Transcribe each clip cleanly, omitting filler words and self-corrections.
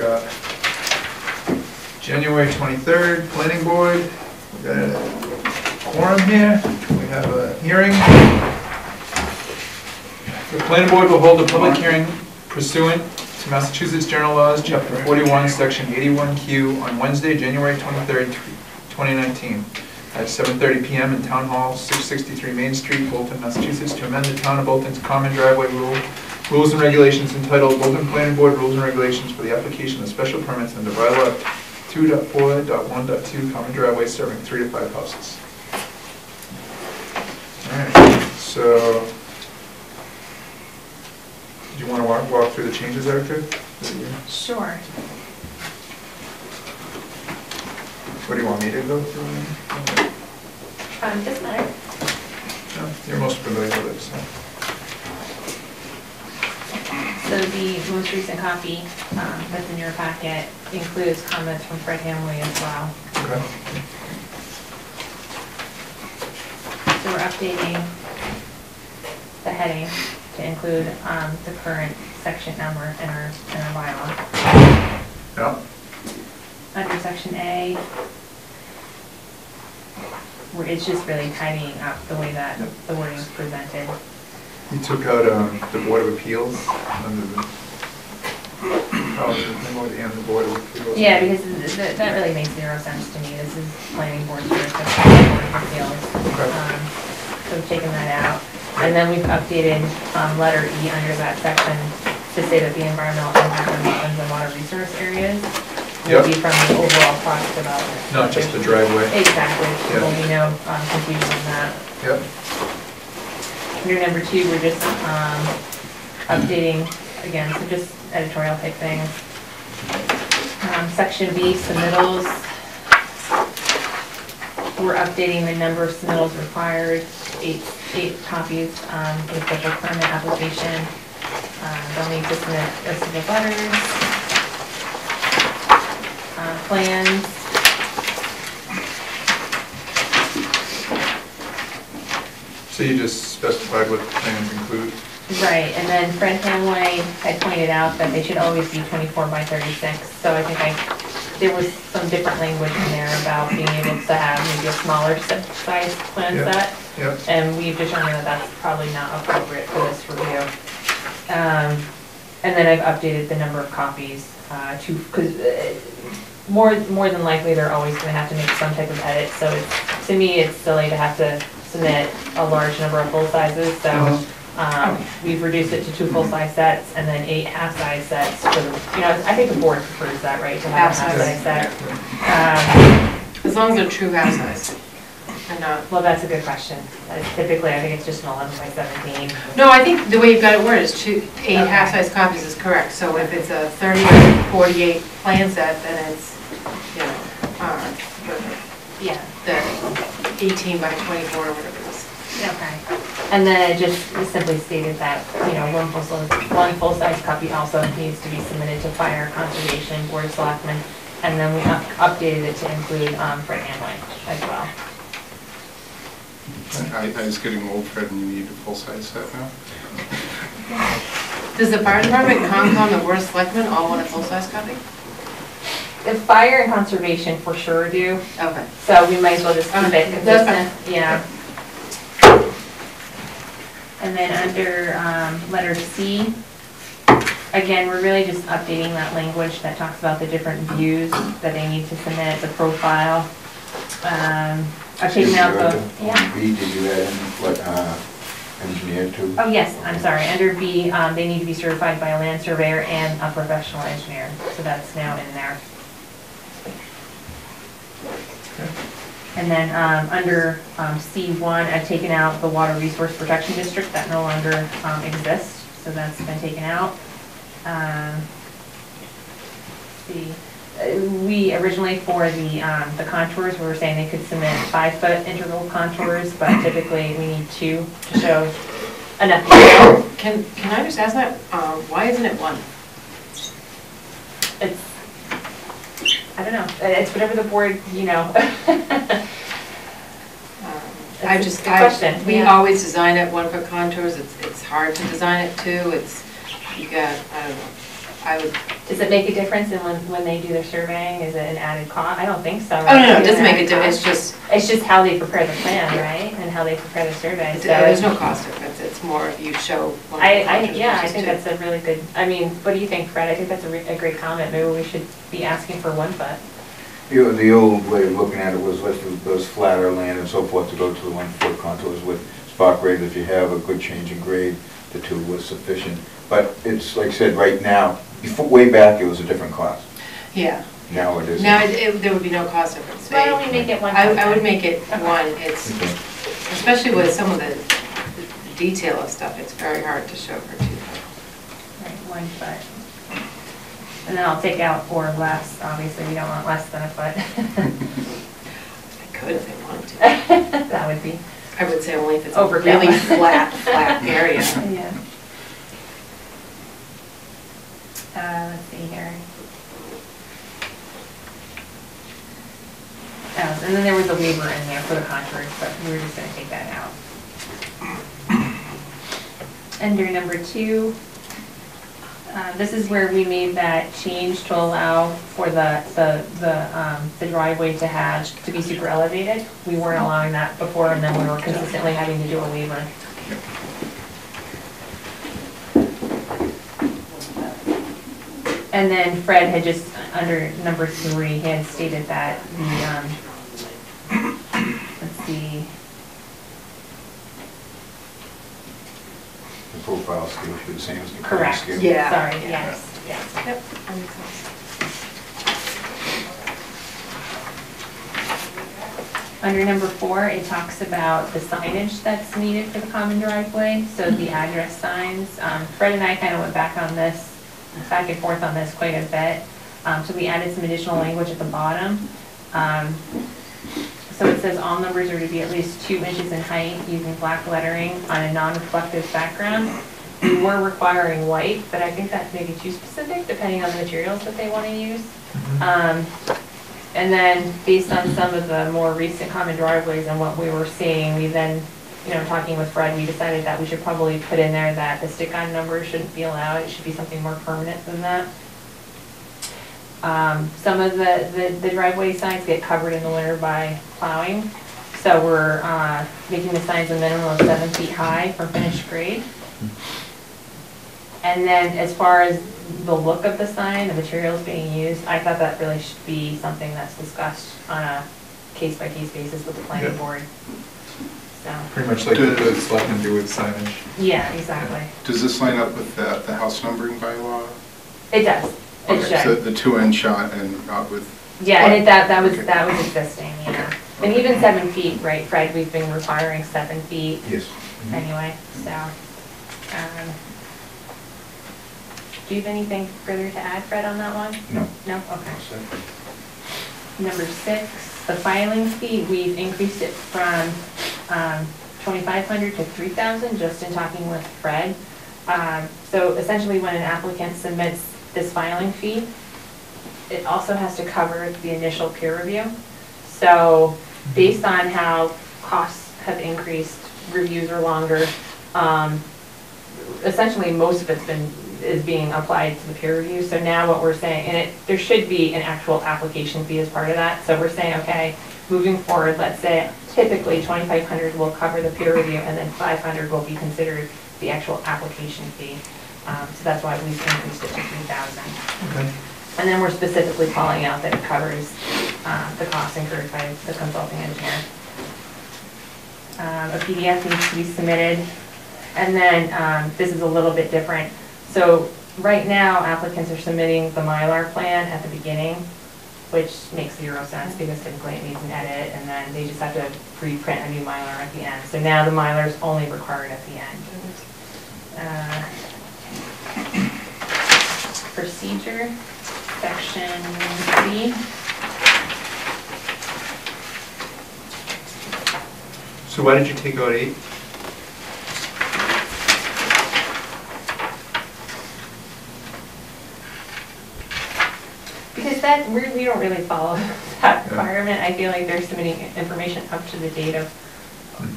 got January 23rd, Planning Board. We got a quorum here. We have a hearing. The Planning Board will hold a public hearing pursuant to Massachusetts General Laws, Chapter 41, Section 81Q, on Wednesday, January 23rd, 2019, at 7:30 p.m. in Town Hall, 663 Main Street, Bolton, Massachusetts, to amend the Town of Bolton's Common Driveway Rules and Regulations entitled Bolton Planning Board Rules and Regulations for the application of special permits under bylaw 2.4.1.2 Common Driveway serving 3 to 5 houses. All right, so do you want to walk through the changes, Erica? Sure. What do you want me to go through? Doesn't matter. No, you're most familiar with it, so. So the most recent copy that's in your packet includes comments from Fred Hamley as well. Okay. So we're updating the heading to include the current section number in our bylaw. Yeah. Under section A, where it's just really tidying up the way that the wording is presented. You took out the Board of Appeals under the Board of Appeals. Yeah, because that really makes zero sense to me. This is planning board jurisdiction, Board of Appeals. Okay. So we've taken that out. And then we've updated letter E under that section to say that the environmental impact on wetlands and water resource areas will be from the overall project development. Not just the driveway. Exactly. Yeah. There'll be no confusion on that. Yep. Under number 2, we're just updating, again, so just editorial type things. Section B, submittals. We're updating the number of submittals required, 8 copies for the special permit application. They'll need to submit a list of letters, plans. So you just specified what the plans include? Right, and then Fred Hamway had pointed out that they should always be 24 by 36. So I think there was some different language in there about being able to have maybe a smaller size plan set. Yep. And we've determined that that's probably not appropriate for this review. And then I've updated the number of copies because more than likely they're always going to have to make some type of edit. So to me, it's silly to have to submit a large number of full sizes. So we've reduced it to 2 full-size sets and then 8 half-size sets. For the, I think the board prefers that, right? To have a half-size set. As long as they're true half-size. Well, that's a good question. Typically, I think it's just an 11 by 17. No, I think the way you've got it worded is 8 half-size copies is correct. So if it's a 30 or 48 plan set, then it's, the 18 by 24 or whatever it is. Okay. And then it just simply stated that, one full-size copy also needs to be submitted to Fire, Conservation, Board of Selectmen, and then we updated it to include Fred Hamley as well. I was getting old, Fred, and you need a full-size set now? Does the fire department, Concom, and Board of Selectmen all want a full-size copy? The Fire and Conservation for sure do. Okay. So we might as well just keep it consistent. Yeah. And then under letter C, again, we're really just updating that language that talks about the different views that they need to submit, the profile. I've taken out the, B, did you add in what, engineer too? Oh yes, I'm sorry. Under B, they need to be certified by a land surveyor and a professional engineer. So that's now in there. And then under C1, I've taken out the Water Resource Protection District. That no longer exists. So that's been taken out. We originally, for the contours, we were saying they could submit 5-foot integral contours, but typically we need 2 to show enough detail. Can I just ask that? Why isn't it 1? It's, I don't know. It's whatever the board, We always design it 1-foot contours. It's hard to design it too. You got, I don't know. I would, Does it make a difference in when they do their surveying? Is it an added cost? I don't think so. oh, right? no, it Is doesn't make a an difference, added it's just, cost? It's just how they prepare the plan, right? And how they prepare the survey. So there's no cost difference, it's more if you show one of the factors yeah, I versus think two. that's a really good, I mean, what do you think, Fred? I think that's a great comment. Maybe we should be asking for 1 foot. You know, the old way of looking at it was let's do those flatter land and so forth to go to the 1 foot contours with spot grade. If you have a good change in grade, the 2 was sufficient. But it's like I said, right now, before, way back, it was a different cost. Yeah. Now it isn't. Now, there would be no cost difference. Why don't we make it 1 foot? I would then? make it Okay. 1, it's, Okay. especially with some of the detail of stuff, it's very hard to show for 2 foot. Right, 1 foot. And then I'll take out or less, obviously we don't want less than a foot. I could if I wanted to. That would be, I would say only if it's a Overkill. really flat area. yeah. Let's see here. Oh, and then there was a waiver in there for the contours, but we were just gonna take that out. Under number 2, this is where we made that change to allow for the driveway to be super elevated. We weren't allowing that before, and then we were consistently having to do a waiver. And then Fred had just, under number 3, he had stated that the, let's see, The profile scale should be the same as the current correct, scale. Yeah. sorry, Yeah. yes, yes. Yep, that makes sense. Under number 4, it talks about the signage that's needed for the common driveway, so the address signs. Fred and I kind of went back and forth on this quite a bit. So we added some additional language at the bottom. So it says all numbers are to be at least 2 inches in height using black lettering on a non-reflective background. We were requiring white, but I think that may be too specific depending on the materials that they want to use. And then based on some of the more recent common driveways and what we were seeing, we then, talking with Fred, we decided that we should probably put in there that the stick-on number shouldn't be allowed. It should be something more permanent than that. Some of the driveway signs get covered in the winter by plowing. So we're making the signs a minimum of 7 feet high from finished grade. And then as far as the look of the sign, the materials being used, I thought that really should be something that's discussed on a case-by-case basis with the planning Yeah. board. So, Pretty much like what the selectmen do with signage. yeah, exactly. Does this line up with the house numbering bylaw? It does. It Okay, so should. the 2-inch shot and not with, Yeah, and that was Okay. existing, yeah. And even 7 feet, right, Fred, we've been requiring 7 feet Yes. anyway, so. Do you have anything further to add, Fred, on that one? No. No? Okay. Number 6, the filing fee, we've increased it from 2,500 to 3,000, just in talking with Fred. So essentially, when an applicant submits this filing fee, it also has to cover the initial peer review. So based on how costs have increased, reviews are longer, essentially most of it's is being applied to the peer review. So now what we're saying, and there should be an actual application fee as part of that. So we're saying, okay, moving forward, let's say typically 2,500 will cover the peer review, and then 500 will be considered the actual application fee. So that's why we've increased it to 3,000. Okay. And then we're specifically calling out that it covers the costs incurred by the consulting engineer. A PDF needs to be submitted. And then this is a little bit different. So right now, applicants are submitting the Mylar plan at the beginning, which makes 0 sense because typically it needs an edit, and then they just have to reprint a new Mylar at the end. So now the Mylar is only required at the end. Procedure, section C. So why did you take out 8? Because that, we don't really follow that requirement. I feel like they're submitting information up to the date of,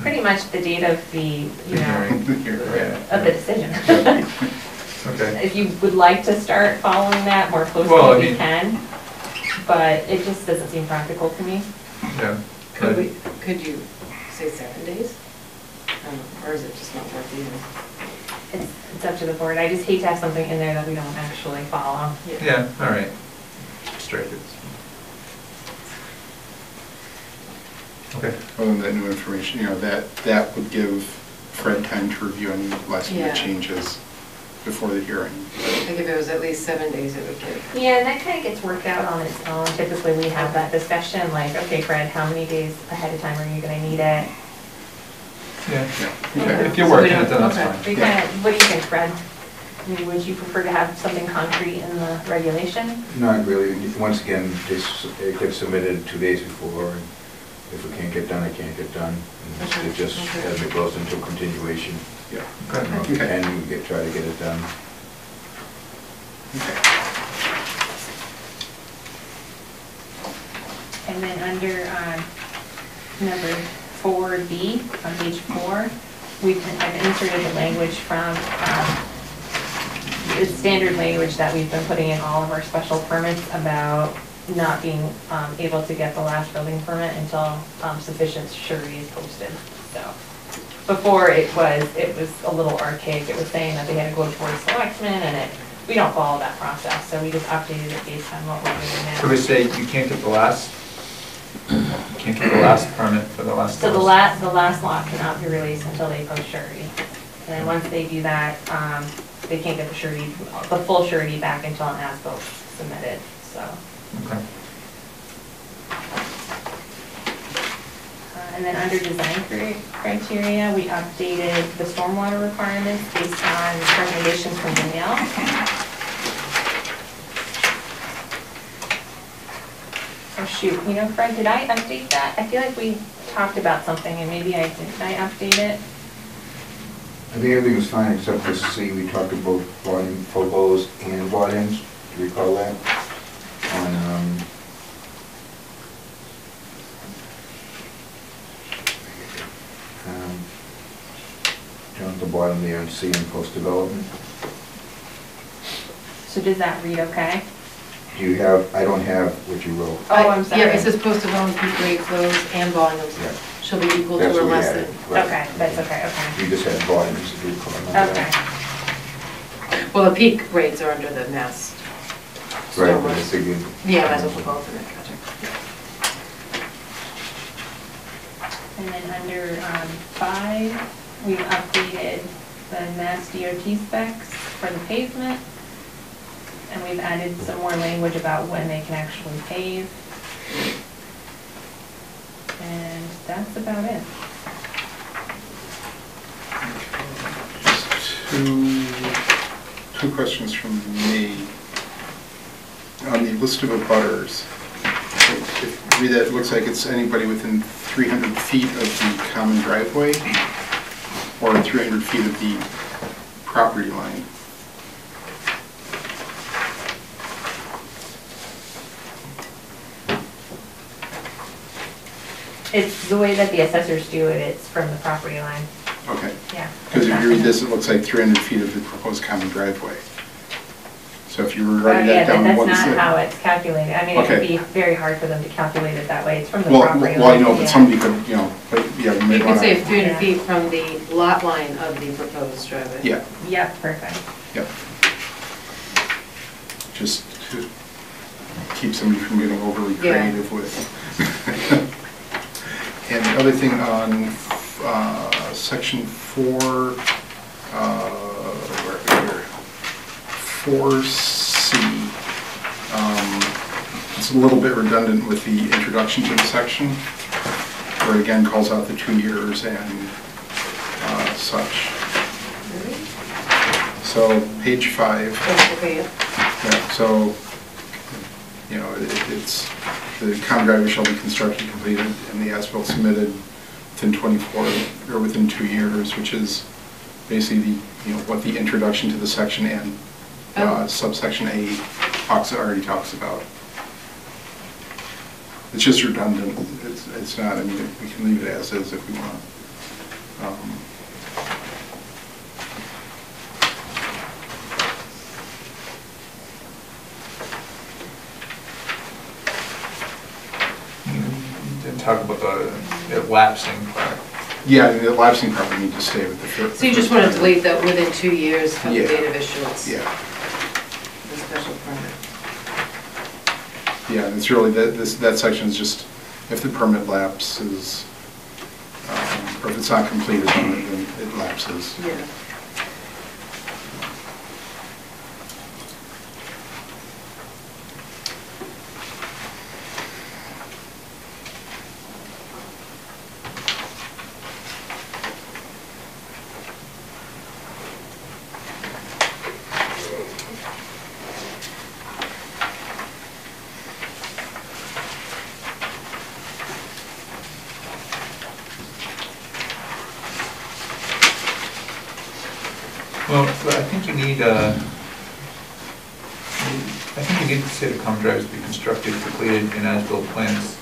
pretty much the date of the, The hearing. yeah. of the decision. Okay. If you would like to start following that more Well, I closely, we mean- can, but it just doesn't seem practical to me. Yeah. Could you say 7 days? Or is it just not worth even? It's up to the board. I just hate to have something in there that we don't actually follow. Yeah, all right. Strike it. Okay. Other than that new information, that would give Fred time to review any last minute Yeah. changes before the hearing. I think if it was at least 7 days, it would give. Yeah, and that kind of gets worked out on its own. Typically, we have that discussion, like, okay, Fred, how many days ahead of time are you gonna need it? Yeah. Yeah, okay. If you're So we working it, don't- then that's okay. fine. We kinda, what do you think, Fred? I mean, would you prefer to have something concrete in the regulation? Not really. Once again, it gets submitted 2 days before, and if it can't get done, it can't get done. And Okay. It just, Okay. as it goes into continuation, Yeah. Okay. Okay. and we try to get it done. And then under number 4B, on page 4, I've inserted the language from the standard language that we've been putting in all of our special permits about not being able to get the last building permit until sufficient surety is posted. So before it was a little archaic. It was saying that they had to go towards selectmen, and we don't follow that process, so we just updated it based on what we're doing now. So we say you can't get the last permit for the last. So the house. last lot cannot be released until they post surety. And then once they do that, they can't get the surety, the full surety back until an as-built submitted, so. Okay. And then under design criteria, we updated the stormwater requirements based on recommendations from Danielle. Oh shoot, Fred, did I update that? I feel like we talked about something and maybe I didn't. I update it? I think everything was fine except for C, we talked about volume, phobos and volumes, do you recall that? On, down at the bottom there on C in post-development. So does that read okay? Do you have, I don't have what you wrote. Oh, I'm sorry. Yeah, it says post-development peak grade flows and volumes Yeah. shall be equal That's to or what we less added, than. right. Okay, that's okay, We just had volumes, if you recall. remember that? okay. Well, the peak rates are under the mass. Right, stormwater. but I figured. Yeah, that's what we're going for, gotcha. And then under 5, we've updated the Mass DOT specs for the pavement. And we've added some more language about when they can actually pave. And that's about it. Two questions from me. On the list of abutters, if you read that, it looks like it's anybody within 300 feet of the common driveway or 300 feet of the property line. It's the way that the assessors do it, it's from the property line, Okay. yeah. Because if you read this, it looks like 300 feet of the proposed common driveway. So if you were writing that down. Yeah, but what that's is not it? how it's calculated. I mean, it could Okay. be very hard for them to calculate it that way. It's from the Well, property line. well, I know, but yeah. somebody could, but yeah, you may You could want say to. 300 Yeah. feet from the lot line of the proposed driveway. Yeah, Yeah, perfect. yeah. Just to keep somebody from getting overly Yeah. creative with. And the other thing on section 4, where are we here? 4C. It's a little bit redundant with the introduction to the section, where it again calls out the 2 years and such. So page 5. Oh, okay, yeah. Yeah, so, it's, the common driveway shall be constructed, completed, and the as-built submitted within 24, or within 2 years, which is basically what the introduction to the section and subsection A already talks about. It's just redundant. It's not, I mean, we can leave it as is if we want. Yeah, the lapsing probably need to stay with the first. So you just want to delete that within 2 years from the Yeah. date of issuance? Yeah, The special permit. yeah, and it's really, that section is just, if the permit lapses, or if it's not completed, then it lapses. Yeah. Well, I think you need, I think you need to say the common drive to be constructed, completed, and as-built plans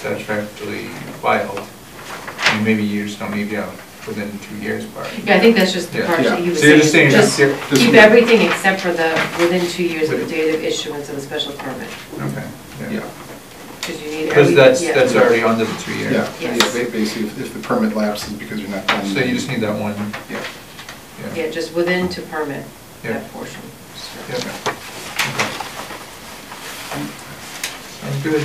satisfactorily filed. I mean, maybe you just don't need, within 2 years part. Yeah, I think that's just the Yeah. part that he was So you're just saying. saying, Just that's keep everything except for the within 2 years of the date of issuance of the special permit. okay, Yeah, Because you need because every. that's already under the 2 years. yeah, Yes. yeah, basically, if the permit lapses because you're not done. So you just need that one, Yeah. Yeah, just within to permit, Yeah. that portion. Yeah. Okay. Sounds good.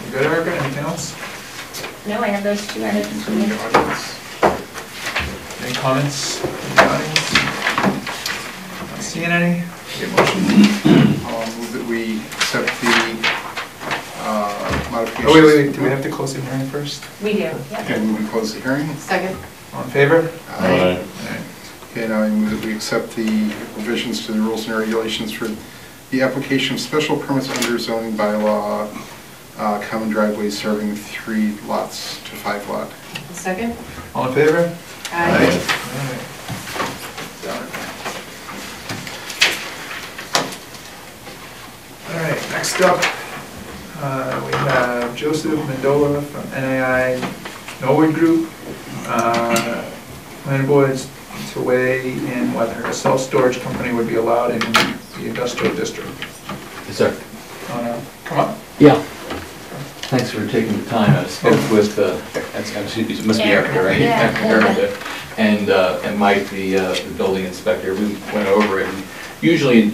You good, Erica? Anything else? No, I have those 2 items. From the audience. Any comments from the audience? Not seeing any? Get motion? Move that we accept the modifications. Oh, wait, do we have to close the hearing first? We do, yeah. Okay, move to close the hearing. Second? All in favor? Aye. All right. Okay, now I move that we accept the revisions to the rules and regulations for the application of special permits under zoning bylaw, common driveways serving 3 lots to 5 lot. Second? All in favor? Aye. All right. All right, next up, we have Joseph Mendola from NAI Norwood Group. Planning board is to weigh in whether a self-storage company would be allowed in the industrial district. Yes, sir. Come up. Yeah. Thanks for taking the time. I spoke with, it must be Erica, right? Yeah. Erica. And Mike, the building inspector. We went over it. And usually,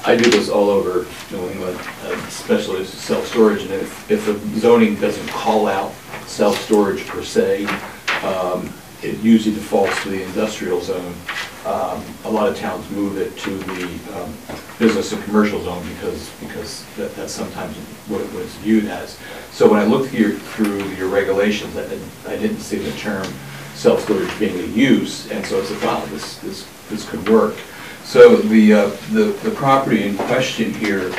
I do this all over New England, especially self-storage. And if the zoning doesn't call out self-storage per se, it usually defaults to the industrial zone. A lot of towns move it to the business and commercial zone because that's sometimes what it's viewed as. So when I looked through your regulations, I didn't see the term self-storage being a use, and so I said, wow, this could work. So the property in question here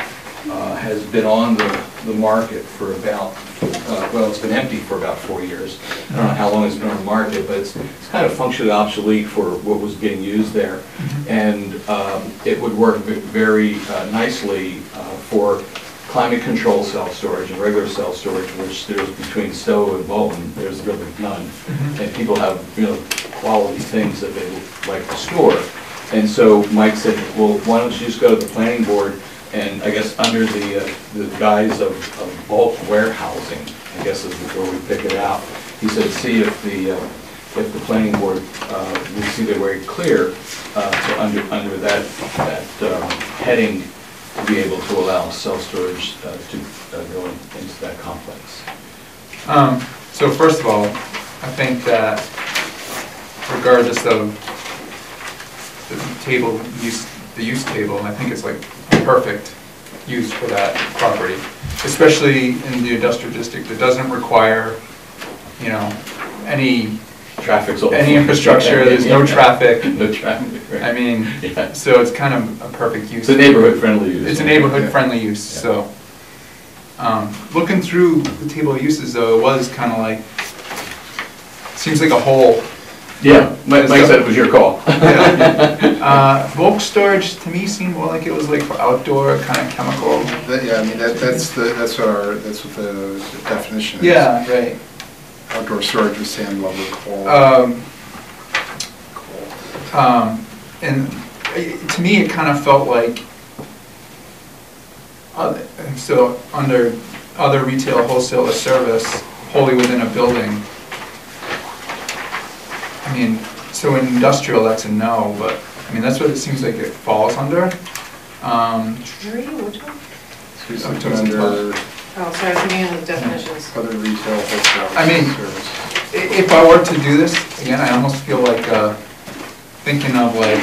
has been on the market for about, well, it's been empty for about 4 years. I don't know how long it's been on the market, but it's kind of functionally obsolete for what was being used there. And it would work very nicely for climate control self-storage and regular self-storage, which there's between Stowe and Bolton, there's really none. And people have, quality things that they like to store. And so Mike said, well, why don't you just go to the planning board and I guess under the guise of bulk warehousing, I guess is where we pick it out. He said, see if the planning board will see they're very clear to under that heading to be able to allow self-storage to go into that complex. So first of all, I think that regardless of the use table, I think it's like perfect use for that property, especially in the industrial district that doesn't require, any infrastructure. There's no traffic. No traffic. Right. I mean, yeah. So it's kind of a perfect use. It's a neighborhood-friendly use. It's a neighborhood-friendly use. Yeah. So, looking through the table of uses, though, it was kind of like seems like a whole. Yeah, Mike said it was your call. Yeah. Bulk storage to me seemed more like it was like for outdoor kind of chemical. Yeah, I mean, that's what the definition is. Yeah, right. Outdoor storage of sand, lumber, coal. And to me, it kind of felt like, so under other retail, wholesale, or service wholly within a building. I mean, so in industrial, that's a no, but, I mean, that's what it seems like it falls under. Where are you, which one? So you're Up looking towards the under Oh, sorry, I'm thinking of the definitions. other retail, wholesale, I mean, service. If I were to do this, again, I almost feel like thinking of like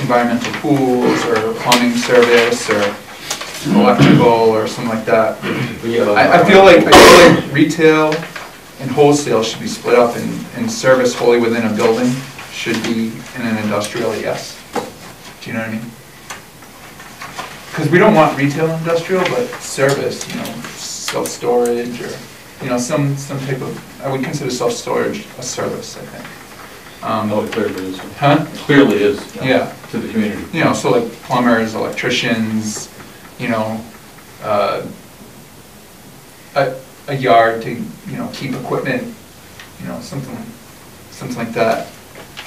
environmental pools or plumbing service or electrical or something like that. I feel like retail and wholesale should be split up, and service wholly within a building should be in an industrial, yes. Do you know what I mean? Because we don't want retail industrial, but service, you know, self-storage or, you know, some type of, I would consider self-storage a service, I think. No, it clearly is. Huh? It clearly is. You know, Yeah. To the community. You know, so like plumbers, electricians, you know, a yard to, you know, keep equipment, you know, something like that.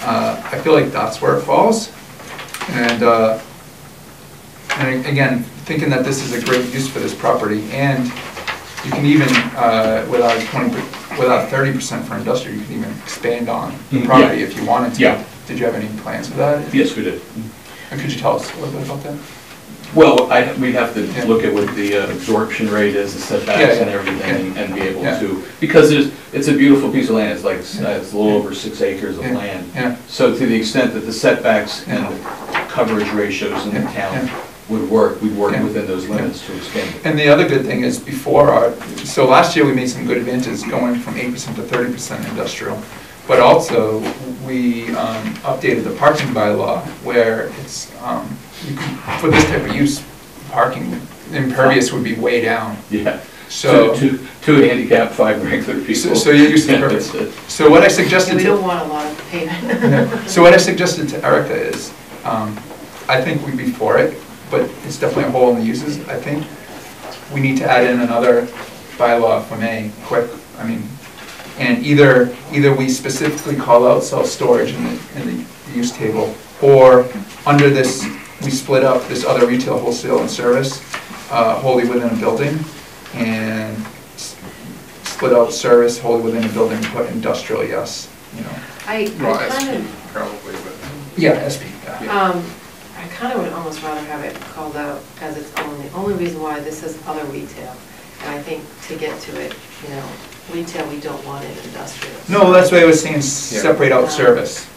I feel like that's where it falls. And again, thinking that this is a great use for this property, and you can even, without 30% for industrial, you can even expand on the Mm, property yeah. if you wanted to. Yeah. Did you have any plans for that? Yes, we did. And could you tell us a little bit about that? Well, we'd have to Yeah. look at what the absorption rate is, the Yeah, setbacks yeah, and everything, and be able yeah. to, because it's a beautiful piece of land, it's like, it's a little over 6 acres of Yeah, land. yeah. So to the extent that the setbacks and coverage ratios in the Yeah, town yeah. would work, we'd work Yeah. within those limits to expand it. And the other good thing is so last year we made some good advances going from 8% to 30% industrial. But also, we updated the parking bylaw where it's, you can, for this type of use, parking impervious would be way down. Yeah. So, Two handicap, 5 regular people. so you're used to Yeah, impervious. that's it. So what I Yeah, suggested we to. don't want a lot of pavement. Yeah. So what I suggested to Erica is, I think we'd be for it, but it's definitely a hole in the uses. I think we need to add in another bylaw for May, quick, I mean, and either we specifically call out self-storage in the use table, or under this, we split up this other retail, wholesale, and service wholly within a building, and split out service wholly within a building, put industrial, yes, you know. I Well, kind SP of, probably, but. Yeah, SP, yeah. I kind of would almost rather have it called out as its own. The only reason why this is other retail, and I think to get to it, you know, retail, we don't want it industrial. No, that's why I was saying separate out service.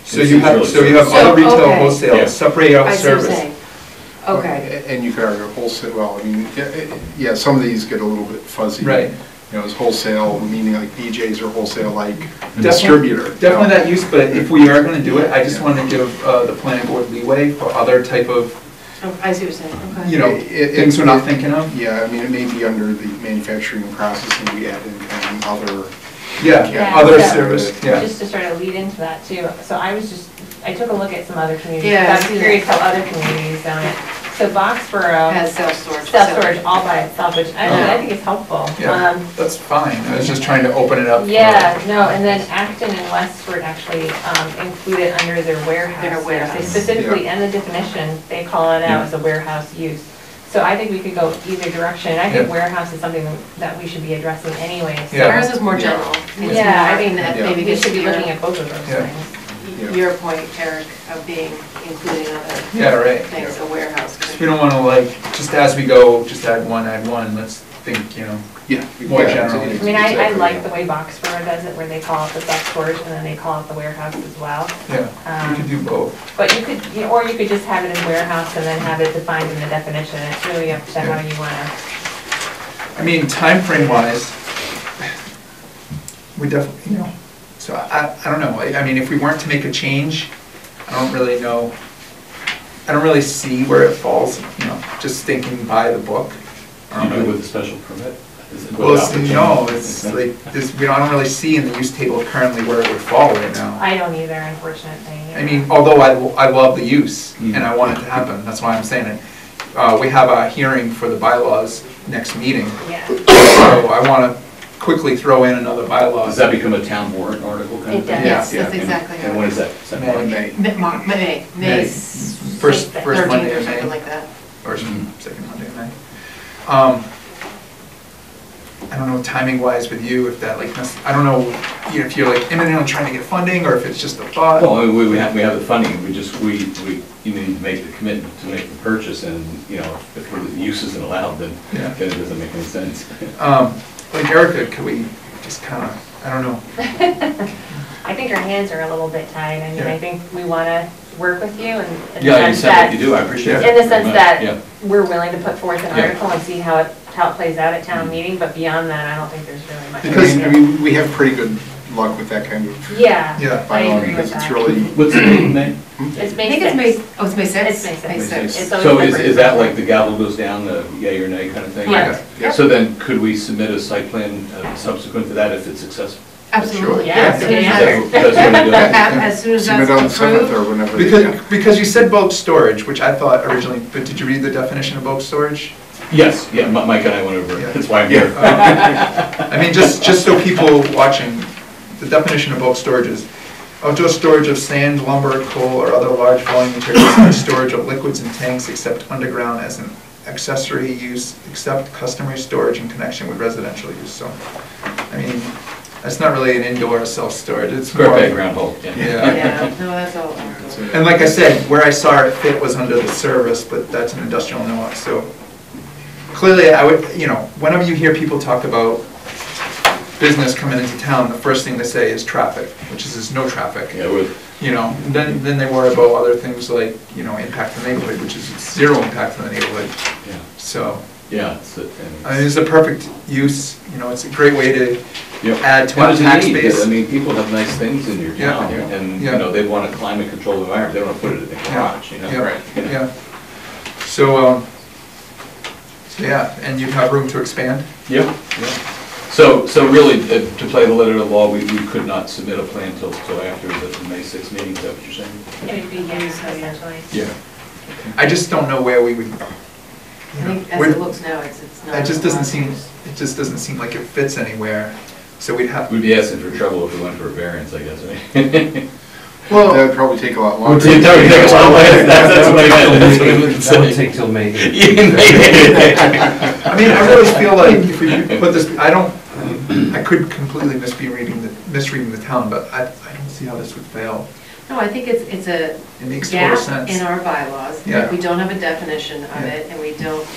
So It's you have, really so you have service. other retail, Okay. wholesale, Yeah. separate out I see what you're service. saying. Okay. And you could argue wholesale, well, I mean, yeah, some of these get a little bit fuzzy. Right. You know, is wholesale, meaning like BJ's or wholesale like Definitely- distributor. you know? Definitely that use, but if we are gonna do it, I just wanna give the planning board leeway for other type of, Oh, I see what you're saying, okay. you know, things we're not thinking of. Yeah, I mean, it may be under the manufacturing and processing, we add in kind of other. Yeah, Yeah, other so- service, yeah. Just to sort of lead into that too, so I took a look at some other communities, Yeah, I I'm see that. curious how other communities done it. So Boxborough, Has self-storage. self-storage all by itself, which I Yeah. think is helpful. Yeah, that's fine, I was just trying to open it up. for- Yeah, no, and then Acton and Westford actually include it under their warehouse. Their use. warehouse. They specifically, and the definition, they call it out as a warehouse use. So I think we could go either direction, and I think Yeah. warehouse is something that we should be addressing anyway. So Yeah. Ours is more general. It's Yeah, I more- think that Yeah. maybe we gets should be your- looking at both of those Yeah. things. Yeah. Your point, Eric, of being, including other Yeah, right. things, a warehouse. We don't wanna like, just as we go, just add one, let's think, you know. Yeah. More yeah, generally. I mean, I exactly, like yeah. the way Boxborough does it, where they call it the self-storage and then they call it the warehouse as well. Yeah, we could do both. But you could, or you could just have it in warehouse and then have it defined in the definition. It's really up to how you wanna. I mean, time frame wise, we definitely, you know, so I don't know, I mean, if we weren't to make a change, I don't really know, I don't really see where it falls, you know, just thinking by the book. I You don't know, really- with a special permit? Is it Well, without the no, change? it's like, I don't really see in the use table currently where it would fall right now. I don't either, unfortunately. I mean, although I love the use, and I Mhm. want it to happen, that's why I'm saying it. We have a hearing for the bylaws next meeting, Yeah. so I wanna quickly throw in another bylaw. Does that become a town warrant article kind of It thing? does. Yes, Yeah. that's exactly And when how. is that? Is that May. March? May, May, May. First Monday 13th or of something May, like that. or Mhm. second Monday of May. I don't know, timing wise with you, if that like, I don't know, if you're like imminently trying to get funding, or if it's just a thought. Well, we have the funding, we you need to make the commitment to make the purchase, and, if the use isn't allowed, then Yeah. it doesn't make any sense. Like Erica, could we just kind of, I don't know. I think our hands are a little bit tied. I mean, Yeah. I think we want to work with you, and in Yeah, the you sense said what that, you do, I appreciate it. in the sense that Yeah. we're willing to put forth an Yeah. article and see how it plays out at town meeting, but beyond that, I don't think there's really much. Because- we I can do. mean, we have pretty good luck with that kind of Yeah, Yeah. I bylaw, agree with because it's that. really, What's the date in May? It's I May think it's 6th. May, oh, it's May 6th? It's May 6th. May 6th. It's always So the is first that Monday. like the gavel goes down, the yay or nay kind of thing? Correct. Yeah. So then, could we submit a site plan subsequent to that if it's successful? Absolutely. Yeah, As soon as yeah. that's- That's what we do. As soon as submit on the that's 7th or approved. whenever. Because you said bulk storage, which I thought originally, but did you read the definition of bulk storage? Yes, yeah, Mike and I went over Yeah. it, that's why I'm here. I mean, just so people watching, the definition of bulk storage is outdoor storage of sand, lumber, coal, or other large volume materials, and storage of liquids in tanks except underground as an accessory use, except customary storage in connection with residential use. So, I mean, that's not really an indoor self-storage, it's Square more. peg, round hole, yeah. Yeah. Yeah, no, that's all. And like I said, where I saw it fit was under the service, but that's an industrial no, so clearly I would, whenever you hear people talk about business coming into town, the first thing they say is traffic, which is there's no traffic. Yeah, with, Then they worry about other things like, impact to the neighborhood, which is zero impact to the neighborhood. yeah, So, yeah. I mean, it's a perfect use, it's a great way to add to What our does it tax need? base. I mean, people have nice things in your Yeah. town, and, Yeah. they want a climate controlled environment, they don't want to put it in the garage, Yeah, yeah. So, yeah, and you have room to expand? Yeah, yeah. So really, to play the letter of the law, we could not submit a plan till after the May 6th meeting, is that what you're saying? It would be, essentially. Yeah. I just don't know where we would, I think as we're- it looks now, it's not. it just doesn't seem like it fits anywhere, so we'd have. We'd be asking for trouble if we went for a variance, I guess, right? Well, That would probably take a lot longer. That's what I meant. That's what I meant to That would say. take till May. I mean, I really feel like if we put this, I could completely misreading the town, but I don't see how this would fail. No, I think it's a It makes total gap sense. in our bylaws. Yeah. We don't have a definition of Yeah. it, and we don't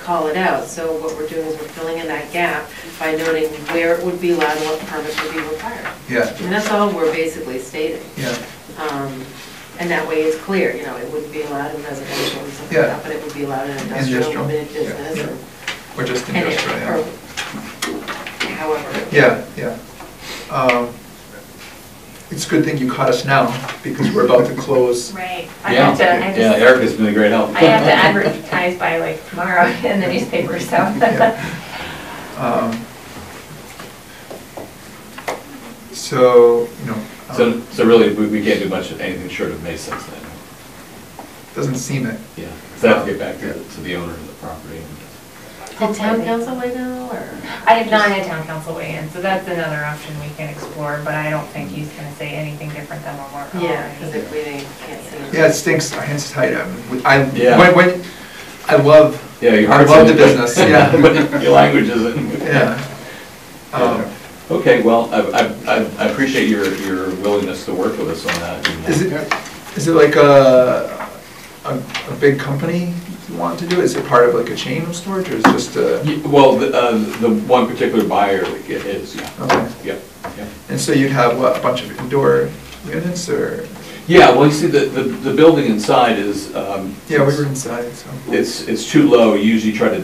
call it out. So what we're doing is we're filling in that gap by noting where it would be allowed and what permits would be required. Yeah, And that's all we're basically stating. yeah, And that way it's clear, it wouldn't be allowed in residential and stuff like Yeah. that, but it would be allowed in industrial, Industrial, limited yeah, business, yeah. or just and it, industrial, yeah. or however. Yeah, yeah. It's a good thing you caught us now, because we're about to close. Right. Yeah, yeah, Erica's been a great help. I have to advertise by like tomorrow in the newspaper, so. Yeah. So, So really, we can't do much, anything short of May 6th then. doesn't seem it. Yeah, so I have to get back to the owner of the property. Did town council weigh in, or? I have not had town council weigh in, so that's another option we can explore, but I don't think he's gonna say anything different than what we're Yeah, already. because if we can't see it. Yeah, it stinks, our hands are tied. Yeah. I love, Yeah, your I heart's love in the it, business, yeah. but your language isn't. yeah. Okay, well, I appreciate your willingness to work with us on that. Is it like a big company you want to do? Is it part of like a chain of storage, or is it just a? Well, the one particular buyer is, yeah. Okay. Yeah, yeah. And so you'd have, what, a bunch of indoor units, or? Yeah, well, you see, the building inside is. Yeah, we were inside, so. It's too low, you usually try to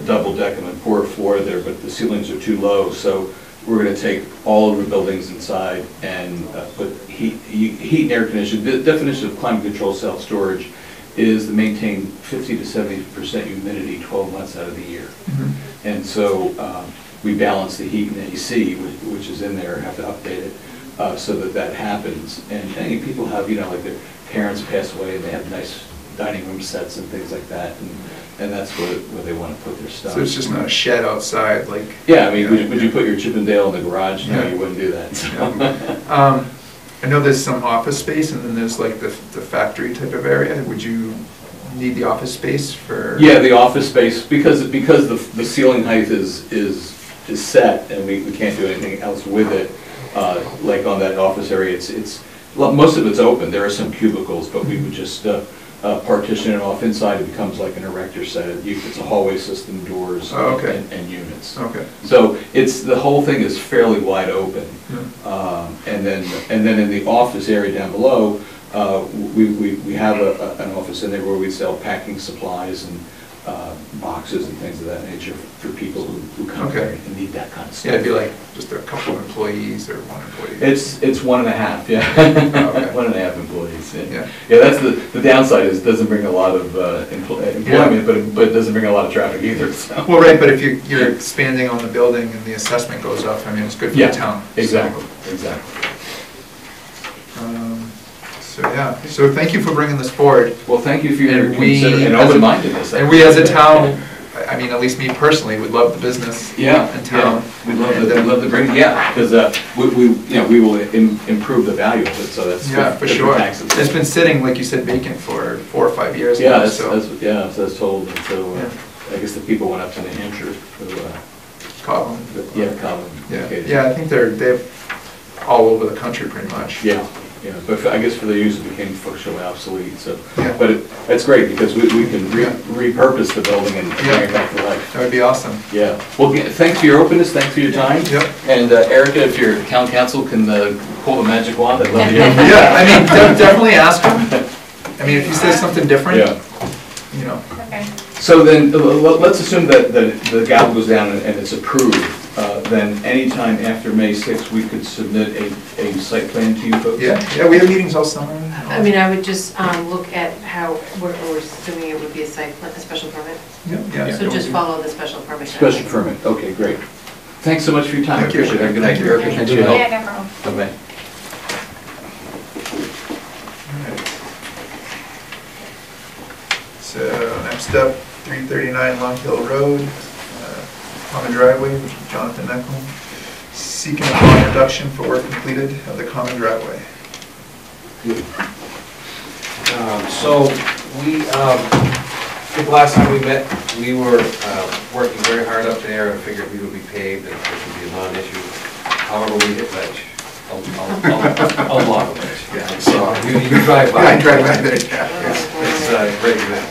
double deck them and pour a floor there, but the ceilings are too low, so we're gonna take all of the buildings inside and put heat and air conditioning. The definition of climate control self-storage is to maintain 50 to 70% humidity 12 months out of the year. Mhm. And so we balance the heat and AC, which is in there, have to update it, so that happens. And people have, like their parents pass away and they have nice dining room sets and things like that, and that's where they want to put their stuff. So it's just not a shed outside, like? Yeah, I mean, would you put your Chippendale in the garage? No, Yeah. you wouldn't do that. So. I know there's some office space, and then there's like the factory type of area. Would you need the office space for? Yeah, the office space, because the ceiling height is set and we can't do anything else with it, like on that office area, most of it's open. There are some cubicles, but we would just partition it off. Inside it becomes like an erector set. It's a hallway system, doors, Oh, okay. and units. Okay. So the whole thing is fairly wide open. And then in the office area down below, we have an office in there where we sell packing supplies and boxes and things of that nature for people who come Okay. here and need that kind of stuff. Yeah, it'd be like just a couple of employees or one employee. It's 1.5, yeah. Okay. 1.5 employees. Yeah. Yeah, that's the downside is it doesn't bring a lot of employment, but it doesn't bring a lot of traffic either, so. Well, right, but if you're expanding on the building and the assessment goes up, I mean, it's good for the town. Exactly, exactly. So, yeah, so thank you for bringing this forward. Well, thank you for your And we, consideration and as a- open-mindedness. And we as a town, I mean, at least me personally, would love the business Yeah, in town. We'd love to bring, yeah, because we will improve the value of it, so that's. Yeah, for good sure. taxes. It's been sitting, like you said, vacant for 4 or 5 years Yeah, now, so. that's told, so Yeah. I guess the people went up to New Hampshire to, Cobham. Cobham. Yeah, Okay. yeah, I think they're all over the country pretty much. Yeah, but I guess for the use it became functionally obsolete, so. Yeah. But it's great because we can repurpose the building and bring it back to life. That would be awesome. Yeah, well, thanks for your openness, thanks for your time. Yep. And Erica, if your town council can pull the magic wand, I'd love to hear. Yeah, I mean, definitely ask him. I mean, if he says something different, Yeah. you know. Okay. So then, let's assume that the gavel goes down and it's approved. Then anytime after May 6th, we could submit a site plan to you folks? Yeah, we have meetings all summer. I mean, I would just look at how, we're assuming it would be a site, a special permit. Yeah. So just follow the special permit. Special permit, okay, great. Thanks so much for your time, Thank you. appreciate it. Have a good night, Thank you. Erica. Thanks for your help. Yeah, no problem. Bye-bye. So next up, 339 Long Hill Road, common driveway, which is Jonathan Necklin, seeking a bond reduction for work completed of the common driveway. So we, I think last time we met, we were working very hard up there and figured we would be paved and this would be a non-issue. However, we hit ledge, a lot of ledge. Yeah. So you drive by. Yeah, I drive by there, yeah. It's great event.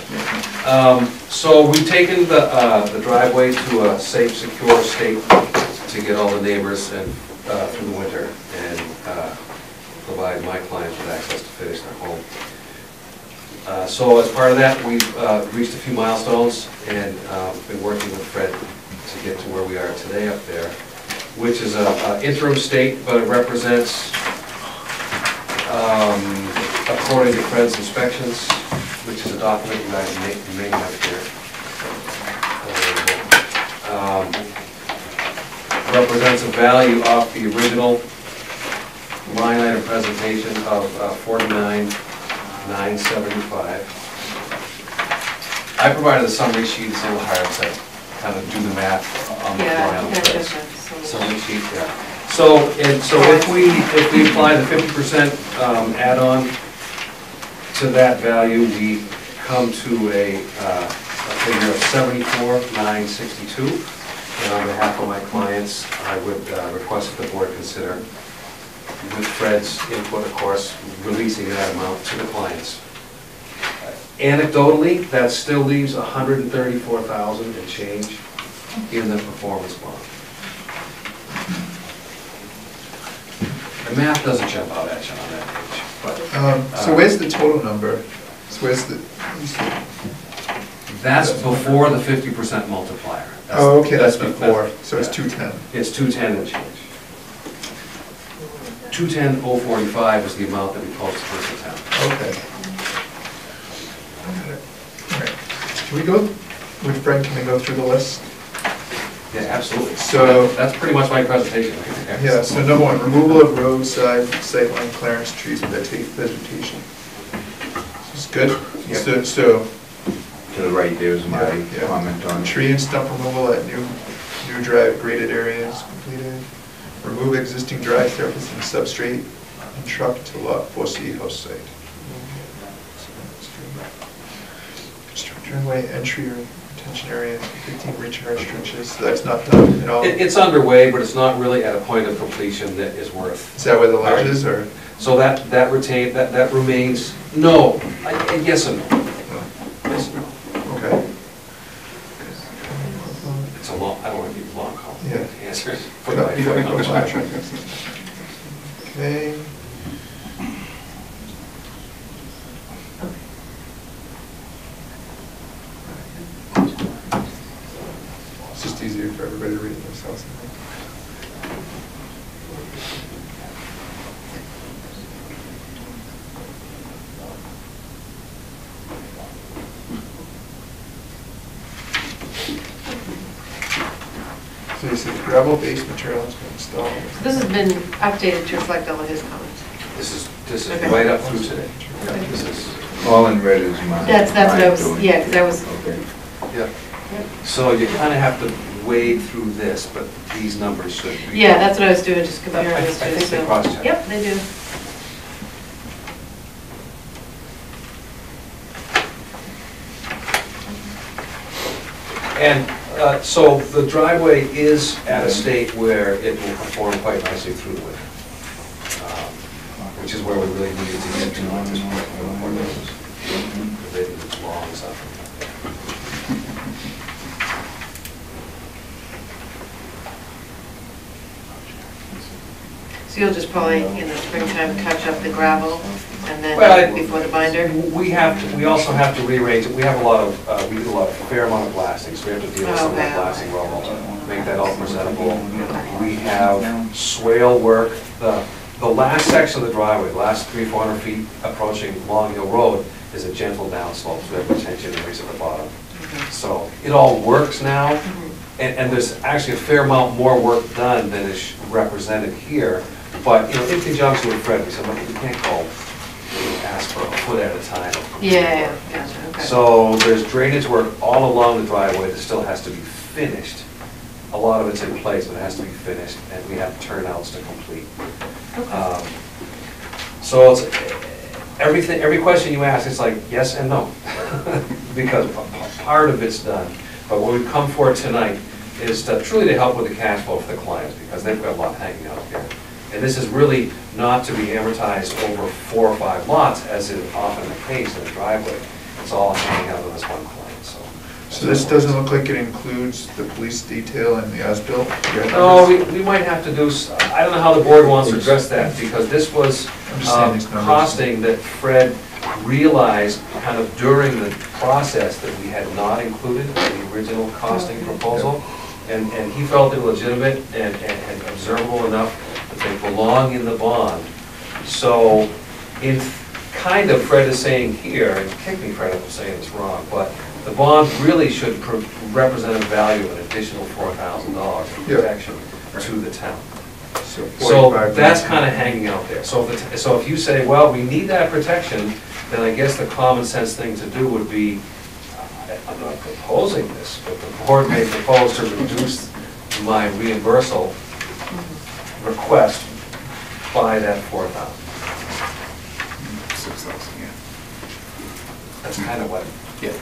So we've taken the driveway to a safe, secure state to get all the neighbors and through the winter and provide my clients with access to finish their home. So as part of that, we've reached a few milestones and been working with Fred to get to where we are today up there, which is an interim state, but it represents, according to Fred's inspections, which is a document you guys may have here, represents a value off the original line item presentation of $49,975. I provided a summary sheet, it's a little hard to kind of do the math on the Yeah, fly. that's just Summary sheet, yeah. So if we apply the 50% add-on to that value, we come to a figure of $74,962. And on behalf of my clients, I would request that the board consider, with Fred's input, of course, releasing that amount to the clients. Anecdotally, that still leaves $134,000 and change in the performance bond. The math doesn't jump out at you on that page, but. So where's the total number? So where's the? That's before the 50% multiplier. Oh, okay, that's the- before, so it's 210. It's 210 and change. 210,045 is the amount that we posted for the town. Okay. All right. Can we go, with Fred, can we go through the list? Yeah, absolutely. So- That's pretty much my presentation right there. Yeah, so number one, removal of roadside sightline clearance, trees, vegetation. This is good. Yep. So, To the right, there's my Yeah. comment on. tree and stump removal at new drive graded areas completed. Remove existing dry surface and substrate and truck to lot 4C host site. turnway entry or retention area, 15 recharge trenches, so that's not done at all? It's underway, but it's not really at a point of completion that is worth. Is that where the ledge is, or? So that remains, no, yes and no. Yes and no. Okay. It's a long, I don't want to give you a long call. Yeah. Answer. No, you gotta go back. Okay. It's just easier for everybody to read it themselves, I think. So you said gravel-based material has been installed. So this has been updated to reflect all of his comments. This is Okay. right up through today. Okay. This is, All in red is mine. That's what I was, doing. yeah, because I was, Okay. yeah. So you kind of have to wade through this, but these numbers should be. yeah, that's what I was doing, just I comparing this to. think they so- cross-check. Yep, they do. And so the driveway is at a state where it will perform quite nicely through the winter, which is where we really needed to get to at this point. Because it's long as up. So you'll just probably, in the springtime, touch up the gravel, and Well, then before the binder? We also have to rearrange it. We have a lot of, we do a fair amount of blasting, so we have to deal with some of that Okay. blasting rubble, make that all presentable. We have swale work. The last section of the driveway, the last 300-400 feet approaching Long Hill Road is a gentle downslope, so we have retention areas at the bottom. So it all works now, and there's actually a fair amount more work done than is represented here. But, you know, in conjunction with Fred, we said, look, we can't go ask for a foot at a time. Yeah, gotcha, okay. So there's drainage work all along the driveway that still has to be finished. A lot of it's in place, but it has to be finished, and we have turnouts to complete. Okay. So it's, every question you ask, it's like yes and no, because part of it's done. But what we've come for tonight is truly to help with the cash flow for the clients, because they've got a lot hanging out there. And this is really not to be amortized over 4 or 5 lots, as is often the case in the driveway. It's all hanging out on this one client, so. So this doesn't look like it includes the police detail and the as-built? No, we might have to do, I don't know how the board wants to address that, because this was I'm just saying these numbers. costing that Fred realized kind of during the process that we had not included in the original costing proposal. And he felt they were legitimate and observable enough that they belong in the bond. So in kind of Fred is saying here, and kick me Fred if I'm saying this wrong, but the bond really should represent a value of an additional $4,000 of protection to the town. So So 45 that's grand. kind of hanging out there. So if you say, well, we need that protection, then I guess the common sense thing to do would be, I'm not proposing this, but the board may propose to reduce my reimbursal request by that 4,000. 6,000, yeah. That's kind of what Yeah.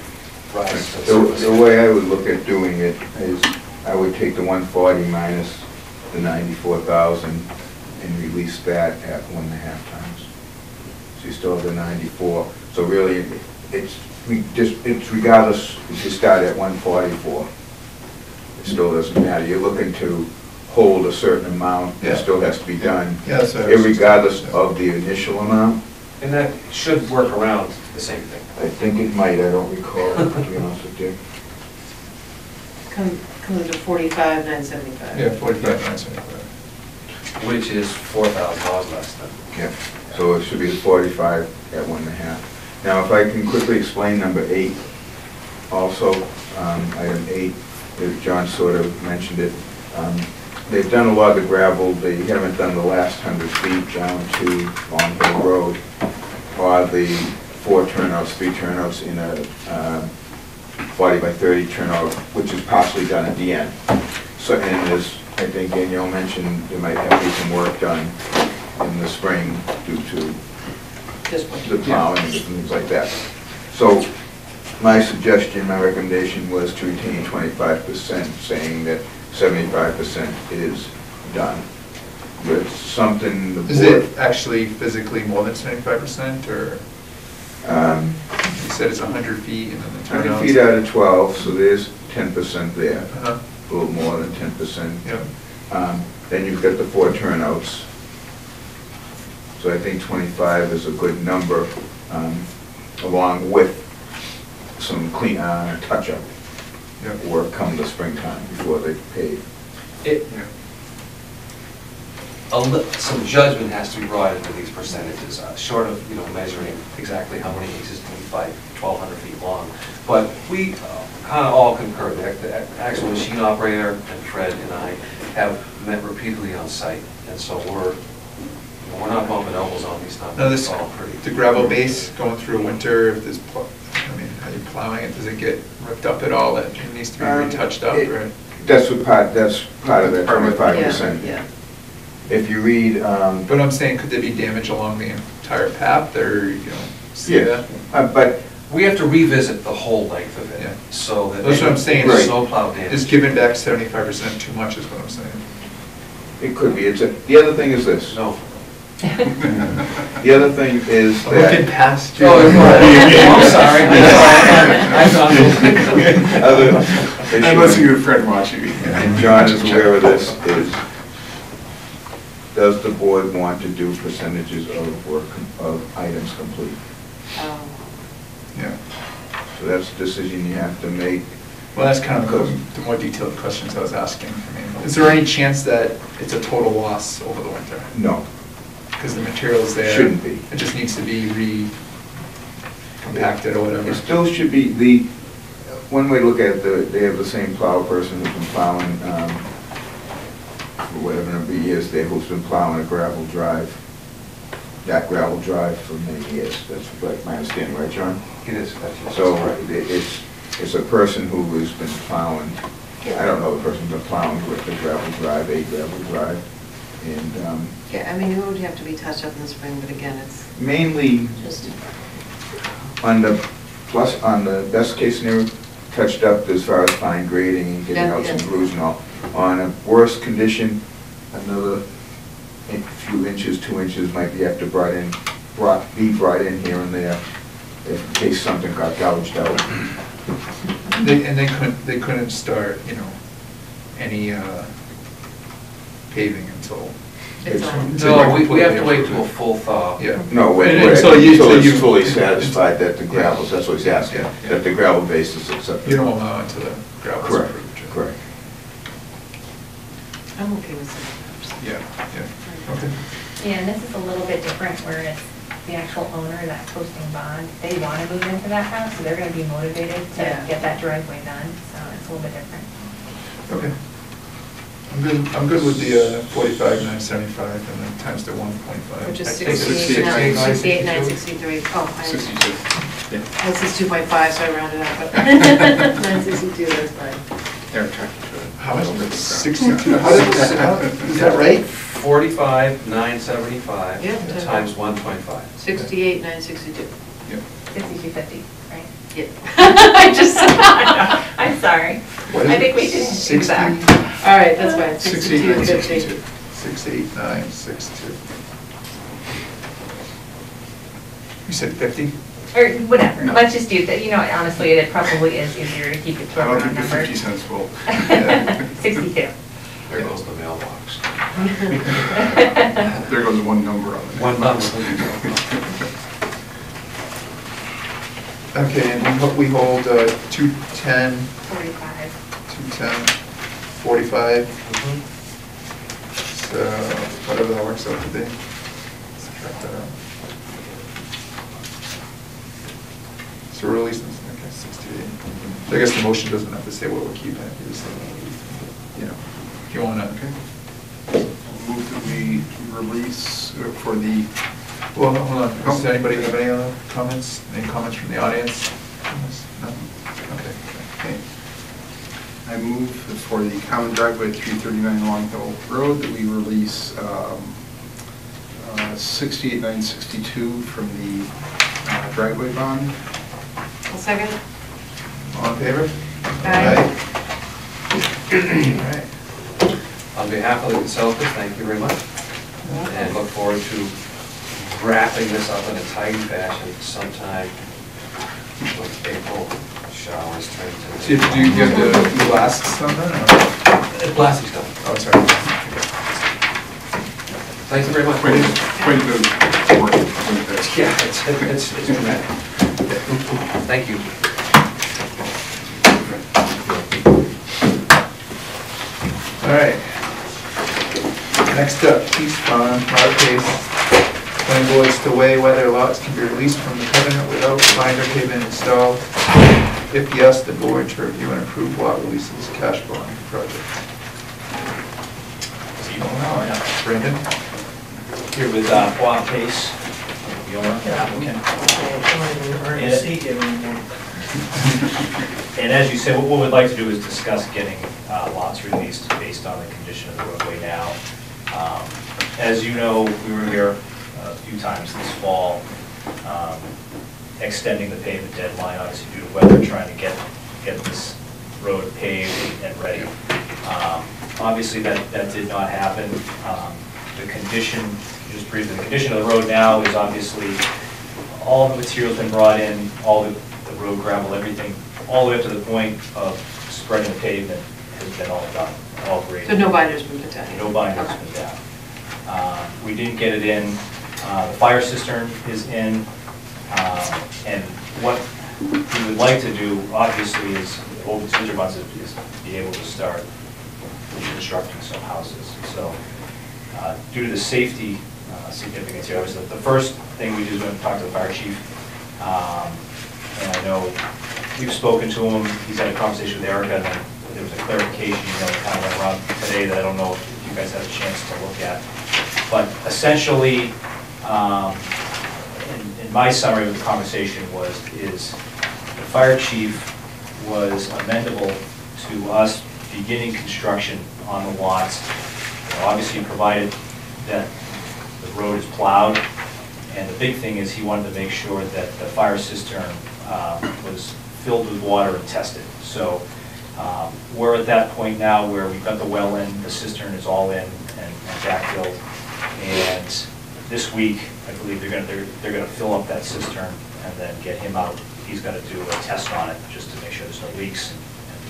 rises to the The surface. way I would look at doing it is, I would take the 140 minus the 94,000 and release that at 1.5 times. So you still have the 94. So really, it's regardless if you start at 144. It still doesn't matter. You're looking to hold a certain amount, it Yeah. still has to be done, Yeah, that's what I was- regardless of the initial amount. And that should work around the same thing. I think it might, I don't recall, to be honest with you. Comes to 45,975. Yeah, 45, 975. Which is $4,000 less than. Yeah, so it should be 45 at 1.5. Now, if I can quickly explain number 8, also, item 8, John sort of mentioned it. They've done a lot of the gravel, they haven't done the last 100 feet down to Long Hill Road, or the 4 turnouts, 3 turnouts in a 40 by 30 turnout, which is partially done at the end. So, and as I think Danielle mentioned, there might have to be some work done in the spring due to Just one. the plowing and things like that. So my suggestion, my recommendation was to retain 25%, saying that 75% is done. With something the board... Is it actually physically more than 75%, or you said it's 100 feet and then the 100 turnouts? feet out of 12, so there's 10% there, Uh-huh. a little more than 10%. Yep. Then you've got the 4 turnouts. So I think 25 is a good number, along with some clean, touch-up Yep. work come the springtime before they pave. Some judgment has to be brought into these percentages, short of, measuring exactly how many existing 1,200 feet long. But we kind of all concur, the actual machine operator and Fred and I have met repeatedly on site, and so we're not bumping elbows on these numbers. Now, It's all pretty. the gravel base going through a winter, if there's, how you plowing it, does it get ripped up at all, that it needs to be retouched up, or? That's part of that 25%. Yeah. If you read, But I'm saying, could there be damage along the entire path, or, see yeah, that? but We have to revisit the whole length of Yeah. it, so that. That's what I'm saying. There's Right. snowplow damage. Is giving back 75% too much, is what I'm saying. it could be. The other thing is this. No. The other thing is I'm looking that... past you. Oh, I'm sorry. Other I'm listening issue, to Fred watching. and John is aware of this, is does the board want to do percentages of work, of items complete? Yeah. So that's a decision you have to make. Well, that's kind of the more detailed questions I was asking. I mean, is there any chance that it's a total loss over the winter? No, Because the material's there. Shouldn't be. It just needs to be compacted or whatever. it still should be, one way to look at it, they have the same plow person who's been plowing, for whatever number of years there, who's been plowing a gravel drive, that gravel drive for many years. That's like my understanding, right, John? It is. So it's a person who has been plowing, I don't know the person who's been plowing with the gravel drive, a gravel drive, and Yeah, I mean, it would have to be touched up in the spring, but again, it's mainly just, on the best case scenario, touched up as far as fine grading and getting Yeah, out some yeah. grooves and all. On a worse condition, another few inches, 2 inches might be have to be brought in here and there in case something got gouged out. And they couldn't start, any paving until. it's on. No, we have to wait till a full thaw. Yeah. No, wait, And until until you- it's fully satisfied that the gravel, that's what he's asking, Yeah, yeah. that the gravel base is acceptable. You don't allow until the gravel's Correct, approved. correct. I'm okay with 75%. Yeah, yeah, okay. Yeah, and this is a little bit different where it's the actual owner that's posting bond. They want to move into that house, so they're going to be motivated to Yeah. get that driveway done, so it's a little bit different. Okay. I'm good with the 45,975 and then times the 1.5. Which is I think it's 68,963. Oh, I 62. This is 2.5, so I rounded up, but 962, that's fine. Eric, track it to it. How much is it? 62? Is that right? 45,975 Yeah. times 1.5. 68,962. Yep. 5250, right? Yeah. I just, I'm sorry. What is I it? think we should do 60? that. All right, that's fine, 68,962. 62.50. 68962. You said 50? Or whatever, No. let's just do that, honestly, it probably is easier to keep it to I a don't round think the 50 number. cents will. 62. There goes the mailbox. There goes one number on it. One number. Okay, and we hold 210, 45. 210, 45, so whatever that works out to be. Subtract that out. So we're releasing, okay, 68. So I guess the motion doesn't have to say what we're keeping, it can just say, if you want to. Okay. Move that we release for the, Well, hold on, does anybody have any other comments? Any comments from the audience? No? Okay. Okay. I move for the common driveway at 339 Long Hill Road that we release 68,962 from the driveway bond. I'll second it. All in favor? Aye. All right. On behalf of the consultants, thank you very much, and look forward to wrapping this up in a tidy fashion sometime when April showers turn to... Did you get the last something? Blasting's done. Oh, sorry. Thank you very much. Quite a bit of work with this. Yeah, it's dramatic. Thank you. All right. Next up, Peace Pond, Mark Case. Planning boards to weigh whether lots can be released from the covenant without binder pavement installed. If yes, the board to review and approve lot releases cash bond project. Brandon? Here with Bob Case, the owner, applicant. And as you said, what we'd like to do is discuss getting lots released based on the condition of the roadway now. As you know, we were here a few times this fall, extending the pavement deadline, obviously due to weather, trying to get this road paved and ready. Obviously, that did not happen. The condition, just briefly, the condition of the road now is obviously all the material's been brought in, all the road gravel, everything, all the way up to the point of spreading the pavement has been all done, all graded. So no binder's been put down? No binder's been down. We didn't get it in. The fire cistern is in. And what we would like to do, obviously, is over the winter months is be able to start constructing some houses. So due to the safety significance here, obviously, the first thing we did was talk to the fire chief. And I know we've spoken to him. He's had a conversation with Erica, and then there was a clarification, that kind of went around today that I don't know if you guys had a chance to look at. But essentially, in my summary of the conversation is the fire chief was amendable to us beginning construction on the lots, obviously provided that the road is plowed. And the big thing is he wanted to make sure that the fire cistern was filled with water and tested. So we're at that point now where we've got the well in, the cistern is all in and backfilled. And this week, I believe they're gonna fill up that cistern and then get him out. He's gonna do a test on it just to make sure there's no leaks and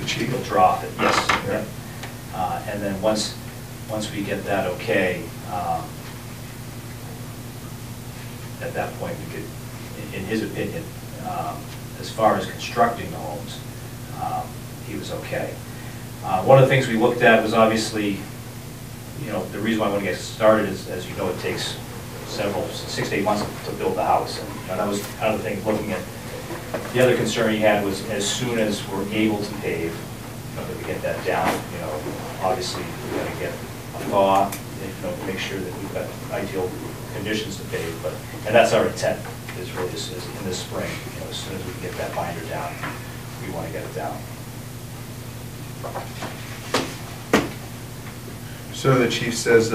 The chief he'll draw off it. Yes. Yeah. And then once we get that okay, at that point we could, in his opinion, as far as constructing the homes, he was okay. One of the things we looked at was obviously, the reason why I want to get started is, as you know, it takes 6 to 8 months to build the house. And that was kind of the thing, looking at, the other concern he had was as soon as we're able to pave, that we get that down, obviously we're going to get a thaw, make sure that we've got ideal conditions to pave, and that's our intent, is really is in this spring, as soon as we can get that binder down, we want to get it down. So the chief says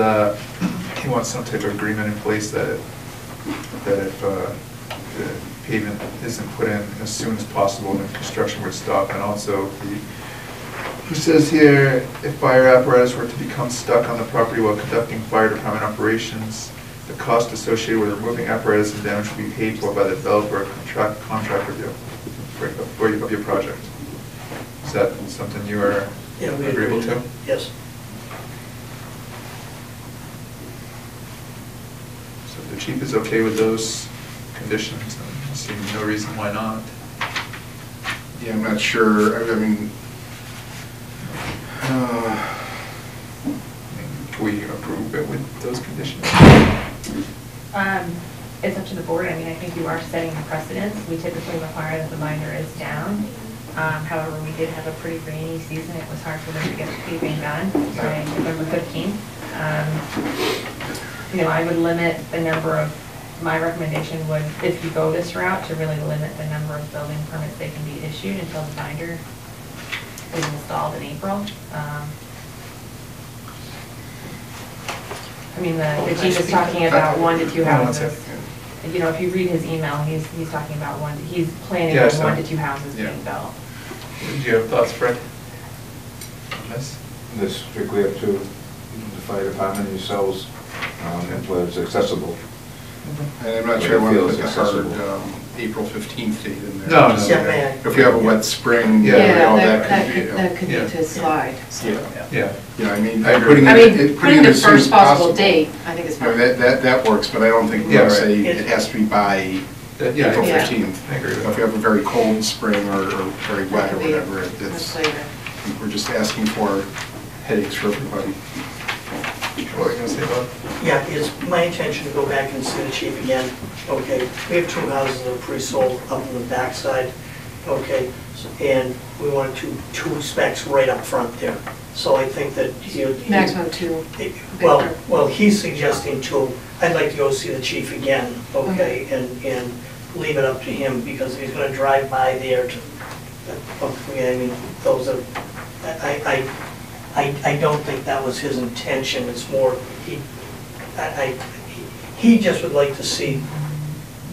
he wants some type of agreement in place that if the pavement isn't put in as soon as possible, then construction would stop. And also, he says here, if fire apparatus were to become stuck on the property while conducting fire department operations, the cost associated with removing apparatus and damage will be paid for by the developer or contractor of your project. Is that something you are agreeable to? Yes. So if the chief is okay with those conditions, I see no reason why not. Yeah, I'm not sure, I mean, Can we approve it with those conditions? It's up to the board. I mean, I think you are setting a precedence. We typically require that the binder is down. However, we did have a pretty rainy season. It was hard for them to get the paving done by November 15th. I would limit the number of, my recommendation would, if you go this route, to really limit the number of building permits they can be issued until the binder is installed in April. I mean, the chief is talking about 1 to 2 houses. If you read his email, he's talking about he's planning on 1 to 2 houses being built. Do you have thoughts, Fred? On this? This strictly up to the fire department yourselves, whether it's accessible. And I'm not sure I want to Feels put the hard accessible. April 15th date in there. No, Just, no. Yeah, may I? If we have a wet spring, you Yeah. know, that that could be. that could be Yeah. to slide. so. Yeah, Yeah. yeah, I mean, I agree. putting I it, mean, putting it the as soon as first possible possible. date, I think is You know, fine. that works, but I don't think we Yeah, want to right. say it has to be by Yeah, April Yeah. 15th. I agree with If we that. have a very cold spring or very wet or Could be whatever, much it's, later. I think we're just asking for headaches for everybody. What were you gonna say about? Yeah, it's my intention to go back and see the chief again. Okay, we have 2 houses that are pre-sold up on the backside. Okay, and we wanted two specs right up front there. So I think that Maximum 2. well, he's suggesting 2. I'd like to go see the chief again, okay, and leave it up to him because he's gonna drive by there to, okay, I mean, those are, I don't think that was his intention. It's more, he just would like to see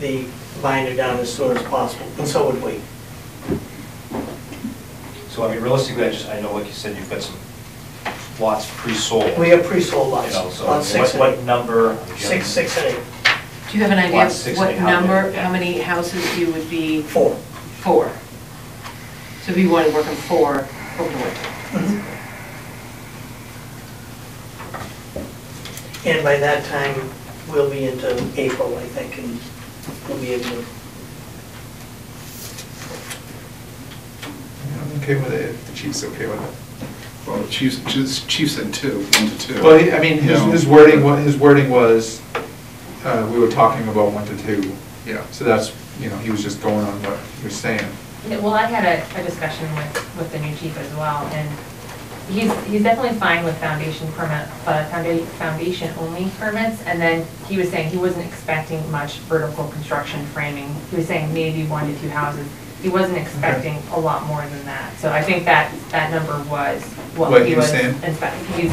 the binder down as soon as possible, and so would we. So I mean, realistically, I know, like you said, you've got some lots pre-sold. We have pre-sold You lots, know, so lots 6 what and 8. number? 6 and 8. Do you have an idea Lots of 6 what and 8, how many? number, Yeah. how many houses you would be? 4. 4. So if you want to work on 4 over the winter. Mhm. And by that time, we'll be into April, I think, and we'll be able to. I'm okay with it, if the chief's okay with it. Well, Chief said 2, 1 to 2. Well, I mean, No. his wording was, we were talking about 1 to 2. Yeah. So that's, he was just going on what he was saying. Yeah, well, I had a discussion with the new chief as well, and he's definitely fine with foundation only permits, and then he was saying he wasn't expecting much vertical construction framing. He was saying maybe 1 to 2 houses. He wasn't expecting a lot more than that. So I think that number was What what he he was was saying?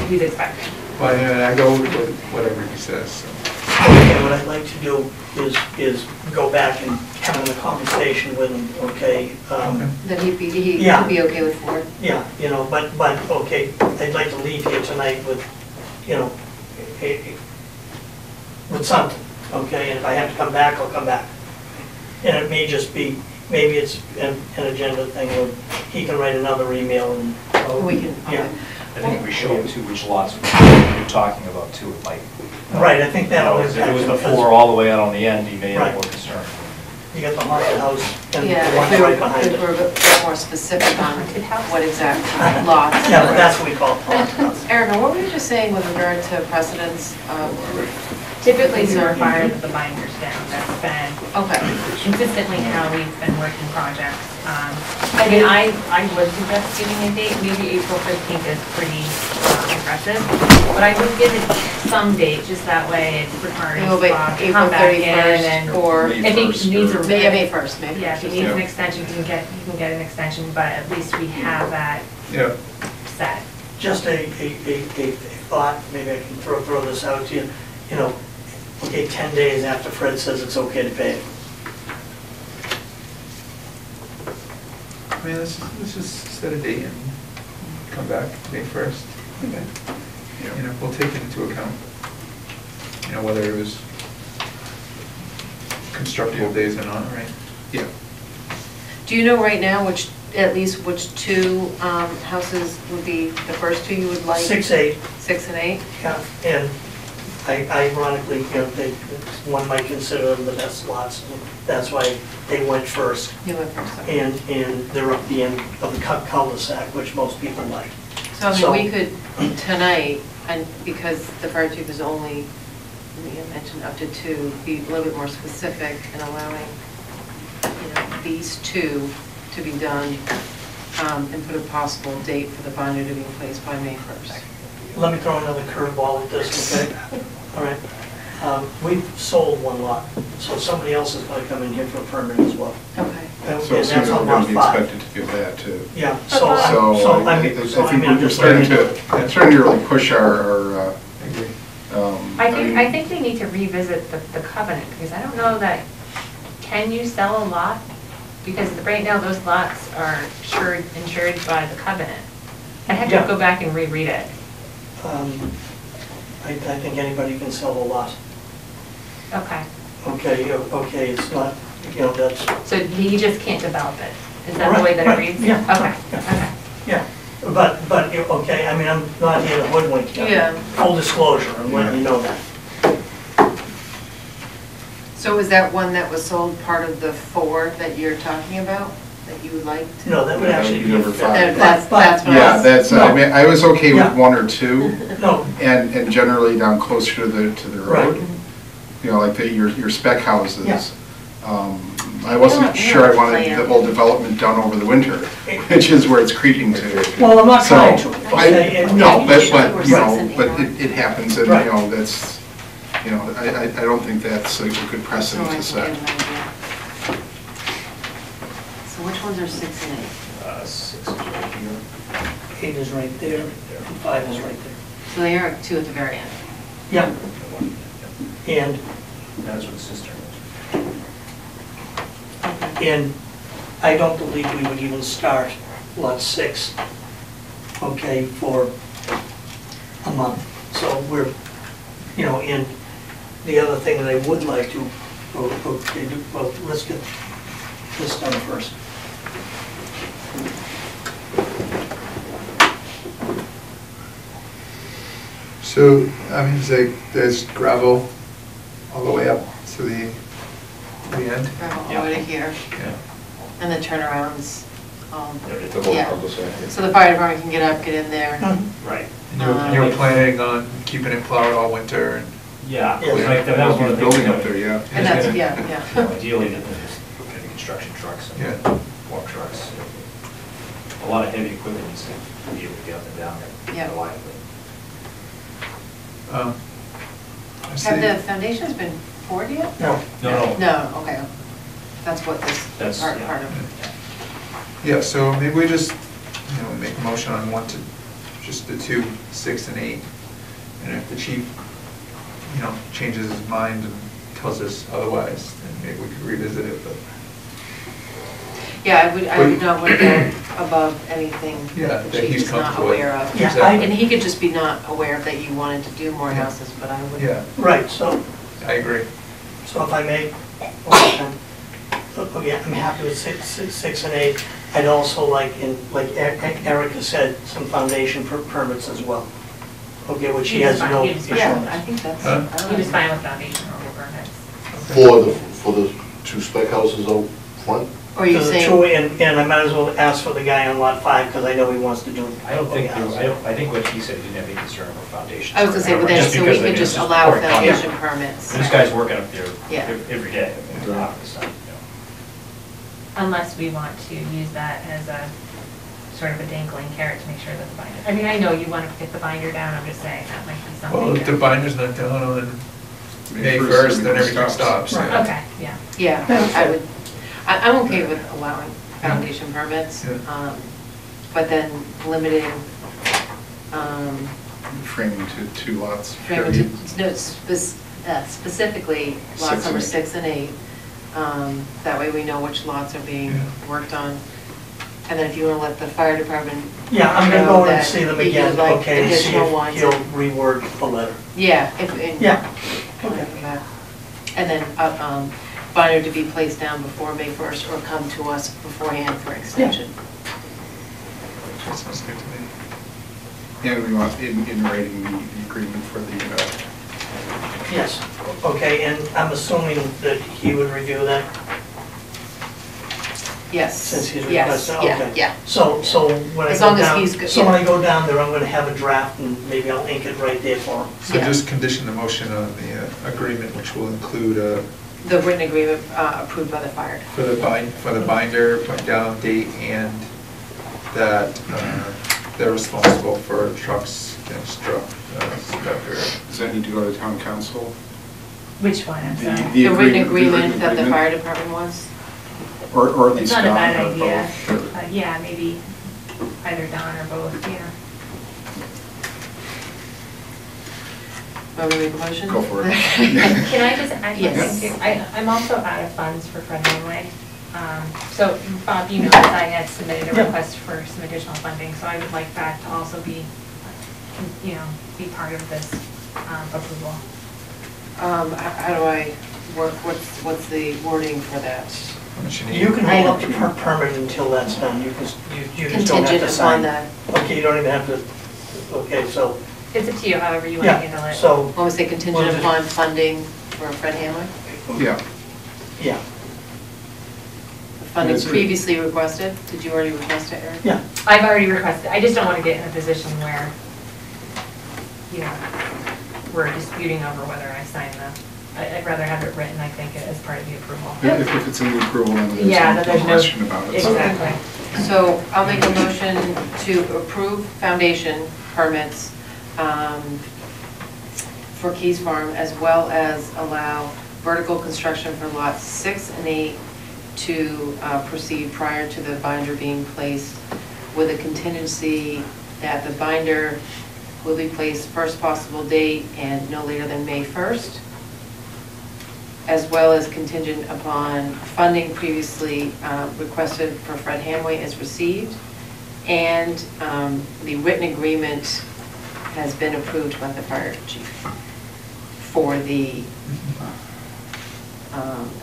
he's expecting. Well, I go with whatever he says, so. Okay, what I'd like to do is go back and have a conversation with him, okay? That he Yeah. could be okay with 4. Yeah, but, okay, I'd like to leave here tonight with, with something, okay? And if I have to come back, I'll come back. And it may just be, maybe it's an agenda thing, or he can write another email and. We can, Yeah. okay. I think if we show too which lots you're talking about too, it might. Right, I think that'll If impact. it was the because 4 all the way out on the end, he may have Right. more concern. You got the haunted house and the Yeah, one if we were right behind if we were it. a bit more specific on what exact lots. Yeah, but that's what we call haunted house. Erica, what were you just saying with regard to precedents? Typically, we require that the binders down. That's been Okay. consistently how we've been working projects. I mean, I would suggest giving a date, maybe April 15th is pretty aggressive, but I would give it some date, just that way it's requiring It will be Bob to April come back in 31st and or if he needs a. May 1st, maybe. Yeah, if he needs an extension, he can get an extension, but at least we have that Yeah. set. Just a thought, maybe I can throw this out to you, okay, 10 days after Fred says it's okay to pay it. I mean, let's just set a date and come back May 1st. We'll take it into account, whether it was constructible days or not, right? Yeah. Do you know right now at least which 2 houses would be the first 2 you would like? 6, 8, 6 and 8? yeah, and ironically, one might consider them the best lots, and that's why they went first. You went first. Okay. And they're up the end of the cul-de-sac, which most people like. So I mean, we could, tonight, and because the fire chief is only, we had mentioned up to 2, be a little bit more specific in allowing, these 2 to be done, and put a possible date for the binder to be in place by May 1st. Let me throw another curveball at this, okay? All right. We've sold 1 lot, so somebody else is going to come in here for a permit as well. Okay. And So that's soon on we're going lot to be 5. expected to give that too. Yeah, So so I I'm think just we're starting to really push our, I agree. I think we need to revisit the covenant, because I don't know that, can you sell a lot Because right now, those lots are insured by the covenant. I had Yeah. to go back and reread it. I think anybody can sell a lot. Okay, Okay, it's not, that's, so he just can't develop it? Is that the way that it Right, reads? yeah, Okay, okay. yeah. But, okay, I mean, I'm not here to hoodwink you. Yeah. Full disclosure, I'm letting you know that. So is that one that was sold part of the 4 that you're talking about, that you would like to? No, that would actually be Number a five. That's what Yeah, I was. that's, I mean, I was okay Yeah. with 1 or 2, No, and generally down closer to the road. Right. You know, like your spec houses. Yeah. I wasn't don't sure I have a wanted the plan. whole development done over the winter, which is where it's creeping to. well, I'm not So, trying to, okay? and- No, but, Sure, we're you know, 6 and 8 but on. it happens, and, Right. you know, that's, you know, I don't think that's a good So precedent I to can set. get an idea. So which ones are 6 and 8? 6 is right here. 8 is right there, and 5 is right there. So they are 2 at the very end. Yeah, And one, yeah. and, That's where the cistern is. and I don't believe we would even start lot 6, okay, for a month. So we're, and the other thing that I would like to, okay, well, let's get this done first. So, I mean, there's gravel all the way up to the end? Gravel all the way to here, Yeah. and the turnarounds. The whole Yeah. cul-de-sac. So the fire department can get up, get in there. Right. And you were planning on keeping it plowed all winter and? Yeah. Yeah. Like, that was one of the things. Building up there, yeah. And that's, gonna- yeah, You know, yeah. ideally, there's gonna be construction trucks Yeah. and walk trucks. A lot of heavy equipment needs to be able to get up and down there Yeah. reliably. I see. Have the foundations been poured yet? No, No. No, okay. That's what this That's, part yeah. of. Yeah, so maybe we just, make a motion on just the 2, 6 and 8. And if the chief, changes his mind and tells us otherwise, then maybe we could revisit it, but. Yeah, I would not want to go above anything Yeah, that the that chief he's is not comfortable with. aware of. Yeah, Exactly. And he could just be not aware of that you wanted to do more Yeah. houses, but I would. Yeah, right, so I agree. if I may, okay, I'm happy with 6 and 8. I'd also like Erica said, some foundation permits as well. Okay, which he has no He was issue fine. with. Yeah, I think that's. Huh? I don't He was know. fine with foundation removal permits. For the 2 spec houses out front? Or you There's a saying, two, and I might as well ask for the guy on lot 5, because I know he wants to do. I don't think, okay, I think what he said, he didn't have any concern about foundations. I was gonna say, but then, Just so we because, I could mean, just it's allow pouring concrete. foundation permits. This guy's working up there Yeah. every day. I mean, obviously, Unless we want to use that as a sort of a dangling carrot to make sure that the binder, I mean, I know you want to get the binder down, I'm just saying that might be something. Well, if the that- binder's not down on May 1st, everything then everything stops. Right. yeah. Okay, yeah. Yeah, I would, I'm okay with allowing foundation permits, Yeah. but then limiting, Framing to 2 lots. framing period. to, no, specifically lots 6 and number 8. 6 and 8. That way we know which lots are being Yeah. worked on. And then if you want to let the fire department. Yeah, I'm gonna know go in and that see them you again, would like okay, and see additional if ones. he'll reword the letter. Yeah, if. Yeah, Okay. okay. And then binder to be placed down before May 1st or come to us beforehand for extension. That sounds good to me. And we want in writing the agreement for the, Yes, okay, and I'm assuming that he would review that, Yes. since he's Yes, requested, yeah, okay. yeah. So when I As go long as down, he's good, so when yeah. I go down there, I'm gonna have a draft and maybe I'll ink it right there for him. So Yeah. just condition the motion on the agreement, which will include The written agreement approved by the fire. for the binder, put down date, and that they're responsible for trucks and inspector. does that need to go to town council? Which one, I'm sorry? The The written written agreement that the agreement? fire department wants. Or at It's least not a Don, bad or idea. both? Yeah, maybe either Don or both, yeah. Want me to make a motion? Go for it. Can I just add one Yes. thing too? I'm also out of funds for Fred Langley. So Bob, you noticed I had submitted a Yeah. request for some additional funding, so I would like that to also be, be part of this approval. How do I work, what's the wording for that? How much you need? You can hold up the permit until that's done, you just don't have Contingent to upon sign. that, Okay, you don't even have to, okay, so, It's up to you, however you want to handle yeah, it. so, what was it, What contingent is it? upon funding for Fred Hamlin? Yeah. yeah, Funding Is it- previously requested? Did you already request it, Eric? yeah. I've already requested, I just don't want to get in a position where, we're disputing over whether I sign I'd rather have it written, I think, as part of the approval. If it's in the approval, then Yeah, there's there's no no- question about it. Exactly. So I'll make a motion to approve foundation permits for Keys Farm, as well as allow vertical construction for lots 6 and 8 to proceed prior to the binder being placed, with a contingency that the binder will be placed first possible date and no later than May 1st, as well as contingent upon funding previously requested for Fred Hamway is received, and the written agreement has been approved by the fire chief for the,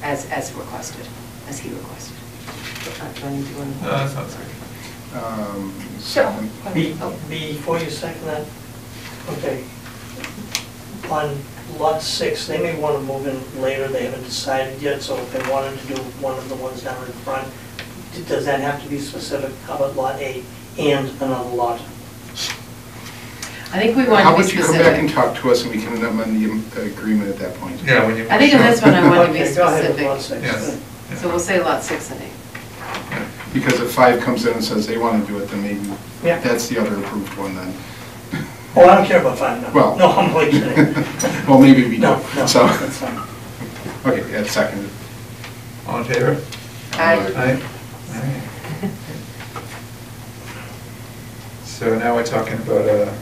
as requested, as he requested. Do I need to go in? No, that sounds good. Second. Before you second that, okay, on lot 6, they may want to move in later, they haven't decided yet, so if they wanted to do one of the ones down in front, does that have to be specific? How about lot 8 and another lot? I think we want How to be about you come back and specific. talk to us and we can amend the agreement at that point? Yeah, when you. I think in this one I want to be Okay, go ahead with lot specific. 6. Yes. So we'll say lot 6 and 8. Because if 5 comes in and says they want to do it, then maybe Yeah. that's the other approved one then. Oh, I don't care about 5, no. Well- No, I'm only kidding. Well, maybe we No, do, no, so. that's fine. Okay, yeah, seconded. All in favor? Aye. Aye. Alright. So now we're talking about a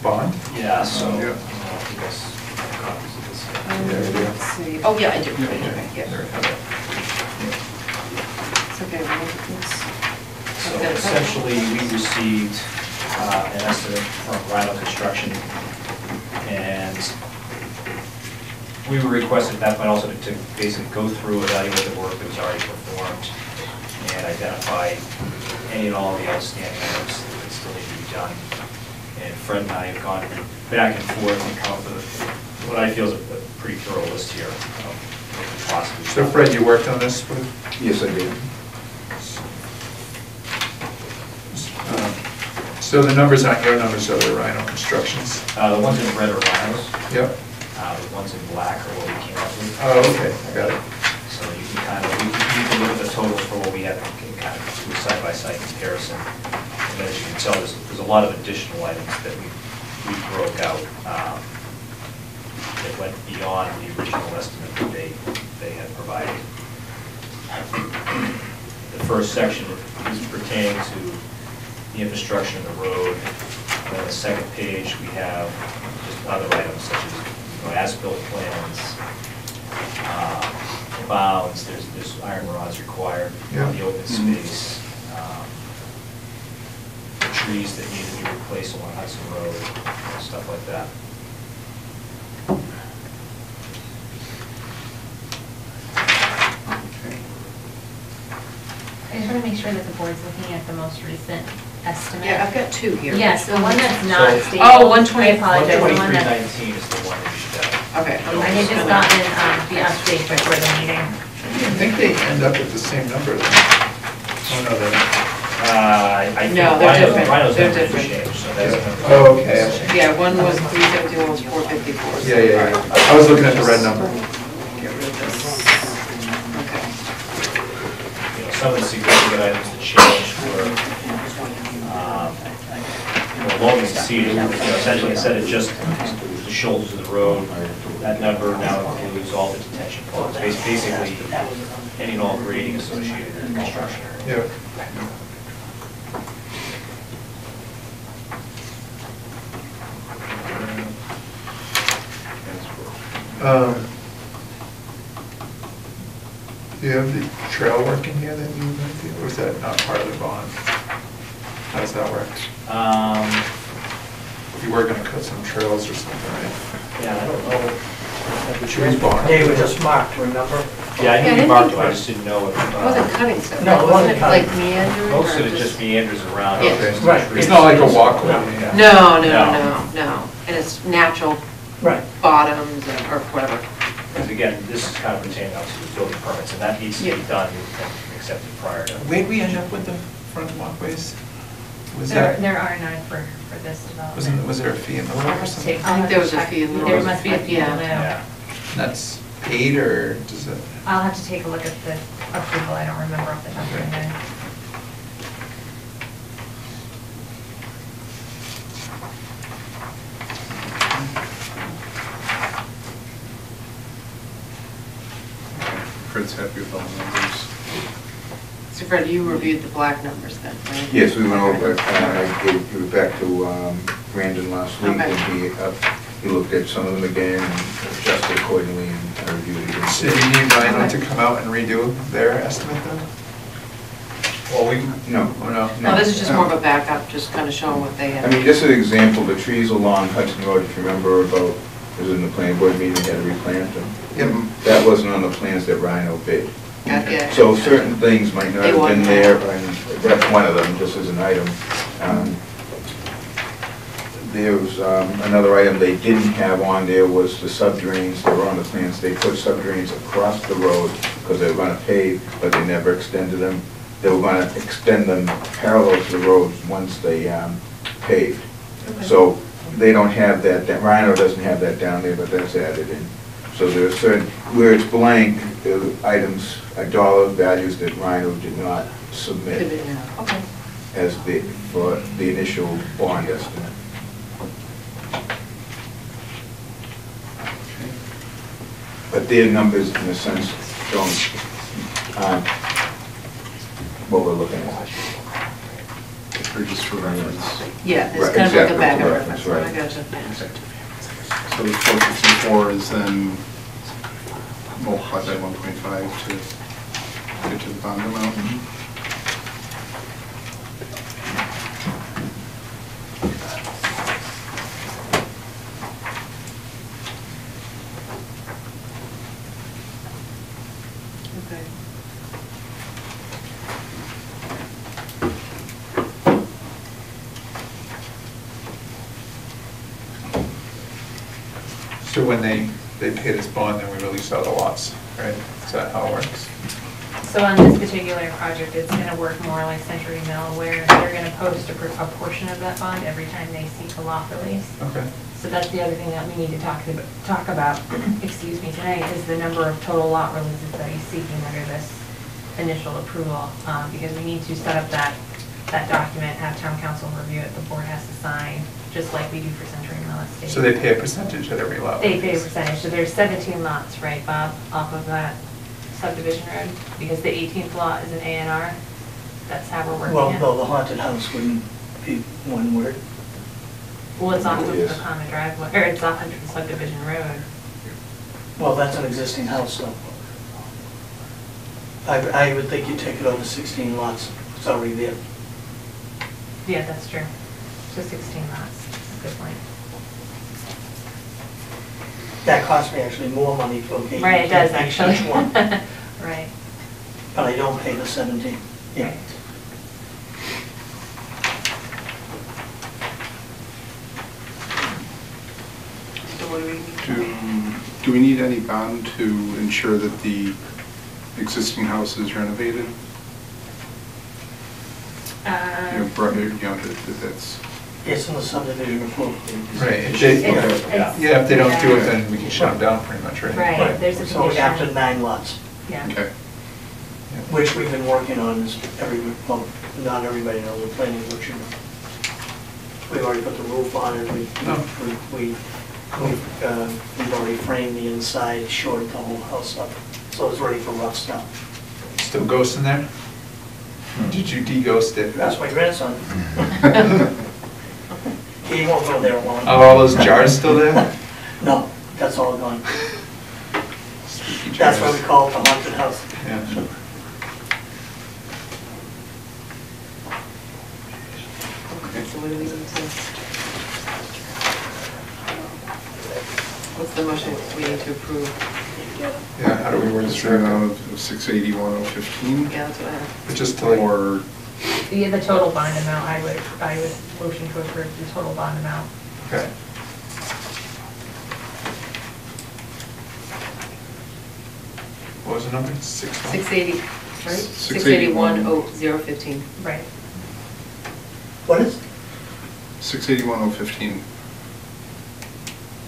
bond? Yeah, so, Yeah. you guys have copies of this. Yeah, we do. Let's see. Oh, yeah, I do. Yeah. Yeah. There we have it. It's okay, we'll look at this. So essentially, we received an estimate from Rhino Construction, and we were requested at that point also to basically go through, evaluate the work that was already performed, and identify any and all of the outstanding items that still need to be done. And Fred and I have gone back and forth and come up with what I feel is a pretty thorough list here of what could possibly be So done. Fred, you worked on this with? Yes, I did. So the numbers aren't your numbers, so they're Rhino Constructions? The ones in red are Rhinos, Yep. the ones in black are what we came up with. Oh, okay, I got it. So you can kind of, you can look at the totals for what we have, and can kind of do a side-by-side comparison. And as you can tell, there's a lot of additional items that we broke out that went beyond the original estimate that they had provided. The first section is pertaining to the infrastructure of the road. And on the second page, we have just other items such as as-built plans, bounds, there's iron rods required Yeah. for the open space, the trees that need to be replaced along Hudson Road, stuff like that. I just want to make sure that the board's looking at the most recent estimate. Yeah, I've got 2 here. Yes, the one that's not So- stable. Oh, 120. I apologize, the one that's, 12319 is the one that you should have. Okay. I had just gotten the update before the meeting. I think they end up with the same number then. Oh, no, they don't. I think No, they're different. Rhinos They're have different. changed, so that's. Oh, okay. Yeah, one was 370, one was 454. Yeah, yeah, yeah. I was looking at the red number. Get rid of this. Okay. Some of the significant items that changed were, loam and seeding, essentially instead of just the shoulders of the road, that number now includes all the detention ponds, basically any and all grading associated with construction. Yeah. Do you have the trail work in here that you went to, or is that not part of the bond? How does that work? You were gonna cut some trails or something, right? Yeah, I don't know. The trees bond. They were just marked, remember? Yeah, I Yeah, I knew you didn't marked think- them, I just didn't know if. It wasn't cutting stuff, No, it wasn't wasn't it like cutting. meandering? Most or of it just meanders around. Yeah. There's no Right. trees. It's not like a walkway. Yeah. No, no, No. no, no, and it's natural Right. bottoms or whatever. Because again, this is kind of pertaining obviously to building permits, and that needs to be Yeah. done and accepted prior to. Where'd we end up with the front walkways? Was There that, are none for this development. was there a fee in the I'll law or have to something? take- I think there was a fee in the There law. must be a fee in Yeah. the Yeah. That's paid or does it? I'll have to take a look at the approval, I don't remember off the top of my head. Fred's happy with all the numbers. So Fred, you reviewed the black numbers then, right? Yes, we went over, it, and I gave it back to Brandon last week, Okay. and he looked at some of them again and adjusted accordingly, and I reviewed it again. So do you need Rhino to come out and redo their estimate then? Well, we, No. Or no? No, this is just more of a backup, just kind of showing what they I had. mean, just an example, the trees along Hudson Road, if you remember about, it was in the planning board meeting, they had to replant them. Yep. That wasn't on the plans that Rhino bid. Yeah. So certain things might not They have been want there, that. and that's one of them, just as an item. There was another item they didn't have on there was the sub-drains that were on the plans. They put sub-drains across the road because they were gonna pave, but they never extended them. They were gonna extend them parallel to the road once they paved. So they don't have that, Rhino doesn't have that down there, but that's added in. So there are certain, where it's blank, there are items, dollar values that Rhino did not submit Okay. as for the initial bond estimate. But their numbers, in a sense, aren't what we're looking at. Or just for reference. Yeah, it's Right, kind of like a exactly, backup reference, reference, I right. gotcha. So the 454 is then multiplied by 1.5 to get to the bond amount. Okay. So when they pay this bond, then we release all the lots, right? Is that how it works? So on this particular project, it's gonna work more like Century Mill, where they're gonna post a portion of that bond every time they seek a lot release. Okay. So that's the other thing that we need to talk about, excuse me, tonight, is the number of total lot releases that he's seeking under this initial approval, because we need to set up that document, have town council review it, the board has to sign, just like we do for Century Mill Estate. So they pay a percentage at every lot? They pay a percentage, so there's 17 lots, right, Bob, off of that subdivision road? Because the 18th lot is an A and R, that's how we're working Well, it. no, the haunted house wouldn't be one word. Well, it's off of the Yes. common driveway, or it's off of the subdivision road. Well, that's an existing house, though. I would think you'd take it over 16 lots, it's already there. Yeah, that's true. So 16 lots, good point. That cost me actually more money to locate. Right, it does each actually. one, Right. But I don't pay the 17, yeah. Right. So what do we need? Do we need any bond to ensure that the existing house is renovated? That that's, It's in the subdivision approval. Right. If they- It's- Yeah, if they don't do it, then we can shut them down pretty much, right? Right, there's a So after condition. 9 lots, Yeah. okay. which we've been working on, is well, not everybody knows, the planning board should know. We've already put the roof on it, we've already framed the inside, shored the whole house up, so it's ready for rough stuff. Still ghosts in there? Did you de-ghost it? That's my grandson. He won't go there alone. Are all those jars still there? No, that's all gone. Spooky That's why jars. we call it the haunted house. Yeah. Okay, so what do we need to? What's the motion we need to approve? Yeah, how do we word It's this? right out of 681,015. Yeah, that's what I have. But just to like, Or, The total bond amount, I would motion to approve the total bond amount. okay. What was the number? 680, right? 681,015. 681,015. Right. What is, 681,015.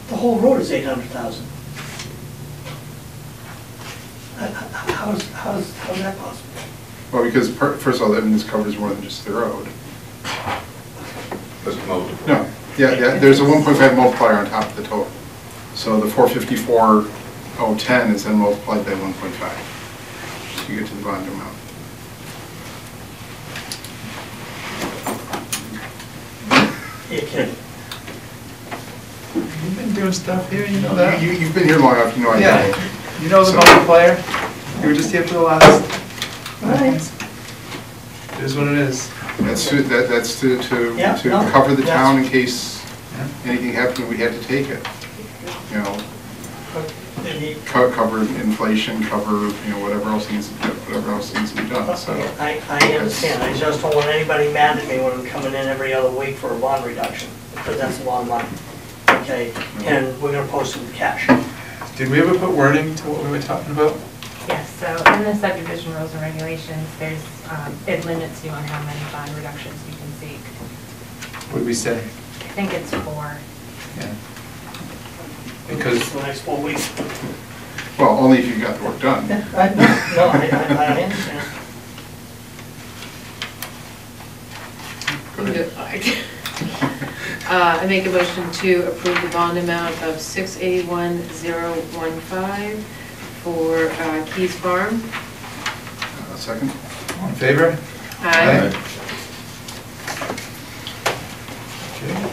the whole road is 800,000. How's that possible? Well, because first of all, I mean, this covers more than just the road. That's multiple. No, yeah, there's a 1.5 multiplier on top of the total. So the 454,010 is then multiplied by 1.5. So you get to the bond amount. You kidding? You've been doing stuff here, you know that? You've been here long enough, you know I Yeah, know. you know the So- multiplier? You were just here for the last. All right. It is what it is. That's to Yeah, no, cover the that's- town in case Yeah. anything happened, we had to take it. You know, And he- cover inflation, cover, whatever else needs to be done, so. I understand, I just don't want anybody mad at me when I'm coming in every other week for a bond reduction, because that's a lot of money, okay? And we're gonna post it with cash. Did we ever put wording to what we were talking about? Yes, so in the subdivision rules and regulations, there's, it limits you on how many bond reductions you can seek. What did we say? I think it's 4. Yeah. Because, The next 4 weeks. Well, only if you got the work done. No, I understand. Go ahead. I make a motion to approve the bond amount of 681,015 for Keys Farm. Second? all in favor? Aye. Okay.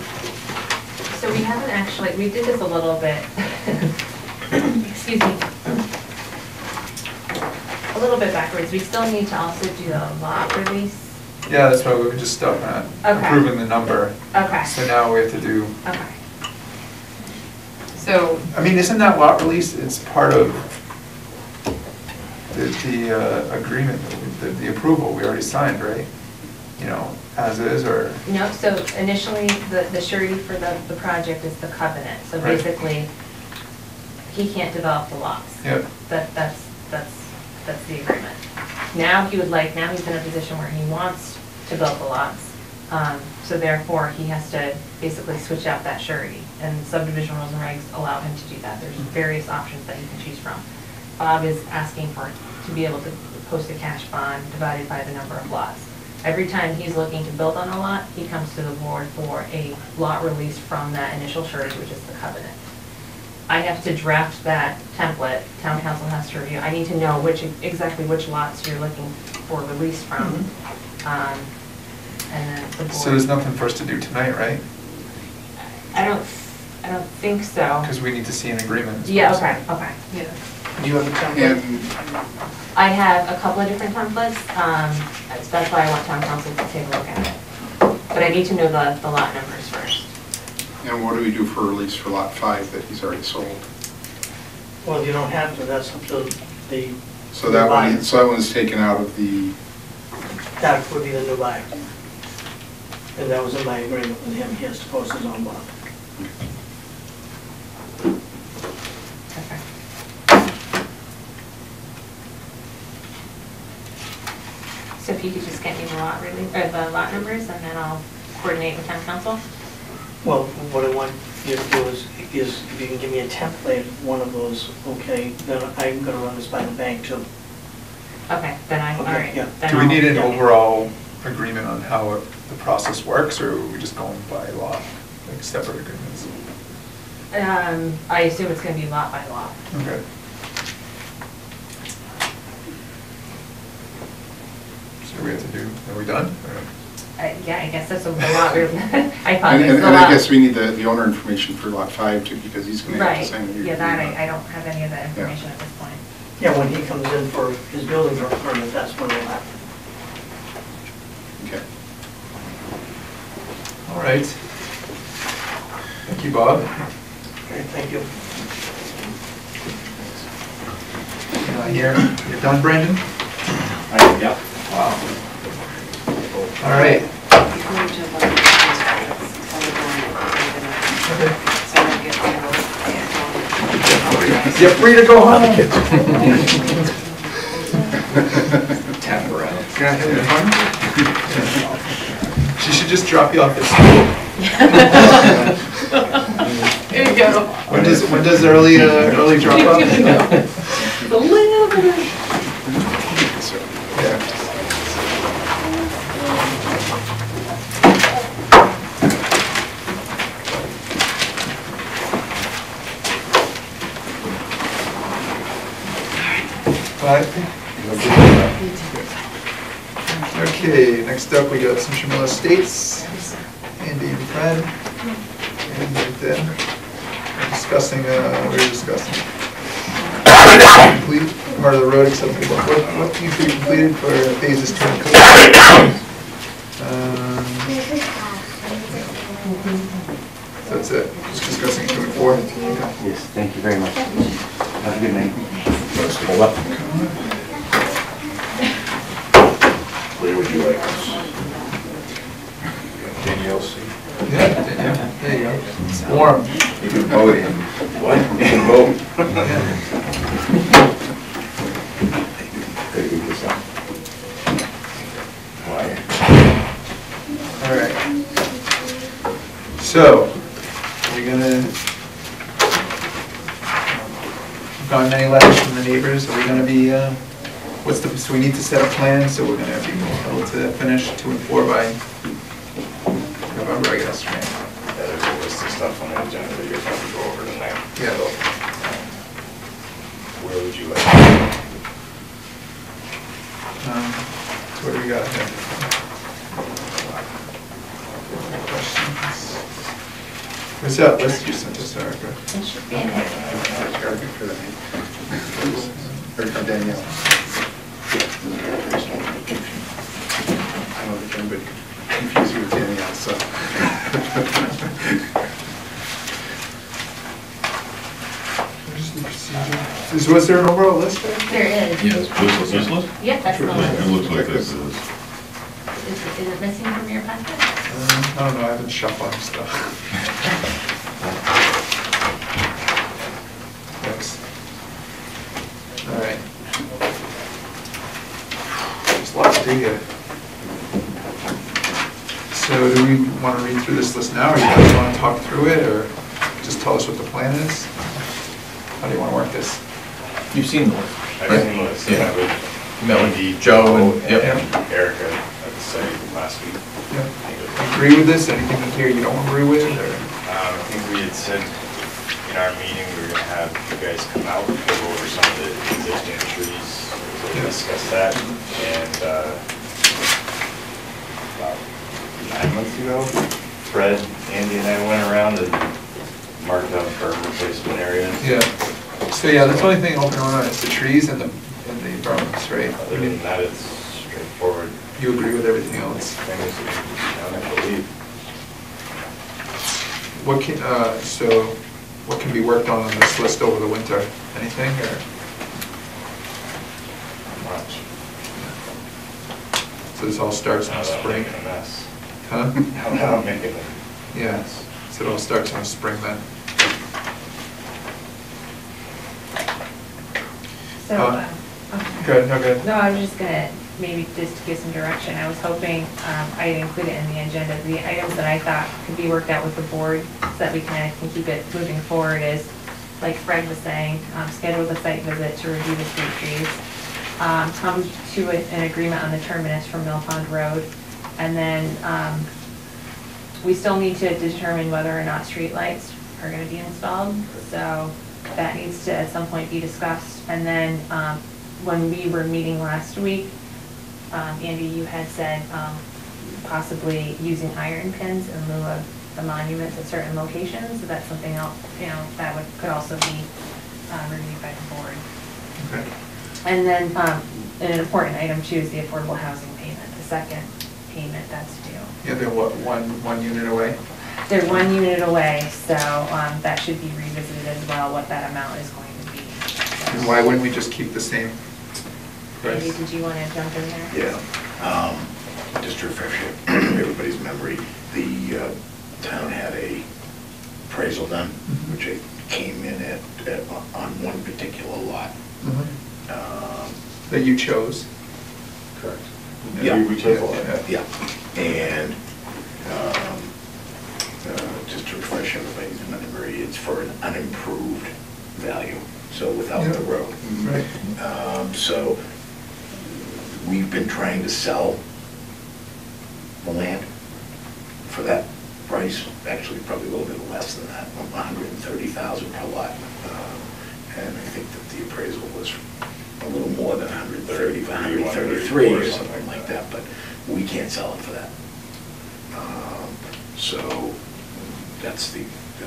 So we haven't actually, we did this a little bit, excuse me, a little bit backwards. We still need to also do the lot release. Yeah, that's why we were just stopping at Okay. approving the number. Okay, So now we have to do, okay. So, I mean, isn't that lot release, it's part of the agreement, the approval we already signed, right? You know, as is, or? No, so initially, the surety for the project is the covenant. So Right. basically, he can't develop the lots. Yep. That's the agreement. Now he would like, now he's in a position where he wants to build the lots. So therefore, he has to basically switch out that surety. And subdivision rules and regs allow him to do that. There's various options that he can choose from. Bob is asking to be able to post a cash bond divided by the number of lots. Every time he's looking to build on a lot, he comes to the board for a lot release from that initial surety, which is the covenant. I have to draft that template, town council has to review. I need to know exactly which lots you're looking for release from. And then the board. So there's nothing for us to do tonight, right? I don't think so. Because we need to see an agreement. Yeah, okay. yeah. Do you have a template? And I have a couple of different templates, that's why I want town council to take a look at it. But I need to know the lot numbers first. And what do we do for release for lot 5 that he's already sold? Well, you don't have to, that's up to the. So that buyer. one, so that one's taken out of the, That would be the new buyer. And that was in my agreement with him, he has to post his own bond. Okay. So if you could just get me the lot numbers, and then I'll coordinate with town council? Well, what I want you to do is if you can give me a template of one of those, okay, then I'm gonna run this by the bank too. Okay, then all Okay, right. yeah. then Do we need an Yeah. overall agreement on how the process works, or are we just going by law, like separate agreements? I assume it's gonna be lot by lot. Okay. So we have to do, are we done? Or- Yeah, I guess that's a lot, I and apologize, the and I lot. guess we need the owner information for lot 5 too, because he's gonna have to Right, sign the yeah, that, agreement. I don't have any of that information at this point. Yeah, when he comes in for his building permit, that's when it'll happen. Okay. All right. Thank you, Bob. Okay, thank you. You're done, Brandon? Yep. Wow. All right. Before we jump on to this, I'll look on it, so I don't get You're free to go home. Tap around. Can I have your phone? She should just drop you off at school. Here you go. When does early drop off? A little bit. Yeah. Okay, next up we got Central Mill Estates, Andy and Fred, and right there. We're discussing, what are we discussing? Complete part of the road except for what needs to be completed for phases 2 and 3. That's it, just discussing 2 and 4. Yes, thank you very much. Have a good night. Hold up. Where would you like us? Danielle, see? Yeah, there you go. It's warm. You can vote in. What? You can vote. Yeah. Gotta get this up. Why? All right. So, we're gonna, we've gotten many letters from the neighbors. Are we gonna be, so we need to set a plan, so we're gonna be able to finish 2 and 4 by November, I guess, right? Yeah, there's a list of stuff on the agenda that you're going to go over tonight. Yeah. So, where would you like? So what do we got here? Questions? What's that list you sent us, Erica? It should be in there. Erica for the name. Or Danielle. I know that Jim would confuse you with Danielle, so. Where's the procedure? Was there an overall list there? There is. Yes, this list? Yep, that's the list. It looks like this is. Is it missing from your packet? I don't know, I haven't shuffled stuff. Thanks. All right. There's lots to do here. So do we want to read through this list now, or you guys want to talk through it, or just tell us what the plan is? How do you want to work this? You've seen the list. I've seen the list. Yeah. I would Melody, Joe, and, and yep. Erica at the site last week. Yeah. Agree with this? Anything in here you don't agree with, or? I think we had said in our meeting, we were gonna have you guys come out and go over some of the existing trees, so we Yeah. discuss that. And, about 9 months ago, Fred, Andy, and I went around and marked out berm replacement areas. Yeah. So yeah, that's the only thing open on is the trees and the berms, right? Other than that, it's straightforward. You agree with everything else? Things that we've done, I believe. What can, so what can be worked on this list over the winter? Anything, or? Much. So this all starts in the spring? Making a mess. Huh? I'm not making a Yeah, mess. so it all starts in the spring then? So, okay. okay. Good, no, good. No, I was just gonna, maybe just to give some direction, I was hoping, I had included in the agenda, the items that I thought could be worked out with the board, so that we kind of can keep it moving forward is, like Fred was saying, schedule the site visit to review the street trees, come to an agreement on the terminus from Mill Pond Road, and then, we still need to determine whether or not streetlights are gonna be installed, so that needs to at some point be discussed. And then, when we were meeting last week, Andy, you had said, possibly using iron pins in lieu of the monuments at certain locations, so that's something else, you know, that could also be, reviewed by the board. Okay. And then, an important item too is the affordable housing payment, the second payment that's due. Yeah, they're what, one unit away? They're 1 unit away, so that should be revisited as well, what that amount is going to be. And why wouldn't we just keep the same Andy, price? did you want to jump in there? Yeah, just to refresh everybody's memory, the town had a appraisal done, which it came in at on one particular lot. That you chose? Correct. Yeah. We take all that. Yeah, and just to refresh everybody's memory, it's for an unimproved value, so without the road. Right. So we've been trying to sell the land for that price, actually probably a little bit less than that, 130,000 per lot. And I think that the appraisal was a little more than 130, 133 or something like that, but we can't sell it for that. So that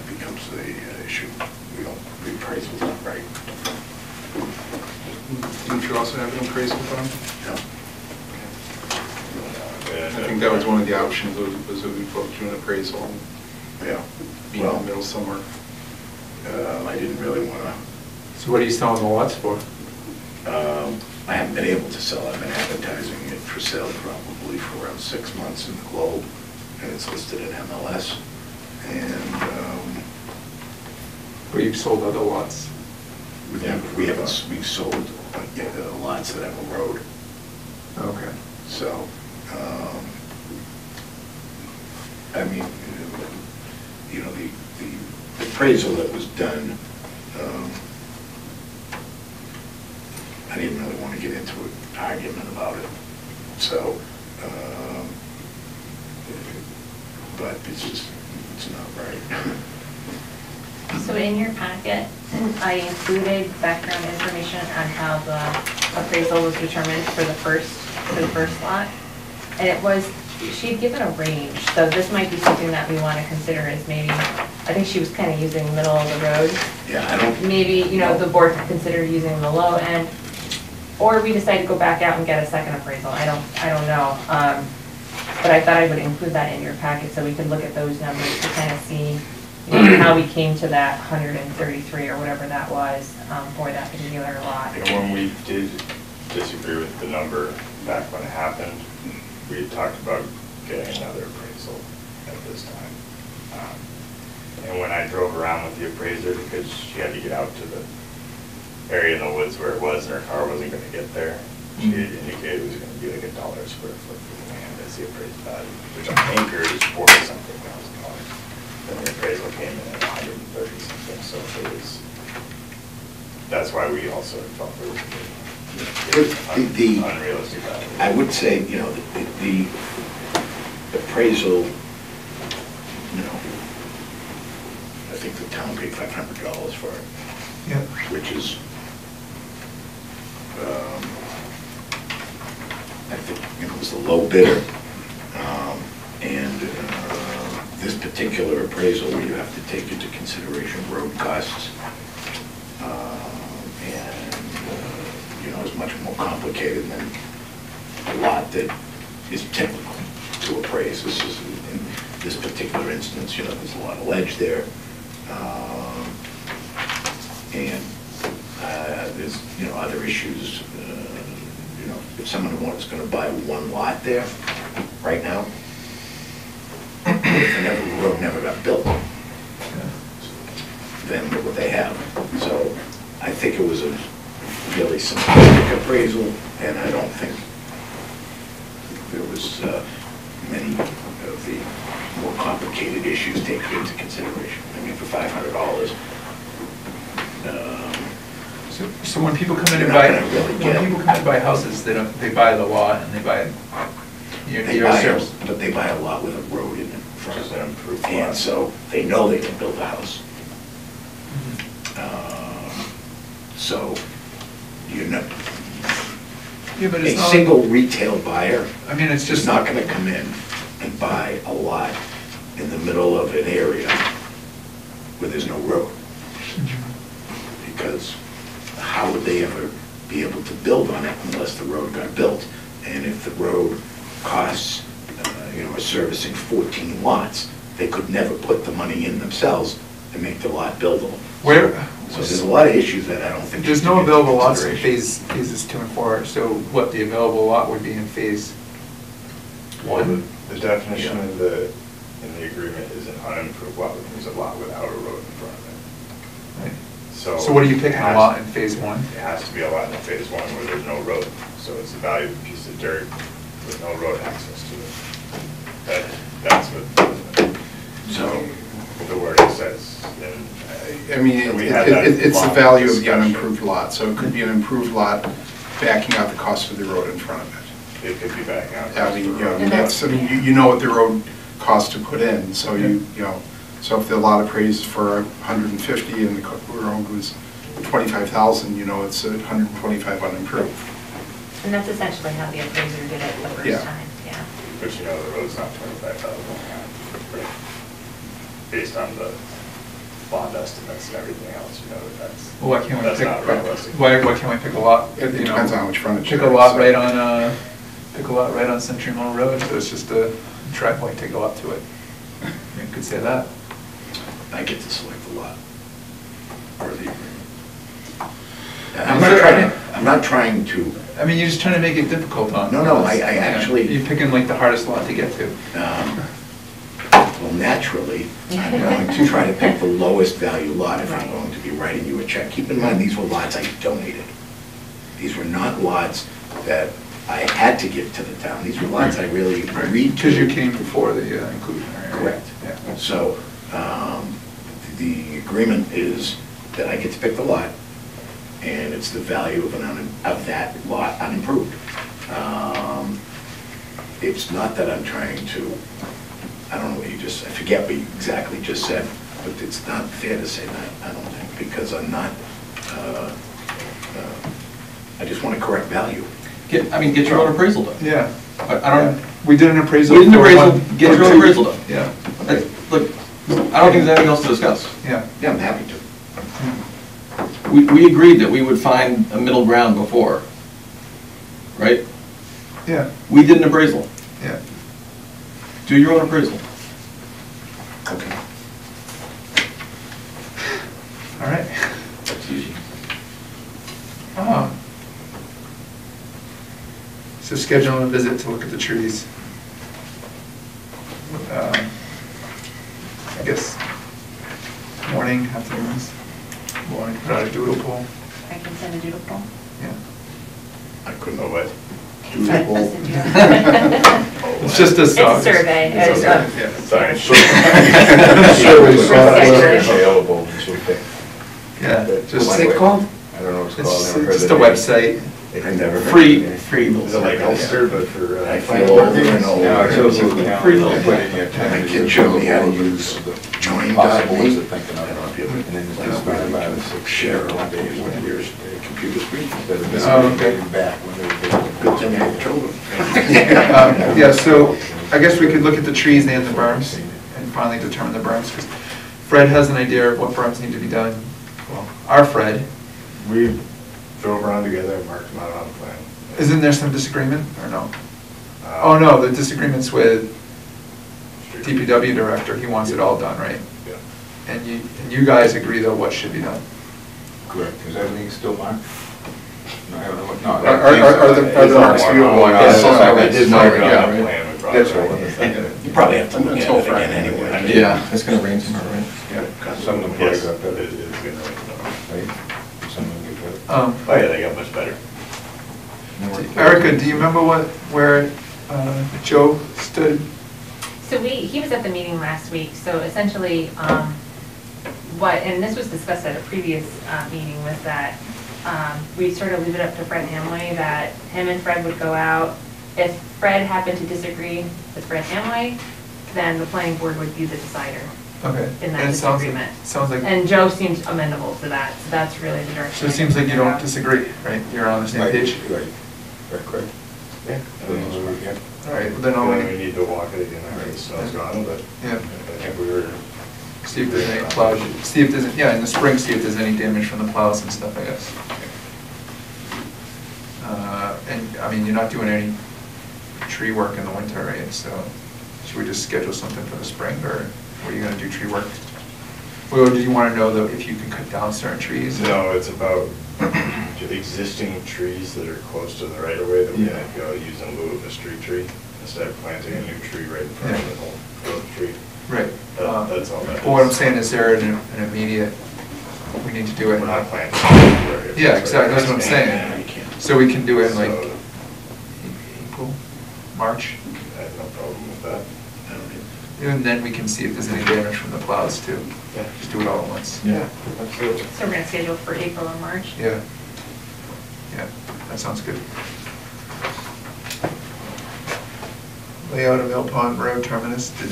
becomes the issue. The appraisal's not right. Didn't you also have an appraisal done? No. I think that was one of the options, was that we booked you an appraisal and Yeah. be in the middle somewhere. I didn't really want to. So what are you selling the lots for? I haven't been able to sell it. I've been advertising it for sale probably for around 6 months in the Globe, and it's listed in MLS. And But you've sold other lots? we've sold lots that have a road. Okay. So, I mean, you know, the appraisal that was done, I didn't really want to get into an argument about it. So, but it's not right. So in your packet, I included background information on how the appraisal was determined for the first lot. And it was, she'd given a range, so this might be something that we want to consider as maybe, I think she was kind of using middle of the road. Yeah, I don't. Maybe, the board could consider using the low end, or we decide to go back out and get a second appraisal, I don't know. But I thought I would include that in your packet so we could look at those numbers to kind of see how we came to that 133 or whatever that was for that particular lot. When we did disagree with the number back when it happened, we had talked about getting another appraisal at this time. And when I drove around with the appraiser, because she had to get out to the area in the woods where it was and her car wasn't going to get there, she had indicated it was going to be like $1 a square foot for the land as the appraised value, which on acre is $40-something thousand. Then the appraisal came in at 130 something, so it was, that's why we also felt it was The unrealistic value. I would say, the appraisal, I think the town paid $500 for it. Yeah. Which is, I think, it was the low bidder. And this particular appraisal, where you have to take into consideration road costs, and, is much more complicated than a lot that is typical to appraise. This is, in this particular instance, there's a lot of ledge there. And there's, other issues. If someone is going to buy one lot there right now, if the road never got built, then look what they have. So I think it was a really simplistic appraisal, and I don't think there was many of the more complicated issues taken into consideration. I mean, for $500, So when people come in and buy houses, they buy the lot and they buy your service. But they buy a lot with a road in it. Just an improved lot. And so they know they can build a house. So, Yeah, but a it's not. single retail buyer I mean, it's is just not gonna come in and buy a lot in the middle of an area where there's no road. Because how would they ever be able to build on it unless the road got built. And if the road costs, are servicing 14 lots, they could never put the money in themselves to make the lot buildable. Where? So there's a lot of issues that I don't think. There's should no be taken available into lots in consideration. phases 2 and 4, so what the available lot would be in phase Well, 1? the definition in the agreement is an unimproved lot, which means a lot without a road in front of it. Right. So. So what are you picking, it a has- lot in phase 1? It has to be a lot in phase 1 where there's no road, so it's a valuable piece of dirt with no road access to it. That's what, So, the wording says, and I mean, we had that it's the long value of the discussion. unimproved lot, so it could be an improved lot backing out the cost of the road in front of it. it could be backing out. I mean, you know what the road costs to put in, so so if the lot appraised for 150 and the road was 25,000, it's 125 unimproved. And that's essentially how the appraiser did it the Yeah. first time, yeah. But the road's not 25,000, based on the bond estimates and everything else, that's, Well, why can't we that's pick, not realistic. why can't we pick a lot? It depends on how much frontage. Pick a there is, lot so- right on Century Mill Road, so it's just a driveway, take a lot to it. You could say that. I get to select the lot. Or the agreement. I'm not trying to, I mean, you're just trying to make it difficult on. No, us. I actually- You're picking like the hardest lot to get to. well, naturally, I'm going to try to pick the lowest value lot if I'm going to be writing you a check. Keep in mind, these were lots I donated. These were not lots that I had to give to the town. These were lots I really agreed to. Because you came before the inclusion. Right? Correct. Yeah. So, the agreement is that I get to pick the lot, and it's the value of that lot unimproved. It's not that I'm trying to, I don't know what I forget what you exactly just said, but it's not fair to say that, I don't think, because I'm not, I just want a correct value. Get your own appraisal done. Yeah. I don't, We did an appraisal. we didn't for appraisal, one- get your own appraisal done. Yeah. Look, I don't think there's anything else to discuss. Yeah. Yeah, I'm happy to. We agreed that we would find a middle ground before, right? Yeah. We did an appraisal. Yeah. Do your own appraisal. Okay. All right. That's easy. So scheduling a visit to look at the trees. I guess morning, afternoons. Morning, put out a doodle poll. I can send a doodle poll. Yeah. I couldn't know what. It's just a. It's a survey. It's It's okay. Yeah. Sorry. Survey software available, so we pick. Yeah, just. What's it called? I don't know what it's It's called. Never heard just the a name. website. I never heard Free, of it. free little Is it like survey. Ulster, but for? I feel older and No, older. it shows you the Free little calendar, put in your time. My kid showed me how to use join.me. Possible I ones don't that thinking of know if you it. And then ever, it's about like, a 6 share on your computer screen. Oh, okay. Back when they were. Good thing I have children. Yeah, so I guess we could look at the trees and the berms and finally determine the berms, because Fred has an idea of what berms need to be done. Well, our Fred, We drove around together and marked them out on the plan. isn't there some disagreement, or no? Uh, Oh, no, the disagreement's with DPW director, he wants it all done, right? Yeah. And you guys agree though what should be done? Correct. Is everything still marked? No, I don't know what, no. Are the marks viewable? Yes, I did mark it, on the yeah. plan, we brought That's it right. up. You probably have to look Until at it again Friday. anyway. Yeah, it's gonna rain tomorrow, right? Yeah, some of them probably Yes, got it better, is gonna rain. right? Some of them get better. Oh yeah, they got much better. Erica, do you remember where Joe stood? So he was at the meeting last week, so essentially, and this was discussed at a previous meeting, was that we sort of leave it up to Fred Hamway, that him and Fred would go out. If Fred happened to disagree with Fred Hamway, then the planning board would be the decider Okay. in that And it sounds- disagreement. Sounds like, And Joe seems amenable to that, so that's really the direction. so it seems like you don't disagree, right? You're on the same Right, page? Right, right, correct. Yeah. Yeah. All right, well, then I'll, We need to walk it again, after the snow's gone, but yeah, I think we were. see if there's any plows, see if there's, yeah, in the spring, see if there's any damage from the plows and stuff, I guess. And, I mean, you're not doing any tree work in the winter, right? So should we just schedule something for the spring, or are you gonna do tree work? Well, do you wanna know though if you can cut down certain trees? No, it's about existing trees that are close to the right of way that we might be able to use in lieu of a street tree, instead of planting a new tree right in front of the whole growth tree. Right. That's all that is. But what I'm saying is there an immediate, we need to do it. We're not planting. Yeah, exactly, that's what I'm saying. So we can do it in like So, April, March, I have no problem with that. and then we can see if there's any damage from the plows too. Yeah. Just do it all at once. Yeah, absolutely. So we're gonna schedule for April and March? Yeah. Yeah, that sounds good. Layout of Mill Pond Road terminus, did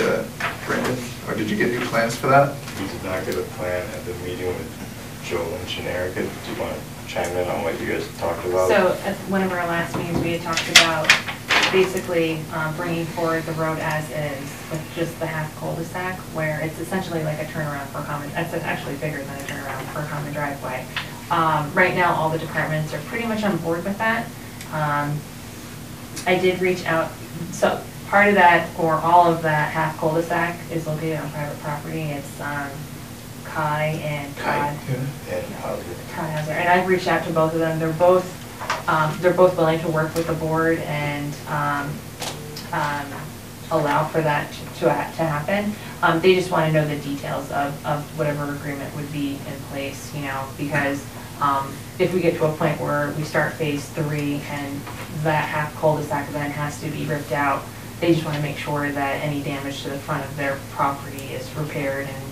Brandon, or did you get new plans for that? We did not get a plan at the meeting with Joe Lynch and Erica. Do you want to chime in on what you guys talked about? So at one of our last meetings, we had talked about basically bringing forward the road as is with just the half cul-de-sac, where it's essentially like a turnaround for a common, it's actually bigger than a turnaround for a common driveway. Right now, all the departments are pretty much on board with that. I did reach out, so part of that, or all of that half cul-de-sac is located on private property. It's Kai and Todd. And Hauser. Todd Hauser. And I've reached out to both of them. They're both willing to work with the board and allow for that to happen. They just want to know the details of whatever agreement would be in place, you know, because if we get to a point where we start phase 3 and that half cul-de-sac then has to be ripped out, they just want to make sure that any damage to the front of their property is repaired and,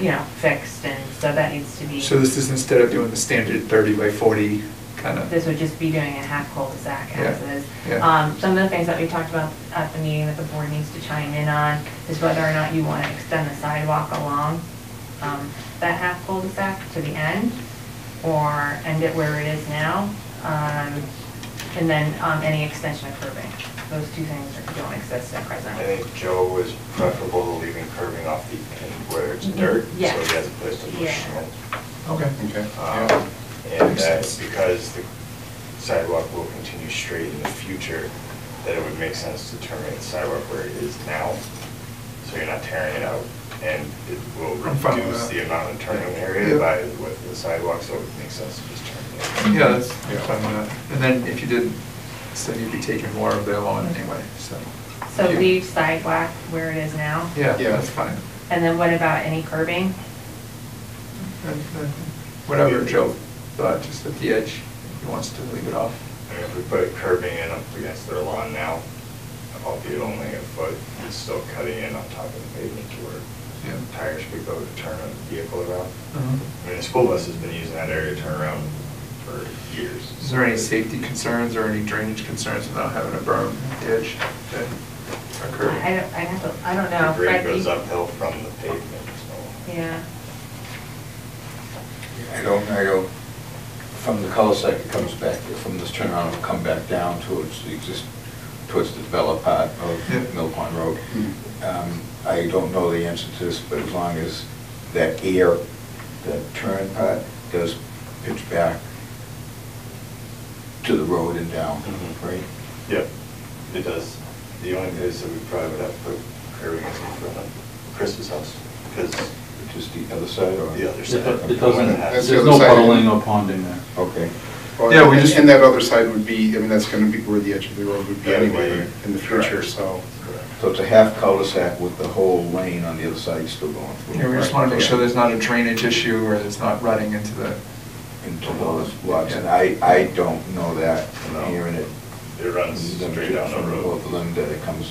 you know, fixed, and so that needs to be. So this is instead of doing the standard 30 by 40 kind of? This would just be doing a half cul-de-sac as is. Yeah. Some of the things that we talked about at the meeting that the board needs to chime in on is whether or not you want to extend the sidewalk along that half cul-de-sac to the end, or end it where it is now, and then any extension of curbing. Those two things don't exist at present. I think Joe was preferable to leaving curbing off the end where it's dirt, so he Yes. has a place to push cement. Okay. And that because the sidewalk will continue straight in the future, that it would make sense to terminate the sidewalk where it is now, so you're not tearing it out. And it will reduce the amount of turning area by the width of the sidewalk, so it makes sense to just terminate it. Yeah, that's fine with that. And then if you did, so you'd be taking more of their lawn anyway, so. So leave sidewalk where it is now? Yeah, that's fine. And then what about any curbing? Whatever Joe thought, just at the edge, if he wants to leave it off. I mean, if we put curbing in up against their lawn now, albeit only a foot, it's still cutting in on top of the pavement to where tires could go to turn a vehicle around. I mean, the school bus has been using that area to turn around for years. Is there any safety concerns or any drainage concerns without having a berm at the edge that occur? I don't know. The grade goes uphill from the pavement, so. Yeah. I don't, from the cul-de-sac, it comes back, from this turnaround, it'll come back down towards towards the developed part of Mill Pond Road. I don't know the answer to this, but as long as that turn part does pitch back to the road and down, right? Yep, it does. The only thing is that we probably would have to put curbing in front of Chris's house, because. Just the other side, or? The other side. There's no puddling or ponding there. Okay. Well, Yeah, we just. And that other side would be, I mean, that's going to be where the edge of the road would be That would anyway be- in the future, correct. so. So it's a half cul-de-sac with the whole lane on the other side still going through. Yeah, we just want to make sure there's not a drainage issue or it's not running into the. Into those lots, and I don't know that No. from hearing it. It runs straight down the From road. both of them, that it comes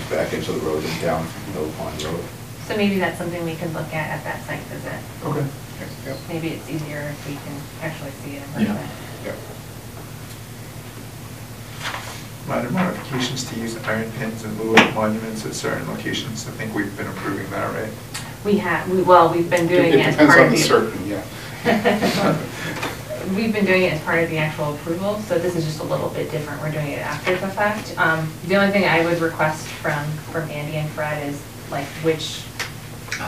back into the road and down Mill Pond Road. So maybe that's something we could look at that site visit. Okay. Yep. Maybe it's easier if we can actually see it in person. Yep. Minor modifications to use iron pins in lieu of monuments at certain locations. I think we've been approving that, right? We've been doing it as depends part on of the the. certain, yeah. We've been doing it as part of the actual approval, so this is just a little bit different. We're doing it after the fact. The only thing I would request from Andy and Fred is like which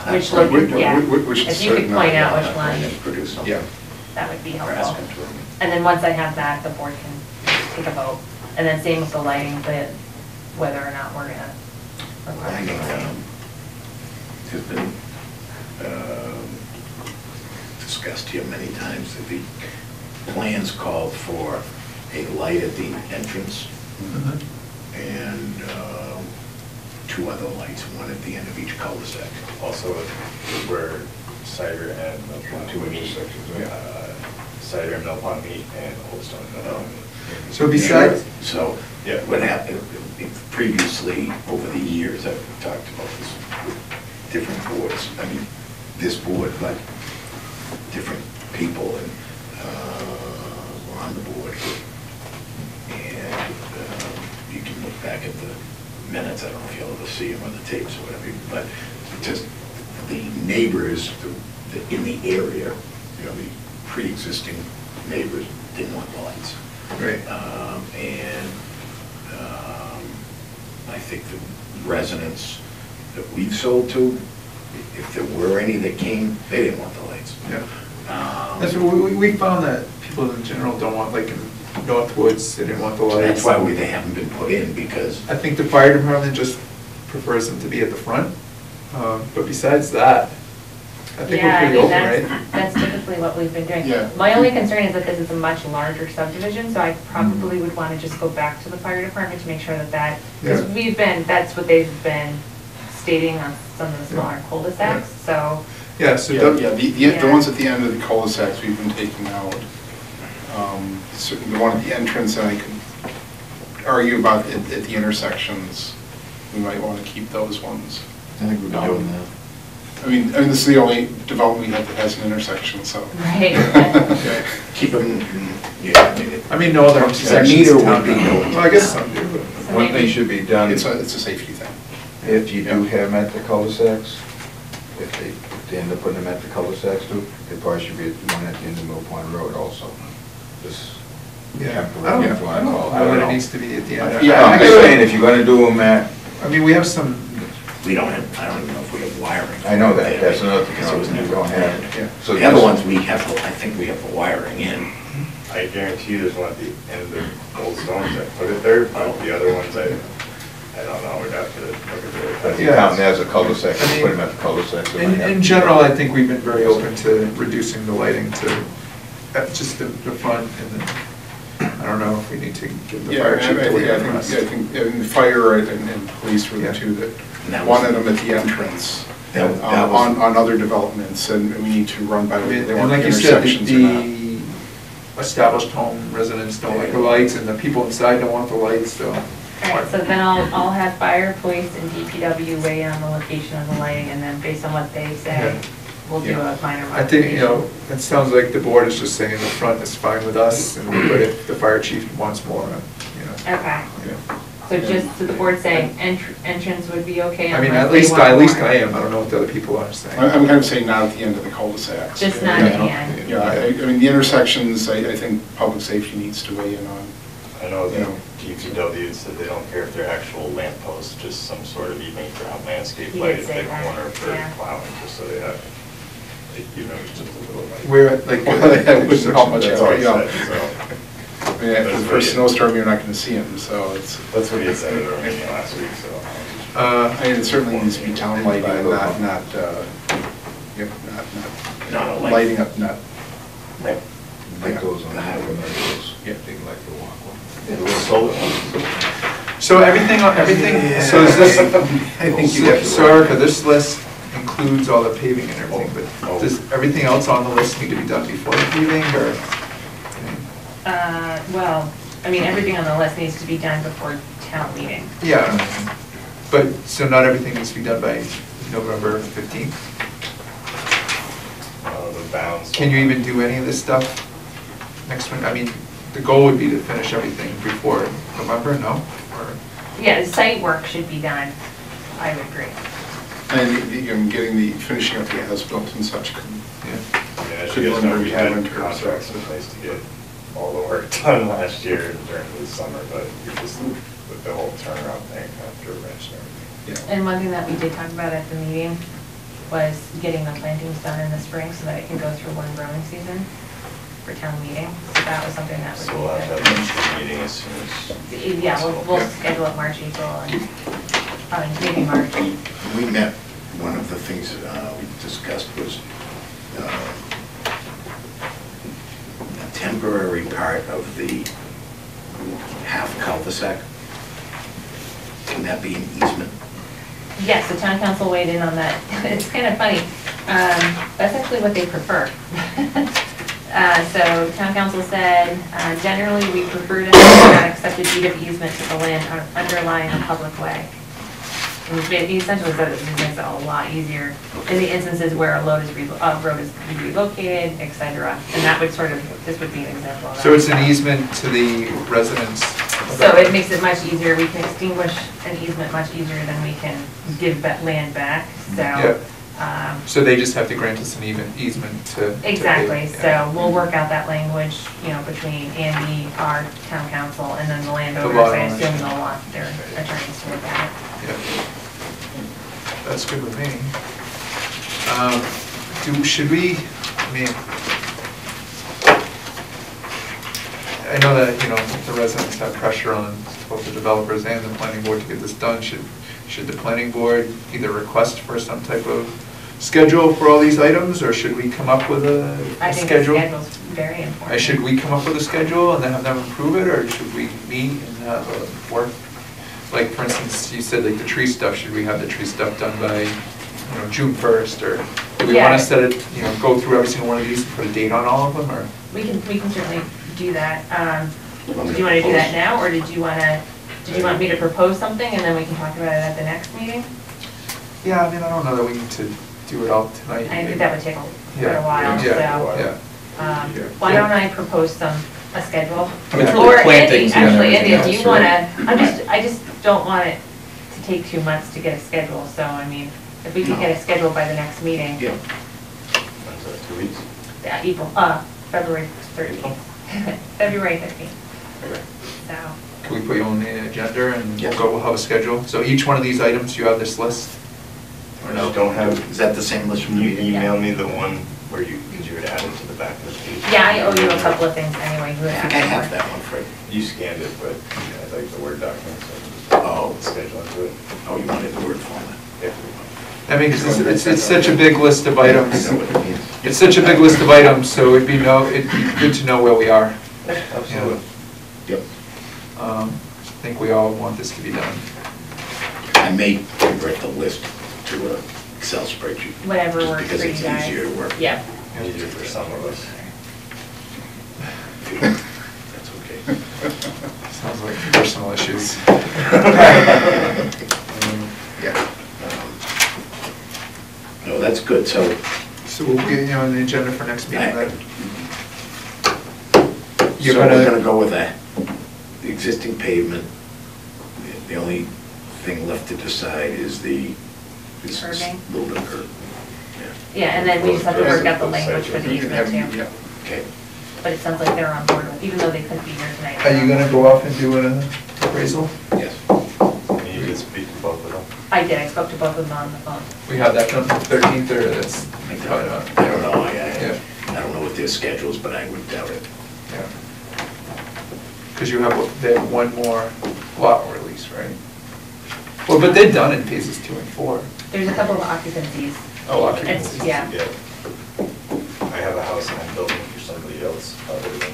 Which if you could certain, point out yeah. which one, Yeah. that would be helpful. And then once I have that, the board can take a vote. And then same with the lighting, but whether or not we're gonna. Lighting has been discussed here many times, that the plans called for a light at the entrance and 2 other lights, one at the end of each cul-de-sac. Also, where Cider and Mill Pond 2 meet, intersections, right? Cider and Mill Pond meet, and Old Stone and Mill Pond meet. So besides, So, Yeah. what happened, previously, over the years, I've talked about this with different boards. I mean, this board, but different people and were on the board. And you can look back at the minutes, I don't know if you'll ever see them on the tapes or whatever, but just the neighbors in the area, you know, the pre-existing neighbors didn't want the lights. right, I think the residents that we've sold to, if there were any that came, they didn't want the lights. yeah. That's what we found, that people in general don't want, like in Northwoods, they didn't want the lights. That's why they haven't been put in, because I think the fire department just prefers them to be at the front. But besides that, I think we're pretty open, right? That's typically what we've been doing. Yeah. My only concern is that this is a much larger subdivision, so I probably would want to just go back to the fire department to make sure that, because Yeah. that's what they've been stating on some of the smaller cul-de-sacs, so. Yeah, so The ones at the end of the cul-de-sacs we've been taking out. Certainly the one at the entrance, and I could argue about at the intersections, we might want to keep those ones. I think we've been doing that. I mean, this is the only development we have that has an intersection, so. Right. Keep them, yeah. I mean, no other intersections meter in town would be do. no- Well, I guess some do, but. So One thing maybe- should be done, It's a safety thing. if you do have them at the cul-de-sacs, if they end up putting them at the cul-de-sacs too, there probably should be one at the end of Mill Pond Road also. This Yeah, temporary, if you wanna call it. I know don't whether it know. needs to be at the end. Yeah, I'm just saying, if you're gonna do them at, I mean, we have some, We don't have, I don't even know if we have wiring. I know that, that's another thing, Because it was you never don't have. yeah. So The other just- ones, we have, I think we have the wiring in. I guarantee you there's one at the end of the Old Stones that put it there, but the other ones, I don't know, we'd have to look at If it. you count them as a cul-de-sac, I mean, put them at the cul-de-sacs. they might have in to- general, I think we've been very open to reducing the lighting to just the front, and then, I don't know if we need to give the Yeah, fire I chief to weigh in on think, us. I think, and fire and police were Yeah. the two And that that was- wanted them at the entrance. That was- On other developments, and we need to run by I whether mean, they and want like you said, intersections or not. the established home residents don't like the lights, and the people inside don't want the lights, so. Alright, so then I'll have fire, police, and DPW weigh in on the location of the lighting, and then based on what they say, Yeah. we'll do a minor I think, modification. it sounds like the board is just saying the front is fine with us, but if the fire chief wants more, Okay, yeah. so just, so the board saying entrance would be okay? I mean, unless at they least want more. I am, I don't know what the other people are saying. I'm kind of saying not at the end of the cul-de-sacs. Just not at the end. Yeah, I mean, the intersections, I think public safety needs to weigh in on. I know You the know. DPW said they don't care if they're actual lamp posts, just some sort of even ground landscape He light did at say the that, corner for yeah. plowing, just so they have, like, just a little light. We're at like. I wouldn't know much That's about all it, he you know. said, so. I mean, after the first snowstorm, you're not going to see them, so it's, That's what he had said at our meeting last week, so. I mean, it certainly needs to be town lighting, not, Not a light. lighting up, not, Like those on the commercials, Yeah. they like the walkway. So everything, so is this, I think you have to. so Erica, this list includes all the paving and everything, but does everything else on the list need to be done before the paving, or? Well, I mean, everything on the list needs to be done before town meeting. Yeah, but, so not everything needs to be done by November 15th? The bounds. Can you even do any of this stuff next one? I mean, the goal would be to finish everything before November, no? Or? Yeah, the site work should be done, I would agree. And getting finishing up the as-built and such. Yeah. Yeah, as Could you guys run know, over we to had winter, so. contracts in place to get all the work done last year during the summer, but you just, with the whole turnaround thing, after wrench and everything. Yeah. And one thing that we did talk about at the meeting was getting the plantings done in the spring so that it can go through one growing season. for town meeting. So that was something that would So we'll have to be have a meeting as soon as. good. Yeah, we'll schedule it March, April, and maybe March. We met, one of the things we discussed was a temporary part of the half cul-de-sac. Can that be an easement? Yes, the town council weighed in on that. It's kind of funny. That's actually what they prefer. So town council said, generally, we prefer to have an accepted deed of easement to the land underlying a public way. And he essentially said it just makes it a lot easier in the instances where a road is relocated, et cetera. And that would sort of, this would be an example of that. So it's an easement to the residents? of So that- it makes it much easier. We can extinguish an easement much easier than we can give that land back. So, So they just have to grant us an easement to. exactly. to pay, yeah. So we'll work out that language, between Andy, our town council, and then the landowners. lot I owners. assume they'll want their attorneys to look at it. Yeah. That's good with me. Should we, I mean, I know that, the residents have pressure on both the developers and the planning board to get this done. Should the planning board either request for some type of schedule for all these items, or should we come up with a I think the schedule? schedule's very important. Should we come up with a schedule and then have them approve it, or should we meet and have a work? Like, for instance, you said like the tree stuff, should we have the tree stuff done by, June 1st, or do we want Yeah. to set it, go through every single one of these and put a date on all of them, or? We can certainly do that. Did you want to do that now, or did you want me to propose something and then we can talk about it at the next meeting? Yeah, I mean, I don't know that we need to do it all tonight. I think that would take quite a while, so. Yeah. Why don't I propose a schedule? I mean, it's really Or plantings Andy, and actually, everything Andy, if else, you right? wanna, I just don't want it to take 2 months to get a schedule, so I mean, if we could get a schedule by the next meeting. Yeah. When's that, 2 weeks? Yeah, February 13th, February 15th, Okay. so. Can we put you on the agenda and Yes. we'll have a schedule? So each one of these items, you have this list? I just don't have, Is that the same list from the you meeting? email me the one where because you had added to the back of the page. Yeah, I owe you a couple of things anyway, you would I ask think I have for. that one, Fred. You scanned it, but I like the Word document, so Oh. just schedule into it. Oh, you wanted the word format. Yeah. I mean, 'cause it's such a big list of items. I know what it means. It's such a big list of items, so it'd be good to know where we are. Absolutely. Yep. I think we all want this to be done. I may convert the list to an Excel spreadsheet. Whatever just works because for you it's guys. easier to work. Yeah. Easier for some of us. That's okay. Sounds like personal issues. Yeah. No, that's good, so So we'll get you on the agenda for next meeting then. You're so we're gonna, gonna go with that. The existing pavement, the only thing left to decide is this Curbing. little bit of curb. Yeah, and then we just have to work out the language for the you can have, easement too. yeah. Okay. But it sounds like they're on board with, even though they couldn't be here tonight. Are you gonna go off and do an appraisal? Yes. And you did speak to both of them? I did, I spoke to both of them on the phone. We have that done for the 13th, or that's? I don't know, Yeah. I don't know what their schedule is, but I would doubt it. Yeah. Because they have one more lot release, right? Well, but they're done in phases 2 and 4. There's a couple of occupancies. Oh, It's, occupancy. yeah. I have a house and I'm building for somebody else other than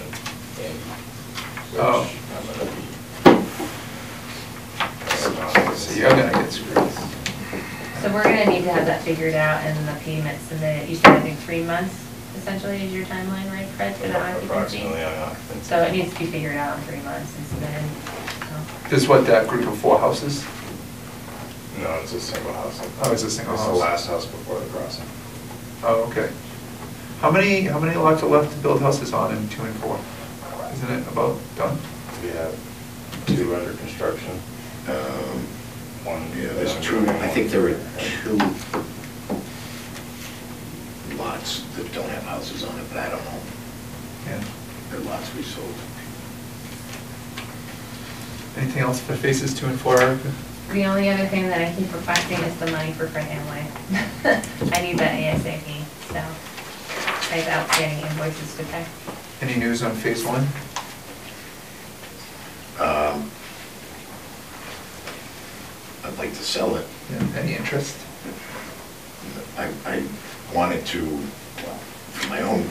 Andy. Which Oh. I'm gonna be. So you're gonna get screwed. So we're gonna need to have that figured out and the payment submitted. You said I think 3 months essentially is your timeline, right, Fred, for the occupancy? Approximately on occupancy. So it needs to be figured out in 3 months and submitted. So. This what, that group of 4 houses? No, it's a single house. Oh, it's a single It's house. the last house before the crossing. Oh, okay. How many lots are left to build houses on in 2 and 4? Isn't it about done? We have 2 under construction. One. Yeah, there's 2, I think there are 2 lots that don't have houses on it, but I don't know. Yeah. They're lots we sold. Anything else for phases 2 and 4, Erica? The only other thing that I keep requesting is the money for Fred Hamway. I need that ASAP, so I have outstanding invoices to pay. Any news on phase one? I'd like to sell it. Yeah, any interest? I wanted to, well, for my own,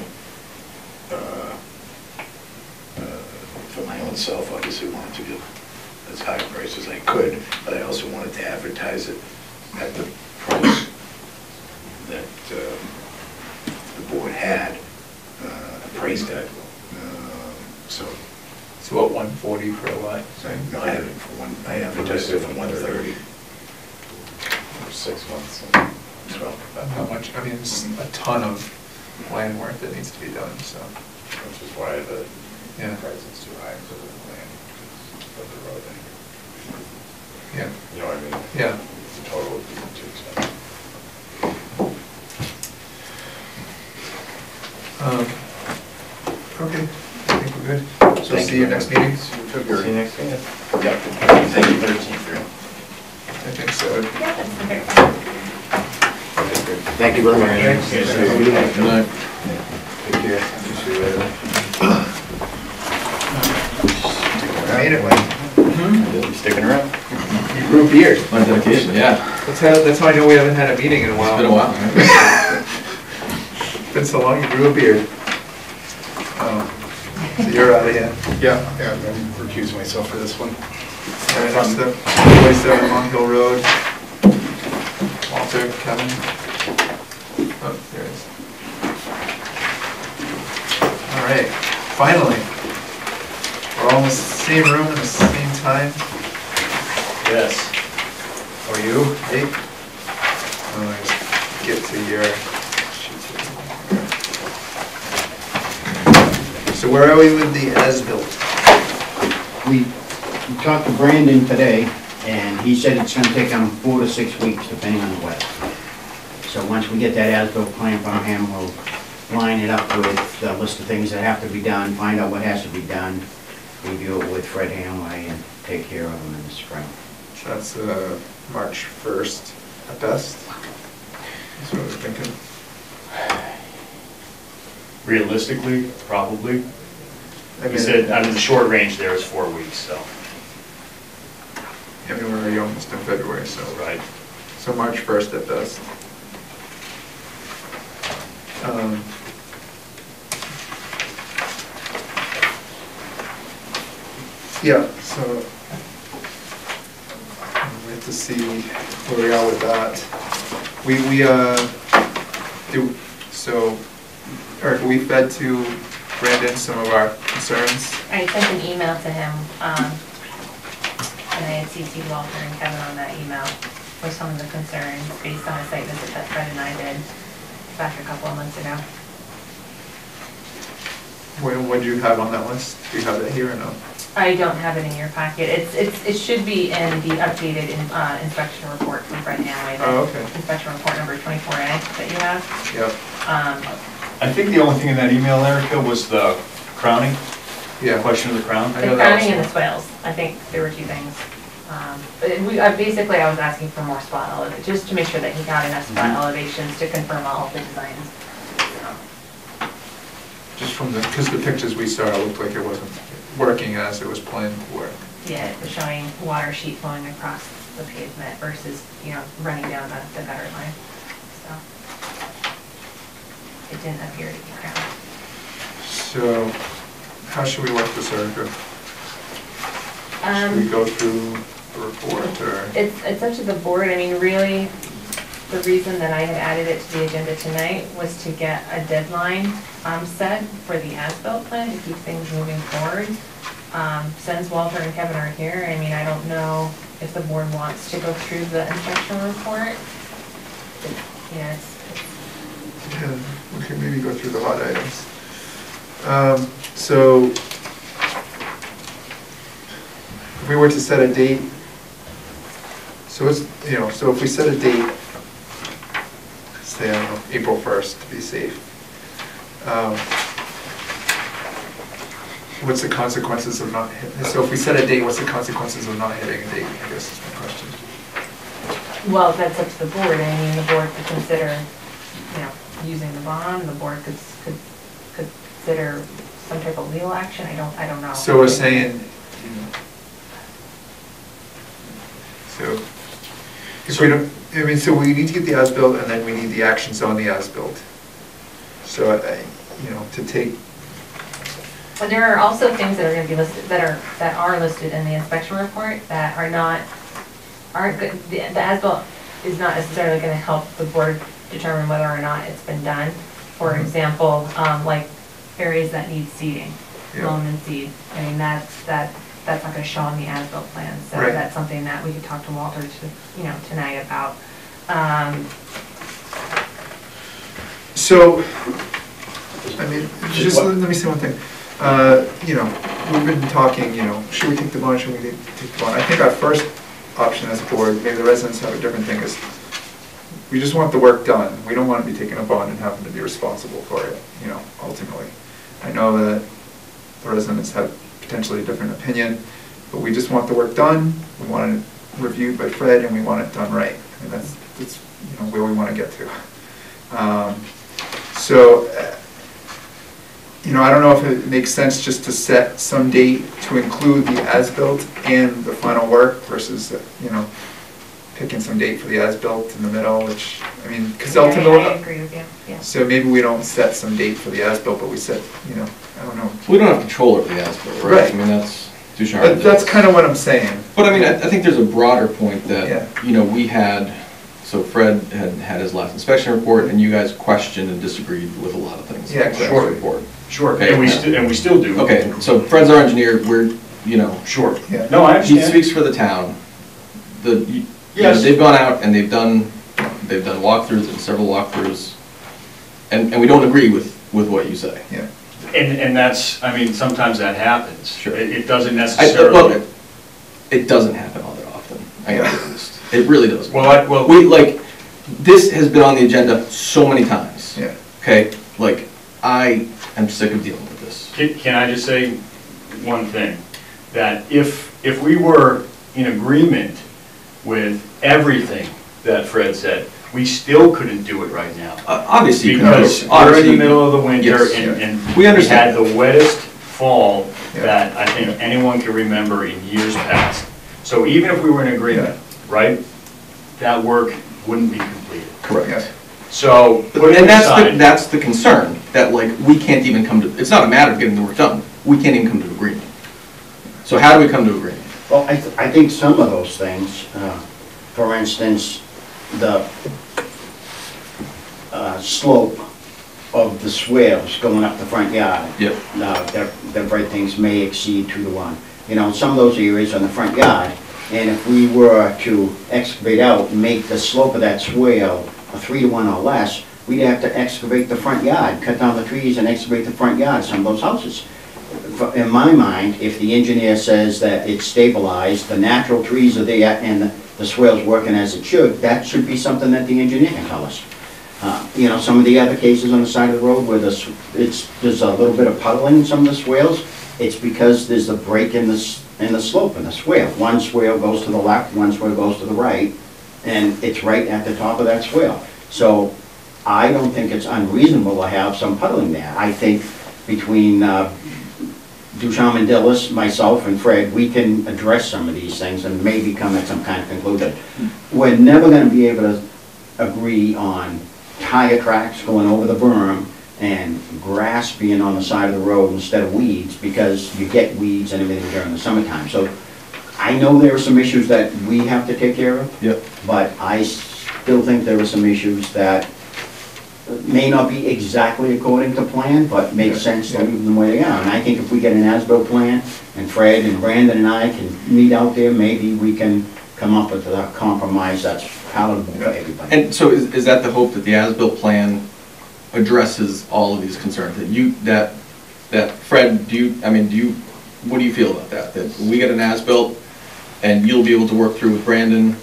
self, obviously wanted to get as high a price as I could, but I also wanted to advertise it at the price that the board had appraised at. So what, 140 for a lot? no, I had it for I advertised it for 130. For 6 months. So How much, I mean, it's a ton of land work that needs to be done, so. Which is why the Yeah. price is too high for the land, because of the road. Yeah. You know what I mean? Yeah. The total would be too expensive. Okay, I think we're good. So Thank see you you very next much. meeting? See you next meeting. Yep. Thank you. 13th. I think so. Yeah, that's okay. Thank you very much. Good night. Take care. See you later. I made it, Mike. You sticking around? You grew a beard. On dedication, yeah. That's how I know we haven't had a meeting in a while. It's been a while, right? Been so long, you grew a beard. Oh, so you're out of here. Yeah, I'm recusing myself for this one. All right, next up, 47 Long Hill Road. Walter, Kevin. Oh, there it is. All right, finally. We're all in the same room at the same time. Yes. Or you, Nate? Let's get to your sheets here. So where are we with the as-built? We talked to Brandon today, and he said it's gonna take him 4 to 6 weeks, depending on the weather. So once we get that as-built plan from him, we'll line it up with the list of things that have to be done, find out what has to be done, review it with Fred Hanway, and take care of them in the spring. So that's March 1st at best. That's what we're thinking. Realistically, probably. I He mean, said, I mean, the short range there is 4 weeks, so, I mean, we're already almost in February, so. right. So March 1st at best. Yeah, so we have to see where we are with that. So, Eric, we fed to Brandon some of our concerns. I sent an email to him, and I had CC'd Walter and Kevin on that email for some of the concerns based on a site visit that Fred and I did back a couple of months ago. What do you have on that list? Do you have that here or no? I don't have it in your packet. It should be in the updated inspection report from Fred Hanway. Oh, okay. Inspection report number 24A that you have. Yep. I think the only thing in that email, Erica, was the crowning, Yeah. question of the crown. I The know that crowning and was- the swales, I think there were two things. Basically, I was asking for more spot elevation, just to make sure that he got enough spot elevations to confirm all of the designs. Just from because the pictures we saw, it looked like it wasn't working as it was planned to work. Yeah, it was showing water sheet flowing across the pavement versus, running down the gutter line, so. It didn't appear to be crowned. So, how should we work this, Erica? Should we go through the report, or? It's up to the board. I mean, really, the reason that I had added it to the agenda tonight was to get a deadline set for the as-built plan to keep things moving forward. Since Walter and Kevin are here, I mean, I don't know if the board wants to go through the inspection report. Yeah, we can maybe go through the hot items. So, if we were to set a date, so it's, so if we set a date, say, I don't know, April 1st to be safe, what's the consequences of not hitting? So if we set a date, what's the consequences of not hitting a date, I guess is my question. Well, that's up to the board. I mean, the board could consider, using the bond, the board could consider some type of legal action, I don't know. So we're saying, so, if we don't, I mean, so we need to get the as-built, and then we need the actions on the as-built. So, to take, But there are also things that are gonna be listed, that are listed in the inspection report that aren't good. The as-built is not necessarily gonna help the board determine whether or not it's been done. For example, like areas that need seeding, loam and seed. I mean, that's not gonna show on the as-built plan. So Right. that's something that we could talk to Walter tonight about. so, I mean, just let me say one thing. We've been talking, should we take the bond, should we take the bond? I think our first option as a board, maybe the residents have a different thing, is we just want the work done. We don't want to be taking a bond and having to be responsible for it, ultimately. I know that the residents have potentially a different opinion, but we just want the work done. We want it reviewed by Fred, and we want it done right. I mean, that's where we want to get to. I don't know if it makes sense just to set some date to include the as-built and the final work versus, picking some date for the as-built in the middle, which, I mean, because ultimately. I agree with you, yeah. So maybe we don't set some date for the as-built, but we set, I don't know. We don't have control over the as-built, right? Right. I mean, that's Ducharme. That's kind of what I'm saying. But I mean, I think there's a broader point that, Yeah. we had, so Fred had his last inspection report, and you guys questioned and disagreed with a lot of things. Yeah, in the exactly. report. Sure, Okay. and we still do. Okay, so Fred's our engineer, we're, Sure. Yeah. No, I he understand. speaks for the town. Yes. They've gone out and they've done walkthroughs and several walkthroughs, and we don't agree with what you say. Yeah. And that's, I mean, sometimes that happens. Sure. It doesn't Well, necessarily. it doesn't happen all that often. I gotta be honest. It really doesn't. Well, This has been on the agenda so many times. Yeah. Okay, I am sick of dealing with this. Can I just say one thing? That if we were in agreement with everything that Fred said, we still couldn't do it right now. Obviously, you Because can- we're in obviously- the middle of the winter Yes. and We we understand. had the wettest fall Yeah. that I think anyone can remember in years past. So even if we were in agreement, right, that work wouldn't be completed. Correct. So put it And aside. that's the concern, that we can't even come to, it's not a matter of getting the work done, we can't even come to agreement. So how do we come to agreement? Well, I think some of those things, for instance, the slope of the swales going up the front yard. Yep. The right things may exceed 2 to 1. Some of those areas on the front yard, and if we were to excavate out and make the slope of that swale a 3 to 1 or less, we'd have to excavate the front yard, cut down the trees and excavate the front yard of some of those houses. In my mind, if the engineer says that it's stabilized, the natural trees are there, and the swale's working as it should, that should be something that the engineer can tell us. Some of the other cases on the side of the road where there's a little bit of puddling in some of the swales, it's because there's a break in the slope in the swale. One swale goes to the left, one swale goes to the right, and it's right at the top of that swale. So I don't think it's unreasonable to have some puddling there. I think between Ducharme and Dillis, myself and Fred, we can address some of these things and maybe come at some kind of conclusion. We're never gonna be able to agree on tire tracks going over the berm and grass being on the side of the road instead of weeds, because you get weeds and everything during the summertime. So I know there are some issues that we have to take care of. Yep. But I still think there are some issues that may not be exactly according to plan, but make sense to leave them the way they are. And I think if we get an as-built plan, and Fred and Brandon and I can meet out there, maybe we can come up with a compromise that's palatable for everybody. And so is that the hope, that the as-built plan addresses all of these concerns? That Fred, what do you feel about that? That we get an as-built and you'll be able to work through with Brandon?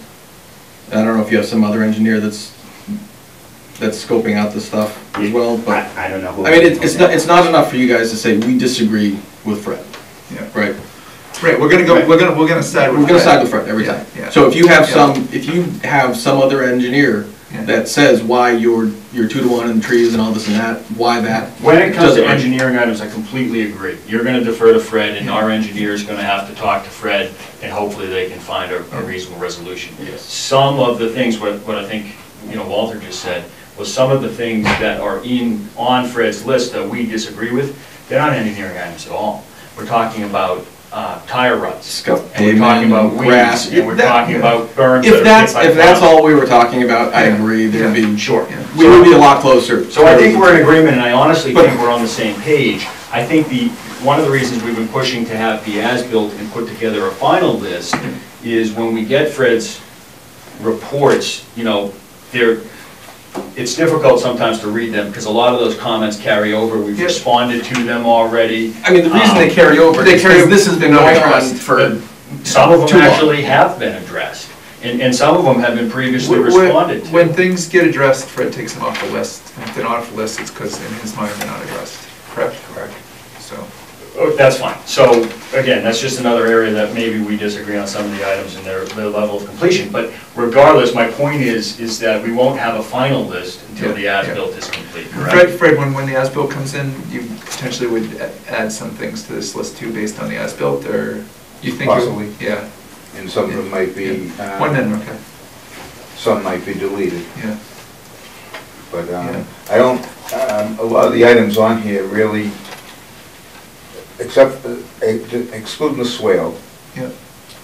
I don't know if you have some other engineer that's scoping out this stuff as well, but I don't know who. I mean, it's not enough for you guys to say, we disagree with Fred. Yeah. Right? Right, we're gonna side with Fred. We're gonna side with Fred every time. Yeah. So if you have some other engineer that says why you're 2-to-1 in trees and all this and that, why that. When it comes to doesn't- engineering items, I completely agree. You're gonna defer to Fred, and our engineer's gonna have to talk to Fred, and hopefully they can find a reasonable resolution. Yes. Some of the things, what I think, Walter just said, was some of the things that are on Fred's list that we disagree with, they're not engineering items at all. We're talking about tire ruts. Scuff And we're talking about grass. weeds, and we're talking about berms. If that are hit by if that's plows. all we were talking about, I agree, there'd be, Sure. we would be a lot closer. So I think we're in agreement, and I honestly think we're on the same page. I think one of the reasons we've been pushing to have the as-built and put together a final list is when we get Fred's reports, it's difficult sometimes to read them, because a lot of those comments carry over. We've responded to them already. I mean, the reason they carry over is because this has been going on for Some of too them long. actually have been addressed, and some of them have been previously responded to. When things get addressed, Fred takes them off the list. And if they're not off the list, it's because in his mind they're not addressed, correct? Correct. So, Oh, that's fine. So, again, that's just another area that maybe we disagree on some of the items and their level of completion. But regardless, my point is that we won't have a final list until the as-built is complete, correct? Fred, when the as-built comes in, you potentially would add some things to this list too based on the as-built, or you think? Possibly. Yeah. And some of them might be, One then, okay. some might be deleted. Yeah. But I don't, a lot of the items on here really, except excluding the swale, Yeah.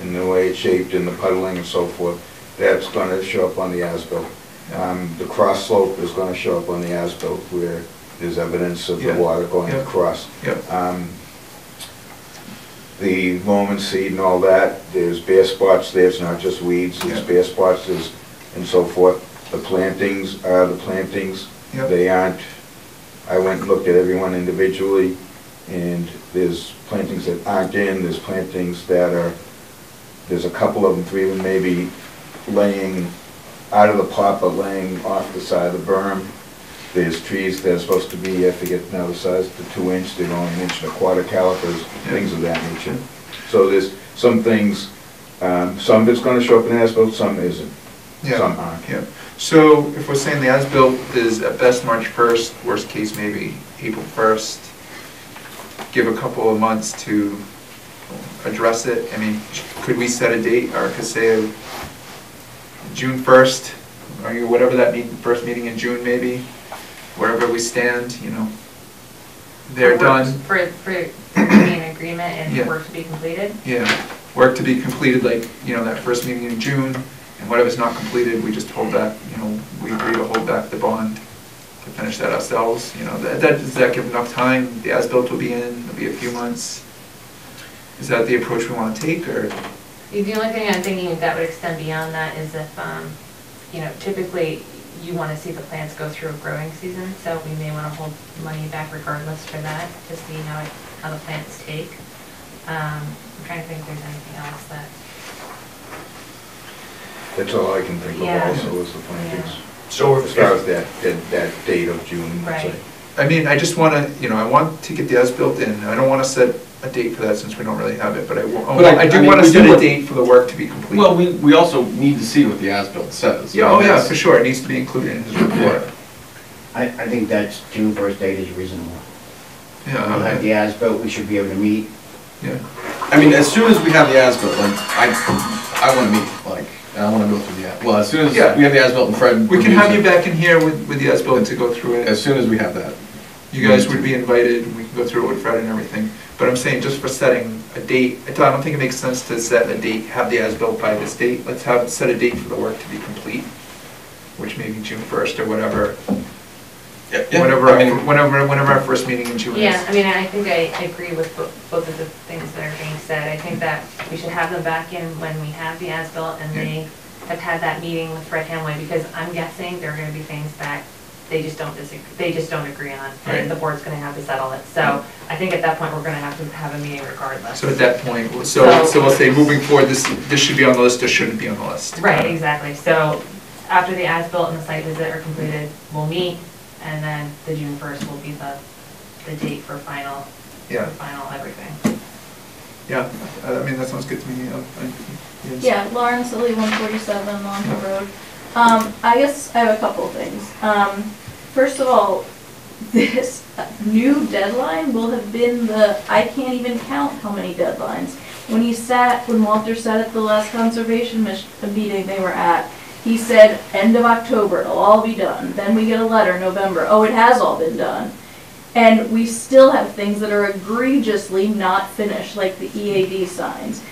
and the way it's shaped and the puddling and so forth, that's going to show up on the as-built. The cross slope is going to show up on the as-built where there's evidence of the water going across. The loam and seed and all that, there's bare spots there, it's not just weeds, there's bare spots and so forth. The plantings are the plantings. They aren't, I went and looked at everyone individually, and there's plantings that aren't in, there's plantings that are, there's a couple of them, 3 of them maybe laying out of the plot but laying off the side of the berm. There's trees that are supposed to be, I forget now the size, the 2-inch, they're only 1.25 inch calipers, things of that nature. So there's some things, some of it's gonna show up in as-built, some isn't, some aren't. Yeah. So if we're saying the as-built is at best March 1st, worst case maybe April 1st, give a couple of months to address it. I mean, could we set a date, or could say June 1st, or whatever that first meeting in June maybe, wherever we stand, they're done. For be in agreement and work to be completed? Yeah, work to be completed, like, that first meeting in June, and whatever's not completed, we just hold back, we agree to hold back the bond to finish that ourselves. Does that give enough time? The as-built will be in, it'll be a few months. Is that the approach we want to take, or? The only thing I'm thinking that would extend beyond that is if, typically you want to see the plants go through a growing season, so we may want to hold money back regardless for that, to see how the plants take. I'm trying to think if there's anything else that. That's all I can think of also is the plantings. So as far as that date of June, let's say. I mean, I just want to, I want to get the as-built in. I don't want to set a date for that since we don't really have it, but I do want to set a date for the work to be complete. Well, we also need to see what the as-built says. Yeah, oh yeah, for sure, it needs to be included in his report. I think that's June 1st date is reasonable. Yeah. We'll have the as-built, we should be able to meet. Yeah. I mean, as soon as we have the as-built, I want to meet, and I want to go through as soon as we have the as-built and Fred. We can have you back in here with the as-built to go through it. As soon as we have that. You guys would be invited, and we can go through it with Fred and everything. But I'm saying, just for setting a date, I don't think it makes sense to set a date, have the as-built by this date. Let's set a date for the work to be complete, which may be June 1st or whatever. Whenever our first meeting in June is. Yeah, I mean, I think I agree with both of the things that are being said. I think that we should have them back in when we have the as-built and they have had that meeting with Fred Hamway, because I'm guessing there are going to be things that they just don't agree on, and the board's going to have to settle it. So I think at that point we're going to have a meeting regardless. So at that point, so we'll say moving forward, this should be on the list or shouldn't be on the list. Right, exactly. So after the as-built and the site visit are completed, we'll meet, and then the June 1st will be the date for final everything. Yeah, I mean, that sounds good to me. Yeah, Lawrence Lilly 147 Long Hill Road. I guess I have a couple of things. First of all, this new deadline will have been I can't even count how many deadlines. When Walter sat at the last conservation meeting they were at, he said, end of October, it'll all be done. Then we get a letter, November, oh, it has all been done. And we still have things that are egregiously not finished, like the EAD signs.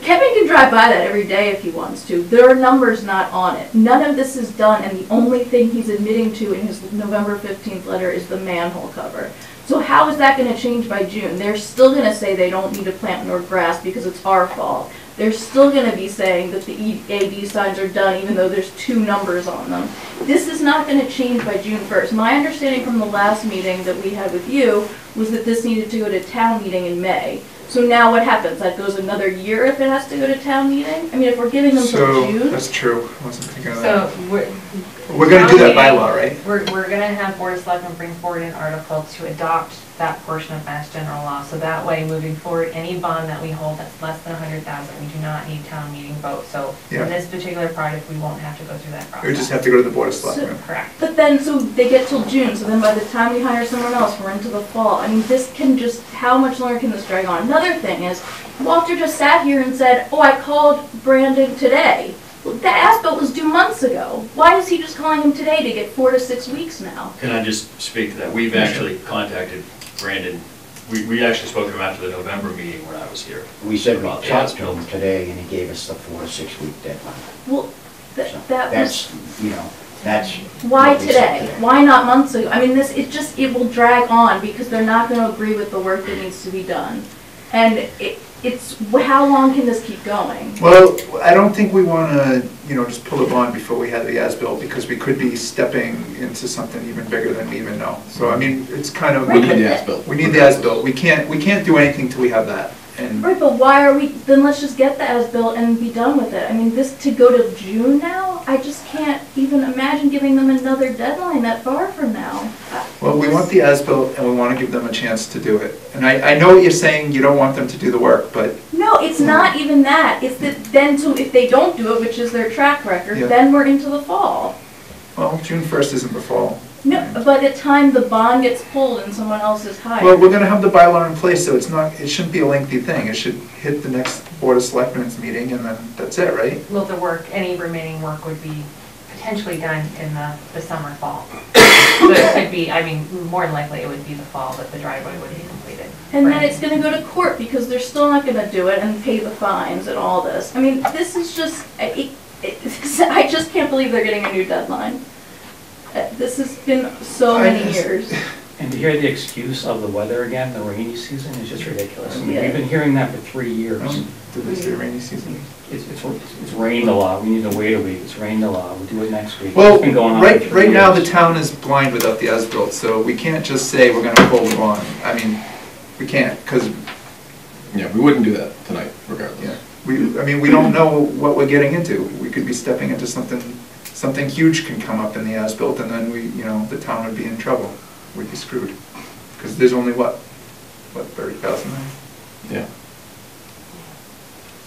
Kevin can drive by that every day if he wants to. There are numbers not on it. None of this is done, and the only thing he's admitting to in his November 15th letter is the manhole cover. So how is that going to change by June? They're still going to say they don't need to plant more grass because it's our fault. They're still going to be saying that the EAD signs are done even though there's 2 numbers on them. This is not going to change by June 1st. My understanding from the last meeting that we had with you was that this needed to go to town meeting in May. So now what happens? That goes another year if it has to go to town meeting? I mean, if we're giving them till June? That's true. I wasn't thinking of that. So We're gonna do that bylaw, right? We're gonna have Board of Selectmen bring forward an article to adopt that portion of Mass General Law. So that way, moving forward, any bond that we hold that's less than 100,000, we do not need town meeting vote. So Yeah. in this particular project, we won't have to go through that process. We just have to go to the Board of Selectmen. Correct. But then, so they get till June, so then by the time we hire someone else, we're into the fall. I mean, this can just, how much longer can this drag on? Another thing is, Walter just sat here and said, oh, I called Brandon today. Well, that as-built was due months ago. Why is he just calling him today to get 4 to 6 weeks now? Can I just speak to that? We've actually contacted Brandon. We actually spoke to him after the November meeting when I was here. We said we about the talked to as-built. him today, and he gave us the 4 to 6 week deadline. Well, So that was, that's, you know, that's. why what we said today? Why not months ago? I mean, it will drag on because they're not going to agree with the work that needs to be done. And how long can this keep going? Well, I don't think we want to, just pull a bond before we have the as-built, because we could be stepping into something even bigger than we even know. So, I mean, it's kind of. We need the as-built. We need the as-built. We can't do anything till we have that. And Right, but why are we, then let's just get the as-built and be done with it. I mean, to go to June now, I just can't even imagine giving them another deadline that far from now. Well, we want the as-built, and we want to give them a chance to do it. And I know what you're saying, you don't want them to do the work, but. No, it's not even that. It's that then, so if they don't do it, which is their track record, Yeah. then we're into the fall. Well, June 1st isn't the fall. No, by the time the bond gets pulled and someone else is hired. Well, we're gonna have the bylaw in place, so it shouldn't be a lengthy thing. It should hit the next Board of Selectmen's meeting, and then that's it, right? Well, any remaining work would be potentially done in the summer, fall. So it could be, I mean, more than likely it would be the fall that the driveway would be completed. And then it's gonna go to court because they're still not gonna do it and pay the fines and all this. I mean, this is just, I just can't believe they're getting a new deadline. This has been so many years. And to hear the excuse of the weather again, the rainy season, is just ridiculous. I mean, Yeah. we've been hearing that for 3 years. Did they say rainy season? It's rained a lot, we need to wait a week, it's rained a lot, we'll do it next week. Well, It's been going on for right 3 now, the years. town is blind without the as-built, so we can't just say we're gonna pull the bond. I mean, we can't, because, Yeah, we wouldn't do that tonight regardless. yeah, we don't know what we're getting into. We could be stepping into something huge can come up in the as-built, and then the town would be in trouble. We'd be screwed. Because there's only, what, 30,000 there? Yeah.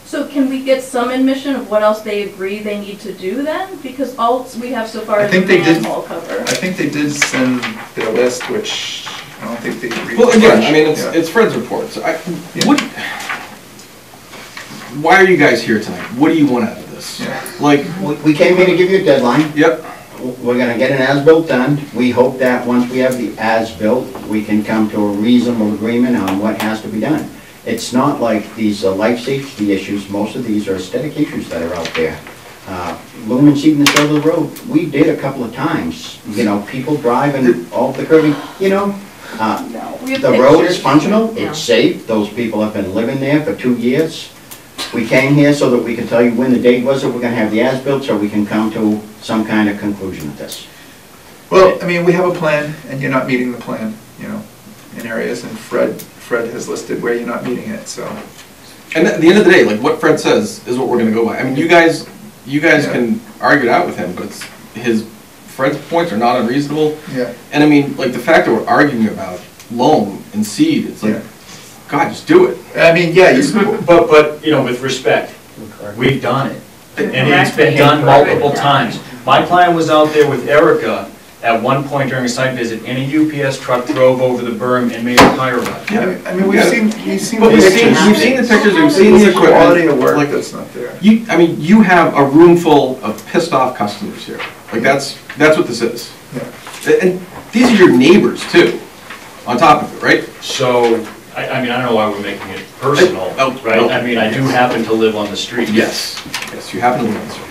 So can we get some admission of what else they agree they need to do then? Because all we have so far I is the think they did. manhole cover. I think they did send their list, which I don't think they agreed. Well, again, much. I mean, Yeah. it's Fred's report, so Yeah. why are you guys here tonight? What do you want out of this? Yeah. Like, We came here to give you a deadline. yep, We're gonna get an as-built done. We hope that once we have the as-built, we can come to a reasonable agreement on what has to be done. It's not like these life safety issues, most of these are aesthetic issues that are out there. Lumen seed in the middle of the road, we did a couple of times, people driving off the curving, No, we have the road is pictures. functional, Yeah. it's safe, those people have been living there for 2 years. We came here so that we could tell you when the date was that we're gonna have the as-built, so we can come to some kind of conclusion of this. Well, we have a plan, and you're not meeting the plan, in areas, and Fred has listed where you're not meeting it, so. and at the end of the day, like, what Fred says is what we're gonna go by. I mean, you guys Yeah. can argue it out with him, but Fred's points are not unreasonable. Yeah. And I mean, like, the fact that we're arguing about loam and seed, it's like, Yeah. God, just do it. Yeah, But, with respect, we've done it. And it's been done multiple times. My client was out there with Erica at one point during a site visit, and a UPS truck drove over the berm and made a tire rut. Yeah, I mean, we've seen the We've seen the pictures, we've seen the equipment. quality of work Like, that's not there. I mean, you have a room full of pissed off customers here. Like, that's what this is. Yeah. And these are your neighbors too, on top of it, right? So, I mean, I don't know why we're making it personal, right? I mean, I do happen to live on the street. Yes, you happen to live on the street.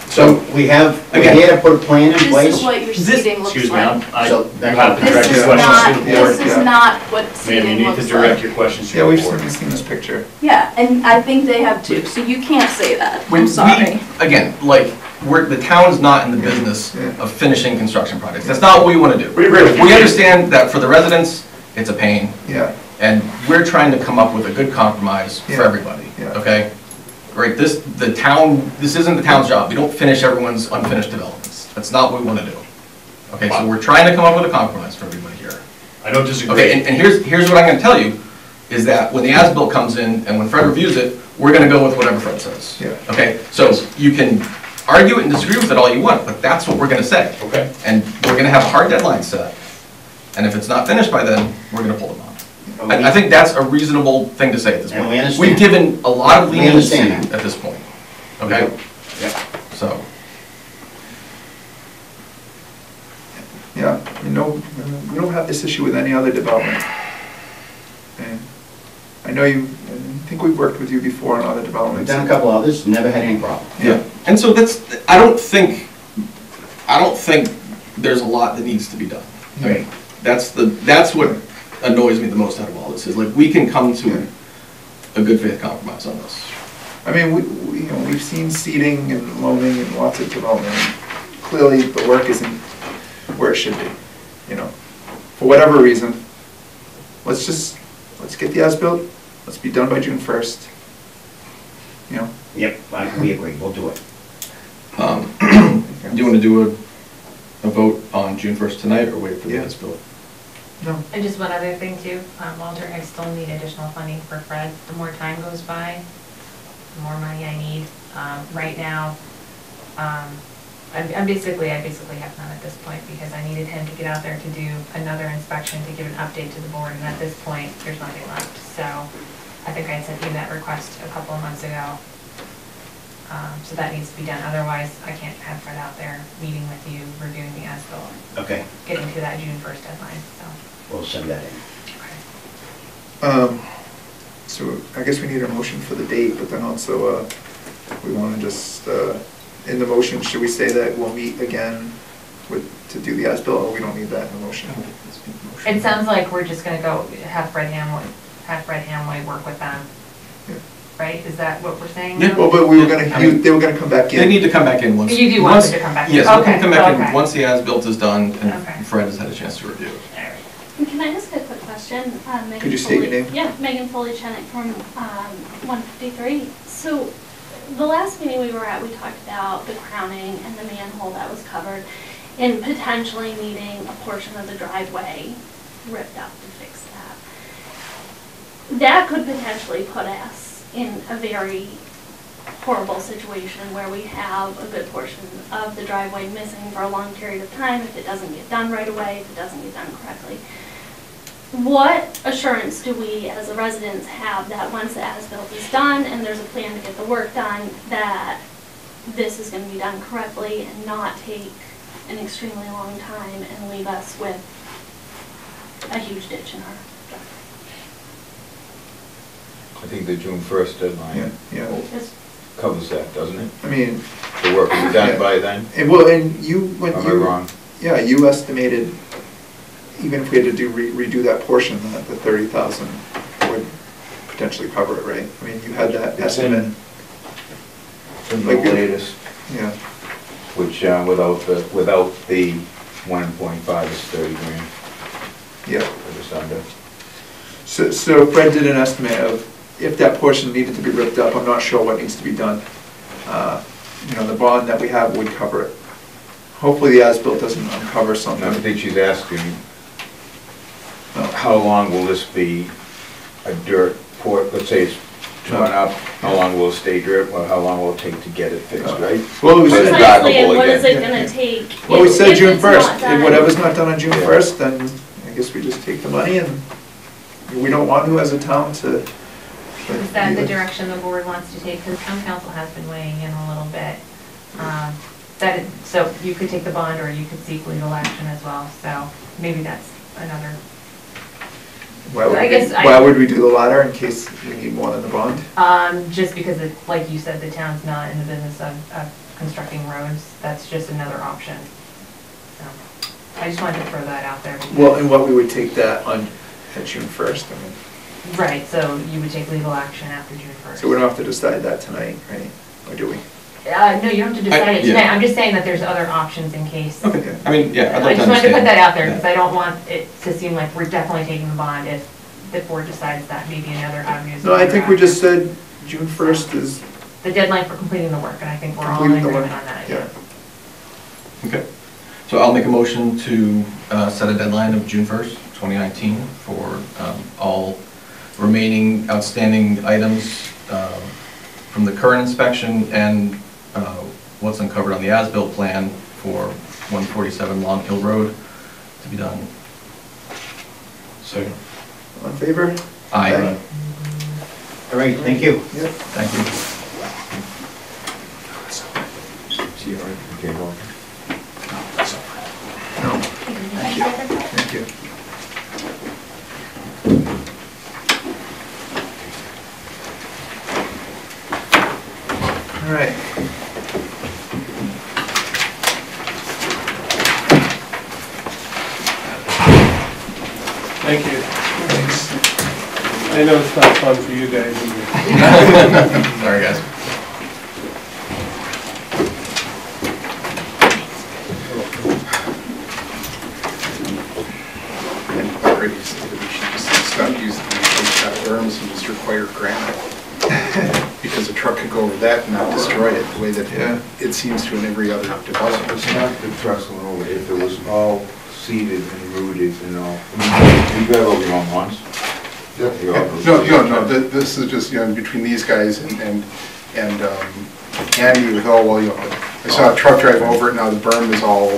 So we we're here to put a plan in place. This is what your seating looks Excuse me, like. So you have to direct This your is questions not, to the board. this is not what Ma'am, you seating need to looks direct like. your questions to Yeah, the we've board. seen this picture. Yeah, and I think they have too, so you can't say that. When I'm we- sorry. Again, like, the town's not in the business of finishing construction projects. That's not what we want to do. We agree with you. We understand that for the residents, it's a pain, Yeah, and we're trying to come up with a good compromise for Yeah. everybody, Yeah. okay? Right, this isn't the town's job. We don't finish everyone's unfinished developments. That's not what we want to do. Okay, so we're trying to come up with a compromise for everybody here. I don't disagree. Okay, and here's what I'm gonna tell you, is that when the as-built comes in, and when Fred reviews it, we're gonna go with whatever Fred says. Yeah. Okay, so you can argue it and disagree with it all you want, but that's what we're gonna say. Okay. And we're gonna have a hard deadline set, and if it's not finished by then, we're gonna pull the bond. I think that's a reasonable thing to say at this And point. we understand. We've given a lot of We leniency understand. at this point, okay? Yep. So, yeah, we don't have this issue with any other development. And I know I think we've worked with you before on other We've developments. done a couple others, never had any problem. yeah, and so I don't think there's a lot that needs to be done. Right. That's what annoys me the most out of all this, is like, we can come to a good faith compromise on this. I mean, we've seen seeding and loaming and lots of development. Clearly, the work isn't where it should be, for whatever reason. Let's get the as-built, let's be done by June 1st, Yep, we agree, we'll do it. Do you want to do a vote on June 1st tonight, or wait for the Yeah. as-built? No, And just one other thing too, Walter, I still need additional funding for Fred. The more time goes by, the more money I need. Right now, I basically have none at this point, because I needed him to get out there to do another inspection to give an update to the board, and at this point, there's nothing left. So I think I sent you that request a couple of months ago. So that needs to be done, otherwise I can't have Fred out there meeting with you, reviewing the as-built, Okay, getting to that June 1st deadline, so. we'll send that in. so I guess we need a motion for the date, but then also, we want to just, in the motion, should we say that we'll meet again to do the as-built, or we don't need that in the motion? It sounds like we're just gonna go have Fred Hamway work with them, Yeah. right? Is that what we're saying? Yeah. now? Well, but they were gonna come back in. They need to come back in once. You do want them to come back in? Yes, we'll Okay, come back okay. in once the as-built is done, Okay. and Fred has had a chance to review it. All right. And can I ask a quick question? Megan Could you state your Foley- name? Yeah, Megan Foley-Chenick from 153. So the last meeting we were at, we talked about the crowning and the manhole that was covered and potentially needing a portion of the driveway ripped up to fix that. That could potentially put us in a very horrible situation where we have a good portion of the driveway missing for a long period of time if it doesn't get done right away, if it doesn't get done correctly. What assurance do we as the residents have that once the as-built is done and there's a plan to get the work done, that this is going to be done correctly and not take an extremely long time and leave us with a huge ditch in our driveway? I think the June 1st deadline Yeah. It's- covers that, doesn't it? I mean, The work will be done Yeah. by then? and well, and when Am I wrong? Yeah, you estimated, even if we had to redo that portion, that the 30,000 would potentially cover it, right? I mean, you had that It's in- estimate. In the Like, latest, Yeah, which without the 1.5 is 30 grand, yeah. or just under. So Fred did an estimate of if that portion needed to be ripped up, I'm not sure what needs to be done. The bond that we have would cover it. Hopefully the as-built doesn't uncover And I something. think she's asking, Oh. how long will this be a dirt port, let's say it's gone up, how long will it stay drip, or how long will it take to get it fixed, right? Well, we But it's said, Precisely, and drivable what is again. it gonna take? well, we if- said if June it's not 1st. If done? whatever's not done on June Yeah. 1st, then I guess we just take the money, and we don't want to as a town to. Is that the direction the board wants to take? Because town council has been weighing in a little bit. So you could take the bond, or you could seek legal action as well, so maybe that's another. Why would we do the latter in case we need more than the bond? Just because, like you said, the town's not in the business of constructing roads, that's just another option. So, I just wanted to throw that out there. Well, and what we would take that on at June 1st, I mean. Right, so you would take legal action after June 1st. So we don't have to decide that tonight, right? Or do we? No, you don't have to decide it yeah. tonight, I'm just saying that there's other options in case. Okay, I mean, yeah, I'd I like to just wanted to put understand. that out there, Yeah. because I don't want it to seem like we're definitely taking the bond if the board decides that maybe another avenue is. No, I think we just said June 1st is the deadline for completing the work, and I think we're all in completing the agreement work. on that. Yeah. Okay, so I'll make a motion to set a deadline of June 1st, 2019 for all remaining outstanding items from the current inspection and what's uncovered on the as-built plan for 147 Long Hill Road to be done. Second. On favor? Aye. All right, thank you. Yep. Thank you. See you, all right? Okay, well. No. Thank you. All right. Thank you. Thanks. I know it's not fun for you guys either. Sorry, guys. And already said that we should just stop using these berms and just require granite. Because a truck could go over that and not destroy it, the way that it seems to in every other development. It's not the trucks going over, if it was all seeded and rooted and all. I mean, you drive over your own once? No, this is just, between these guys and Andy with I saw a truck drive over it, now the berm is all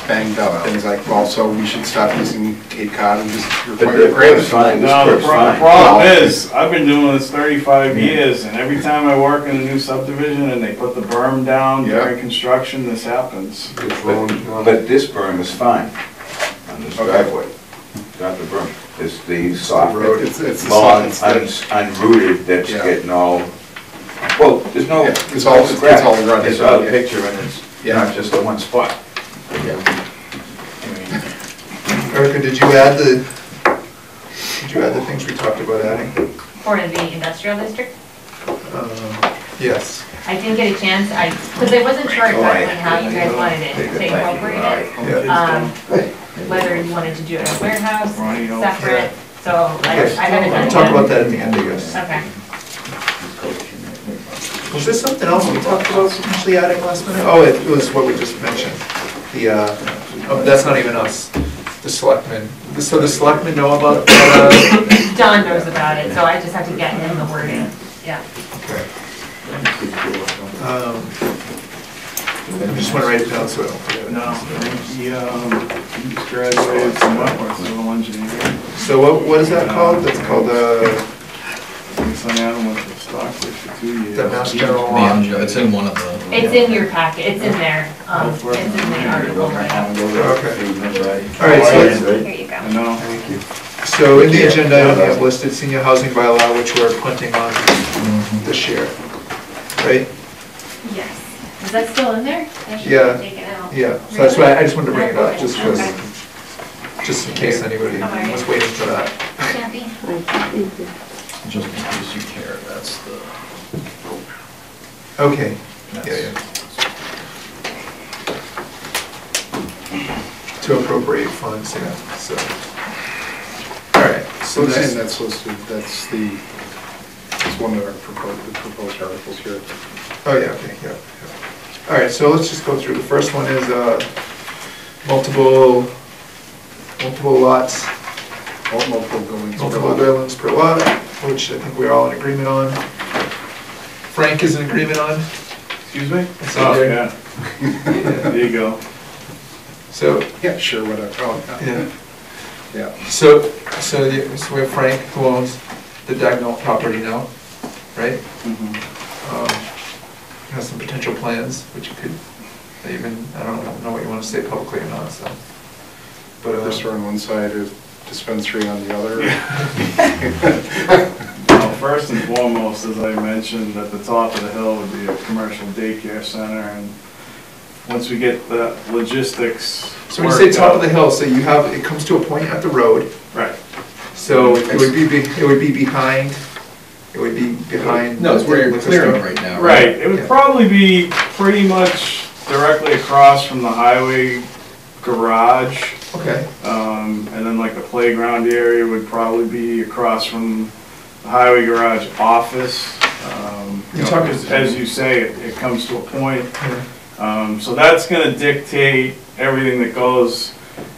banged up, and it's like, well, so we should stop using Cape Cod and just require granite. No, the problem is, I've been doing this 35 years, and every time I work in a new subdivision and they put the berm down during construction, this happens. But this berm is fine on this driveway, not the berm. It's the soft, long, unrooted that's getting all, well, there's no, it's all running. It's all a picture and it's not just the one spot. Erica, did you add the things we talked about adding? For the industrial district? Yes. I didn't get a chance, because I wasn't sure exactly how you guys wanted it to incorporate it. Whether you wanted to do it in a warehouse, separate, so I haven't done it yet. Talk about that at the end, I guess. Okay. Was there something else we talked about potentially adding last minute? Oh, it was what we just mentioned. That's not even us, the selectmen. So the selectmen know about that? Don knows about it, so I just have to get him the wording, yeah. Okay. I just want to write it down so I don't forget it. No, he just graduated from Wentworth, civil engineering. So what is that called? That's called He's on Adam with the Stockbridge for 2 years. the Mass General Law. It's in one of the. It's in your packet, it's in there, it's in the article right now. Okay. All right, so Here you go. No. thank you. So in the agenda, item, we have listed senior housing bylaw, which we're punting on this year, right? Yes. Is that still in there? That should be Yeah. taken out. Yeah, so that's why I just wanted to bring it up, just because, just in case anybody was waiting for that. Can't be. Just in case you care, that's the. Okay, yeah. To appropriate funds, yeah, so. All right, so And this, that's listed, that's one of our proposed articles here. oh yeah, okay, yeah. All right, so let's just go through. The first one is multiple lots. Multiple buildings. Multiple buildings per lot, which I think we're all in agreement on. Frank is in agreement on? Excuse me? It's Oh, there. yeah. There you go. So, Yeah, sure, whatever. Oh, yeah. yeah. So we have Frank who owns the Dagnall property now, right? Has some potential plans, which you could even, I don't know what you want to say publicly or not, so. But Restaurant on one side, a dispensary on the other. Well, first and foremost, as I mentioned, at the top of the hill would be a commercial daycare center, and once we get the logistics. So when you say top of the hill, so you have, it comes to a point at the road. Right. So it would be behind. No, it's where you're clearing right now. Right, it would probably be pretty much directly across from the highway garage. Okay. And then like the playground area would probably be across from the highway garage office. As you say, it comes to a point. So that's gonna dictate everything that goes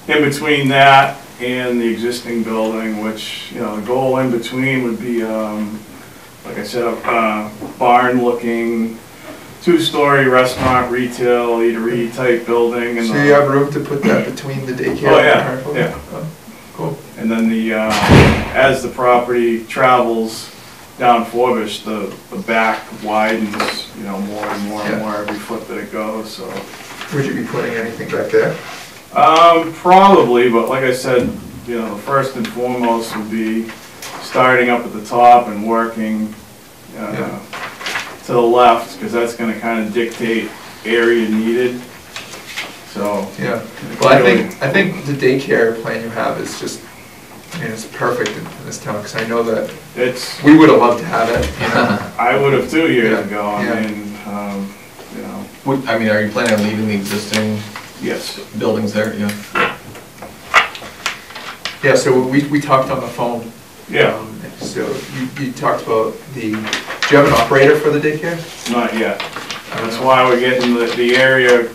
in between that and the existing building, which, the goal in between would be, like I said, a barn-looking, two-story restaurant, retail, eatery type building. And so you have room to put that between the daycare and the car? Yeah. Oh, cool. And then as the property travels down Forbush, the back widens, more and more and more every foot that it goes, so. Would you be putting anything back there? Probably, but like I said, the first and foremost would be starting up at the top and working to the left, because that's going to kind of dictate area needed. So yeah. Well, I think the daycare plan you have is just, it's perfect in this town, because I know that we would have loved to have it. I would have 2 years ago. I mean, are you planning on leaving the existing buildings there? Yeah. Yeah. So we talked on the phone. Yeah. So you talked about do you have an operator for the daycare? Not yet. That's why we're getting the area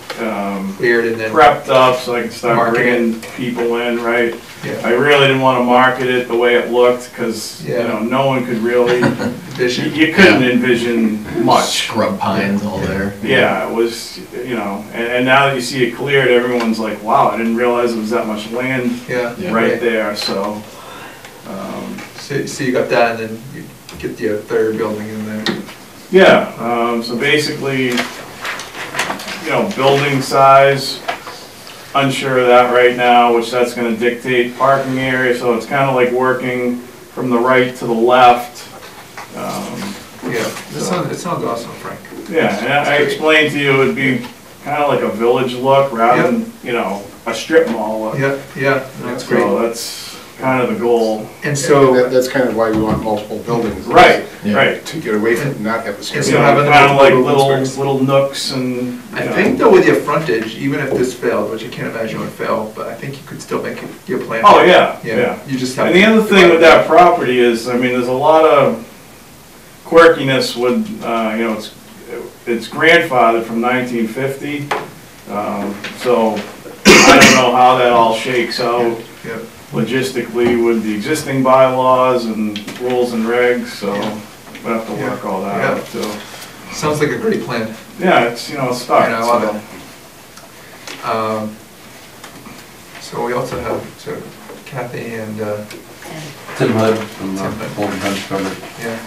cleared and then prepped up so I can start bringing people in, right? Yeah. I really didn't want to market it the way it looked, because no one could really envision. You couldn't envision much. Scrub pines all there. Yeah, it was, and now that you see it cleared, everyone's like, wow, I didn't realize it was that much land right there, so. So you got that, and then you get the third building in there. Yeah, so basically, building size, unsure of that right now, which that's gonna dictate parking area, so it's kind of like working from the right to the left. It sounds awesome, Frank. Yeah, and I explained to you, it'd be kind of like a village look rather than, a strip mall look. Yeah, that's great. So that's kind of the goal. And so that's kind of why we want multiple buildings. Right, right. To get away from it and not have a strip. Kind of like little nooks and. I think though with your frontage, even if this failed, which I can't imagine would fail, but I think you could still make your plan. Oh, yeah. You just have. And the other thing with that property is, there's a lot of quirkiness with, it's grandfathered from 1950. So I don't know how that all shakes out logistically with the existing bylaws and rules and regs, so we'll have to work all that out too. Sounds like a great plan. Yeah, it's, a start. I love it. So we also have Kathy and Tim Hood from Bolton Country Cover. Yeah.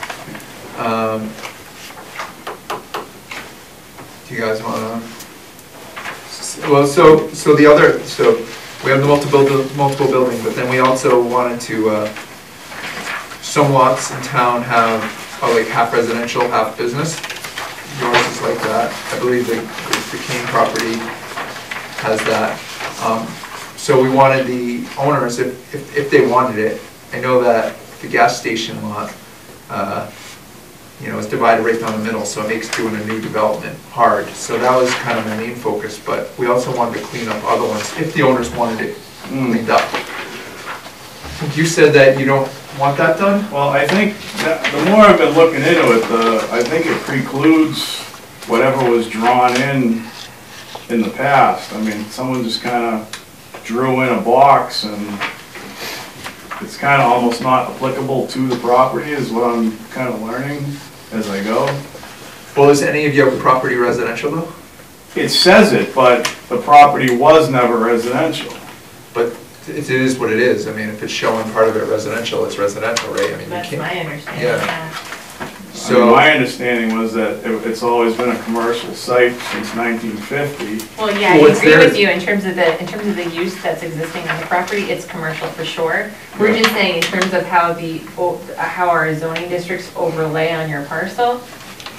Do you guys want to? Well, so we have the multiple building, but then we also wanted to. Some lots in town are like half residential, half business. Yours is like that. I believe the Kane property has that. So we wanted the owners, if they wanted it. I know that the gas station lot, is divided right down the middle, so it makes doing a new development hard. So that was kind of the main focus, but we also wanted to clean up other ones if the owners wanted it cleaned up. You said that you don't want that done? Well, I think that the more I've been looking into it, I think it precludes whatever was drawn in the past. Someone just kind of drew in a box, and it's kind of almost not applicable to the property is what I'm kind of learning as I go. Well, is any of your property residential though? It says it, but the property was never residential. But it is what it is. I mean, if it's showing part of it residential, it's residential, right? I mean, you That's can't. my understanding, Yeah. yeah. So. My understanding was that it's always been a commercial site since 1950. Well, yeah, I Well, it's agree there. with you in terms of the use that's existing on the property, it's commercial for sure. We're just saying in terms of how our zoning districts overlay on your parcel,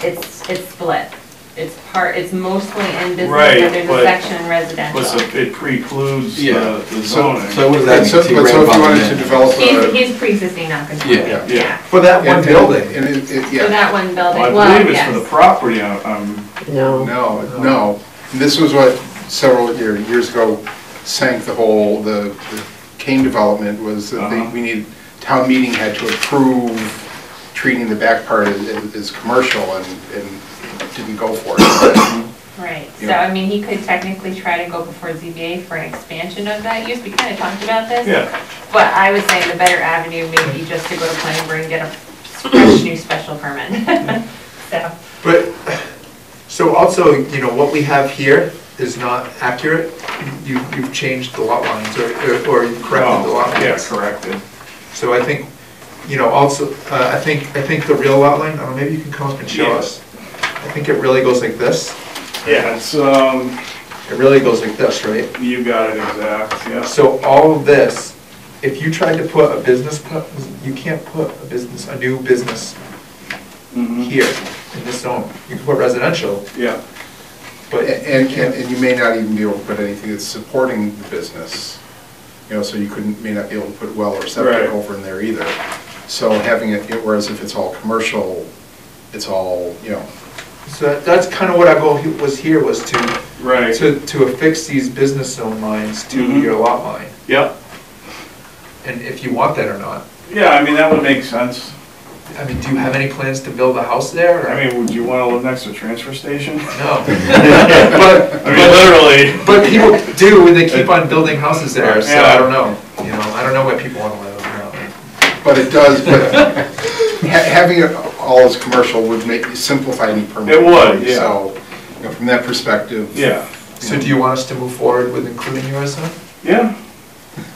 it's split. It's mostly in business, Right, but there's a but- section in residential. But it precludes Yeah. the zoning. So what does that mean? So if you wanted to develop He's pre-existing non-conforming, Yeah. yeah. For that one building. And it, For yeah, that one building, Well, I well, believe it's for the yes. property, no. And this was what several years ago sank the Kane development was that we need, town meeting had to approve treating the back part as commercial and didn't go for it. Right, so Yeah. I mean, he could technically try to go before ZBA for an expansion of that use, we kind of talked about this. Yeah. But I was saying the better avenue may be just to go to planning board and get a fresh new special permit. So, But, so also, you know, what we have here is not accurate. You've changed the lot lines or you've corrected the lot lines. Yeah, corrected. So I think, you know, also, I think the real lot line, I don't know, maybe you can come up and show Yeah. us. I think it really goes like this. Yeah, it's, It really goes like this, right? you got it exact, yeah. So all of this, if you tried to put a business, you can't put a new business Mhm. here in this zone. You can put residential, Yeah, but. And you may not even be able to put anything that's supporting the business. You know, so you may not be able to put well or Right. septic over in there either. So having it, whereas if it's all commercial, it's all, you know. So that's kind of what our goal was here, was right. to affix these business zone lines to Mhm. your lot line. Yep. And if you want that or not. Yeah, I mean, that would make sense. I mean, do you have any plans to build a house there? or- I mean, would you want to live next to a transfer station? No. I mean, literally. But people do, and they keep on building houses there, so Yeah. I don't know. You know, I don't know where people want to live. But it does, but having it all as commercial would simplify any permit. It would, yeah. So, you know, from that perspective. Yeah. So do you want us to move forward with including yours then? Yeah.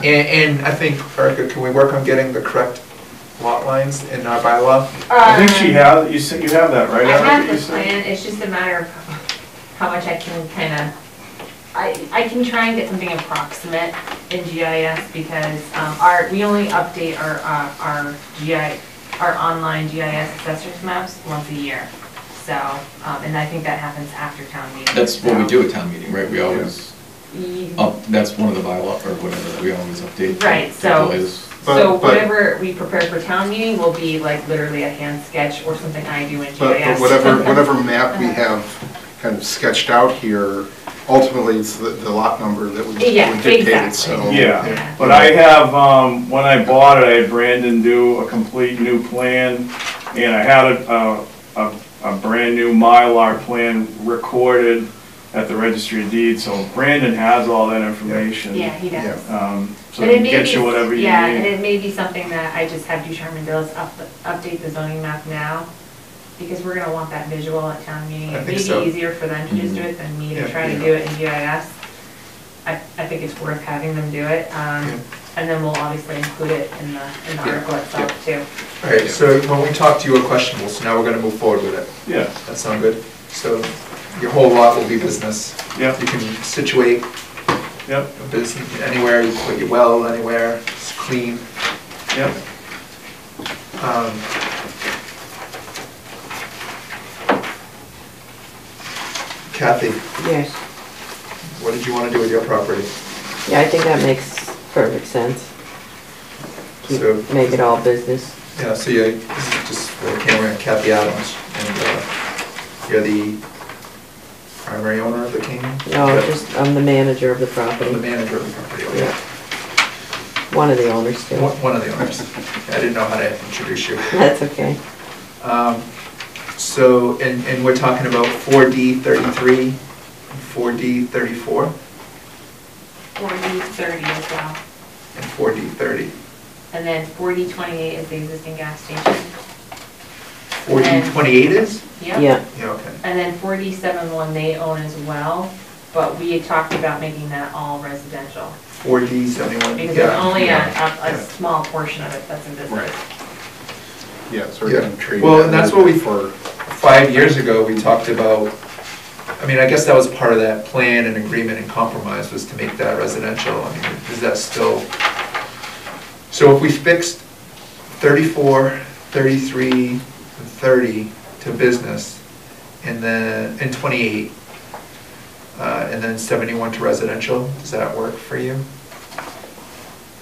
And I think, Erica, can we work on getting the correct lot lines in our bylaw? I think she has, you said, you have that, right? I Erica, have you the said? plan, it's just a matter of how much I can kind of, I can try and get something approximate in GIS because we only update our online GIS assessors maps once a year. So, and I think that happens after town meeting. That's what we so- do at town meeting, right? We always, that's one of the bylaw, or whatever, that we always update. Right, the so, latest. so But- whatever we prepare for town meeting will be like literally a hand sketch or something I do in GIS. But whatever map we have kind of sketched out here, ultimately it's the lot number that would Yeah, dictate it, exactly. so. Yeah, but I have, when I bought it, I had Brandon do a complete new plan, and I had a brand new Mylar plan recorded at the Registry of Deeds, so Brandon has all that information. Yeah, he does. So But he it can may get be- you whatever you Yeah, and need. it may be something that I just have Ducharme Dillis update the zoning map now, because we're gonna want that visual at town meeting. I It think may so. be easier for them to just do it than me Yeah, to try to yeah. do it in GIS. I think it's worth having them do it, and then we'll obviously include it in the Yeah, article itself too. All right, so when we talked to you, were questionable, so now we're gonna move forward with it. Yeah, That sound good? So your whole lot will be business. Yep. You can situate yep, a business anywhere, you put your well anywhere, it's clean. yep. Kathy, Yes, what did you want to do with your property? yeah, I think that makes perfect sense. So- Make it all business. Yeah, so this is just for the camera, Kathy Adams, and you're the primary owner of the King? No, Yep. I'm the manager of the The property. manager of the property, okay. Yeah. One of the owners too. One of the owners. I didn't know how to introduce you. That's okay. So, and we're talking about 4D 33, and 4D 34, 4D 30 as well, and 4D 30. and then 4D 28 is the existing gas station. 4028 is? Yep. Yeah. Yeah, okay. And then 47-1 they own as well, but we had talked about making that all residential. 4071. Because there's only yeah. a small portion of it that's in business. Yeah, so we're gonna trade. Well, and that's what we, for 5 years ago, we talked about, I mean, I guess that was part of that plan and agreement and compromise was to make that residential. I mean, is that still? So if we fixed 34, 33, and 30 to business, and then, and 28, and then 71 to residential, does that work for you?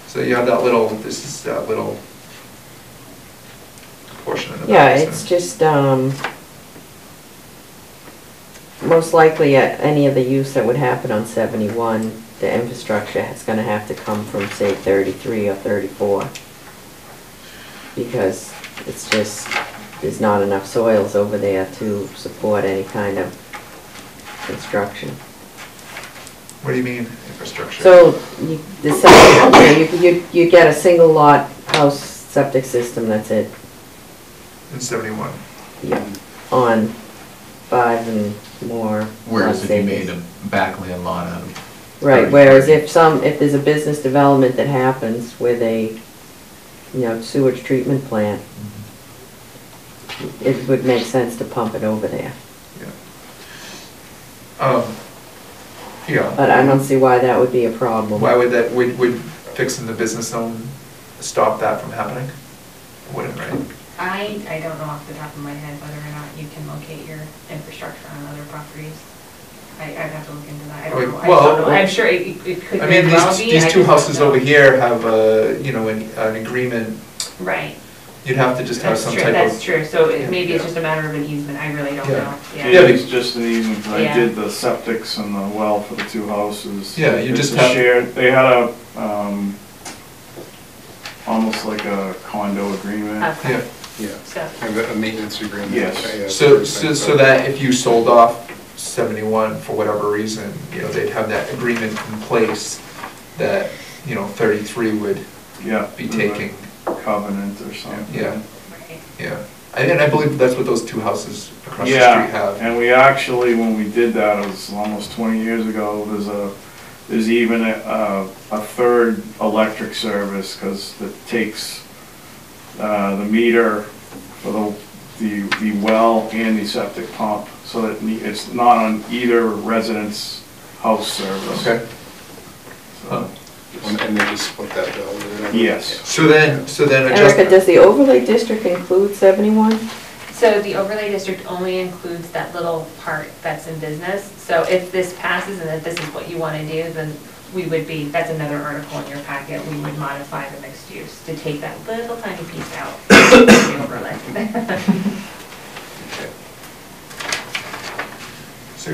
So you have that little, this is that little portion of the Yeah, back, it's so- just, most likely any of the use that would happen on 71, the infrastructure is gonna have to come from, say, 33 or 34. Because it's just, there's not enough soils over there to support any kind of construction. What do you mean, infrastructure? So, the septic, you get a single lot house septic system, that's it, In 71. yeah, on 5 and more. Whereas lot if you made acres. a backland lot out of. Right, 30, whereas 40. if there's a business development that happens with a, sewage treatment plant, it would make sense to pump it over there. Yeah. But I don't see why that would be a problem. Why would that, would fixing the business zone stop that from happening? Wouldn't, right? I don't know off the top of my head whether or not you can locate your infrastructure on other properties. I'd have to look into that. I don't know. Well, I'm sure it could I very mean, well be. these I two just don't houses know. over here have an agreement. Right. You'd have to just have That's some true, type of. that's true. So maybe it's Yeah. just a matter of an easement. I really don't Yeah. know. Yeah, it's just an easement. I Yeah. did the septics and the well for the two houses. Yeah, you It's just a have- shared, they had a, almost like a condo agreement. Okay. Yeah. Yeah, So, have a maintenance agreement. Yes. Yeah, So that if you sold off 71 for whatever reason, they'd have that agreement in place that, 33 would Yeah. be with a taking. Covenant or something. Yeah, right. yeah. And I believe that's what those two houses across the street have. Yeah, and we actually, when we did that, it was almost 20 years ago, there's even a third electric service, because it takes the meter for the well and the septic pump, so that it's not on either residence house service. Okay. So, And they just split that bill or whatever? yes. So then Erica, adjust. does the overlay district include 71? So the overlay district only includes that little part that's in business. So if this passes and that this is what you want to do, then that's another article in your packet. We would modify the mixed use to take that little tiny piece out of the overlay. So,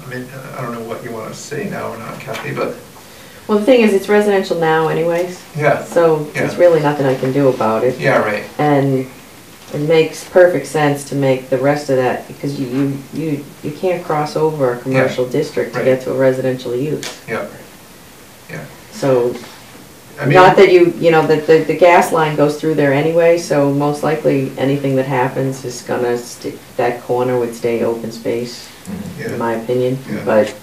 I mean, I don't know what you want to say now or not, Kathy, but, Well, the thing is, it's residential now anyways, yeah, so there's Yeah. really nothing I can do about it. yeah, right. And it makes perfect sense to make the rest of that, because you can't cross over a commercial district to right. get to a residential use. Yeah, yeah. So, I mean, not that the gas line goes through there anyway, so most likely anything that happens is gonna, that corner would stay open space, in yeah, my opinion. Yeah. But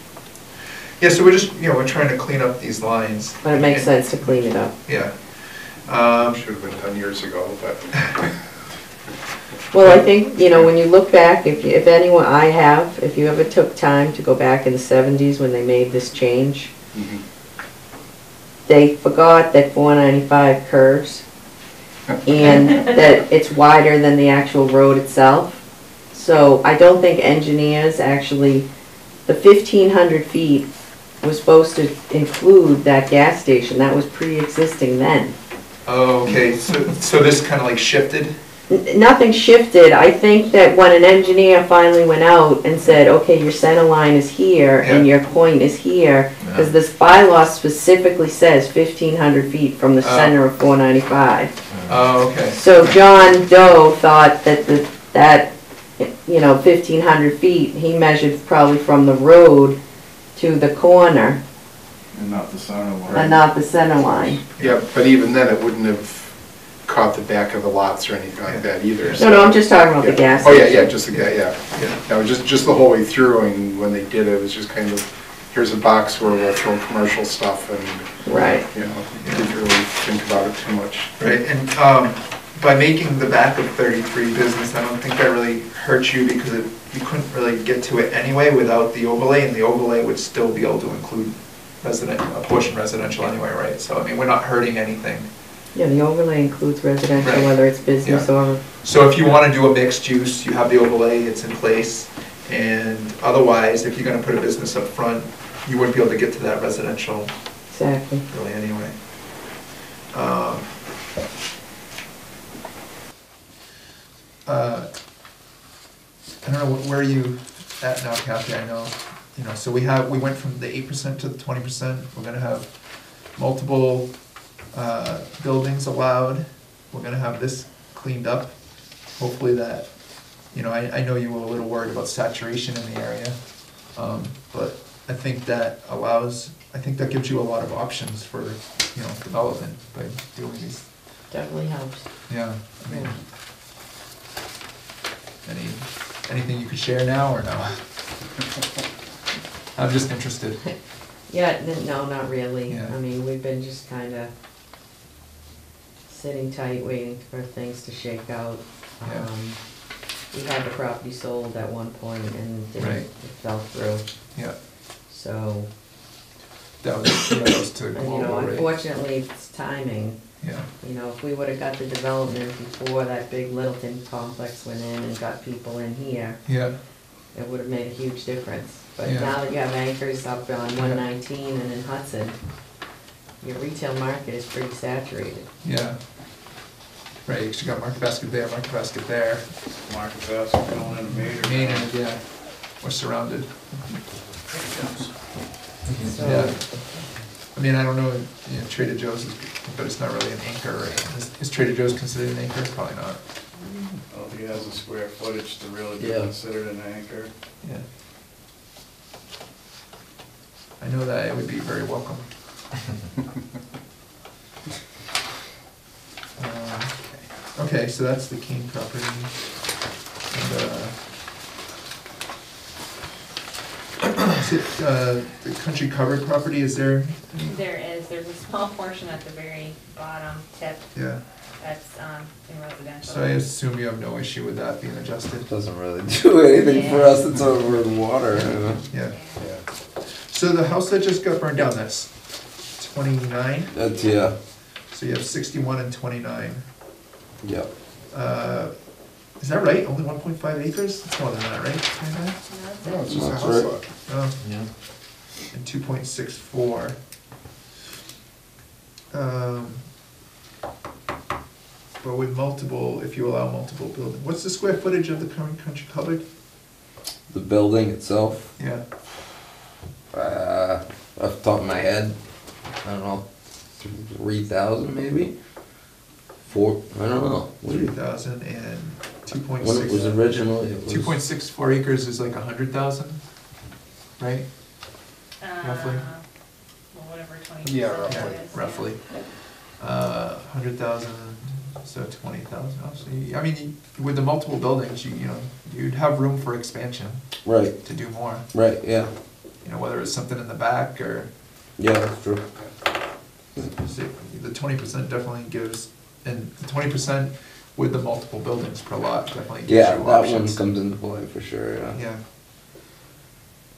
so we're just, we're trying to clean up these lines. it makes sense to clean it up. Yeah. Should have been done years ago, but. Well, I think, when you look back, if you ever took time to go back in the 70s when they made this change, they forgot that 495 curves and that it's wider than the actual road itself. So I don't think engineers actually, the 1,500 feet was supposed to include that gas station. That was pre-existing then. Oh, okay, so this kind of like shifted? Nothing shifted. I think that when an engineer finally went out and said, okay, your center line is here and your point is here, because this bylaw specifically says 1,500 feet from the center of 495. Oh, okay. So John Doe thought that 1,500 feet, he measured probably from the road to the corner And not the center line. and not the center line. Yeah, but even then, it wouldn't have caught the back of the lots or anything like that either. No, no, I'm just talking about the gas. Oh, yeah, just the gas, yeah. No, just the whole way through, and when they did it, it was just kind of, here's a box where we'll throw commercial stuff and, Right. you know, didn't really think about it too much. Right, and by making the back of 33 business, I don't think that really hurt you because you couldn't really get to it anyway without the overlay, and the overlay would still be able to include a portion residential anyway, right? So, I mean, we're not hurting anything. Yeah, the overlay includes residential, Right. whether it's business Yeah. or, So if you want to do a mixed use, you have the overlay, it's in place, and otherwise, if you're going to put a business up front, you wouldn't be able to get to that residential exactly. really anyway. I don't know, where are you at now, Kathy? I know, you know, so we went from the 8% to the 20%. We're gonna have multiple buildings allowed. We're gonna have this cleaned up. Hopefully that, you know, I know you were a little worried about saturation in the area, but I think that gives you a lot of options for, you know, development by doing these. Definitely helps. Yeah, I mean, anything you could share now or no? I'm just interested. Yeah, no, not really. Yeah. I mean, we've been just kinda sitting tight, waiting for things to shake out. Yeah. We had the property sold at one point and Right. it fell through, Yeah, so. that was to And, you global know, rate. unfortunately, it's timing. Yeah, You know, if we would've got the development before that big Littleton complex went in and got people in here, yeah, it would've made a huge difference. But Yeah. now that you have anchors up on 119 and in Hudson, your retail market is pretty saturated. yeah. Right, 'cause you got Market Basket there, Market Basket there. Market Basket going into Mater. Main end, yeah, we're surrounded. So- Yeah. I mean, I don't know, you know, Trader Joe's, but it's not really an anchor, right? Is Trader Joe's considered an anchor? Probably not. I don't think it has the square footage to really be Yeah. considered an anchor. Yeah. I know that it would be very welcome. Okay, so that's the King property. And, is it, the country covered property, is there? There's a small portion at the very bottom tip Yeah, that's in residential. so I assume you have no issue with that being adjusted? Doesn't really do anything for us, it's over in water. Yeah. So the house that just got burned down, that's 29? That's, yeah, So you have 61 and 29. yep. Is that right? Only 1.5 acres? It's more than that, right? 29? No, it's just a That's house right. lot. Oh, Yeah. and 2.64. But with multiple, if you allow multiple buildings, what's the square footage of the current country covered? The building itself, Yeah, off the top of my head, I don't know, 3,000 maybe? 4, I don't know. 3,000 and When it was 2.6. originally, it was. 2.64 acres is like 100,000, right? Roughly? Well, whatever 20% Yeah, is. Roughly. 100,000, so 20,000. So I mean, with the multiple buildings, you know, you'd have room for expansion Right, to do more. right, yeah, You know, whether it's something in the back or, yeah, that's true. the 20% definitely gives, and the 20% with the multiple buildings per lot definitely gives you Yeah, that one options. comes into play for sure, yeah. Yeah.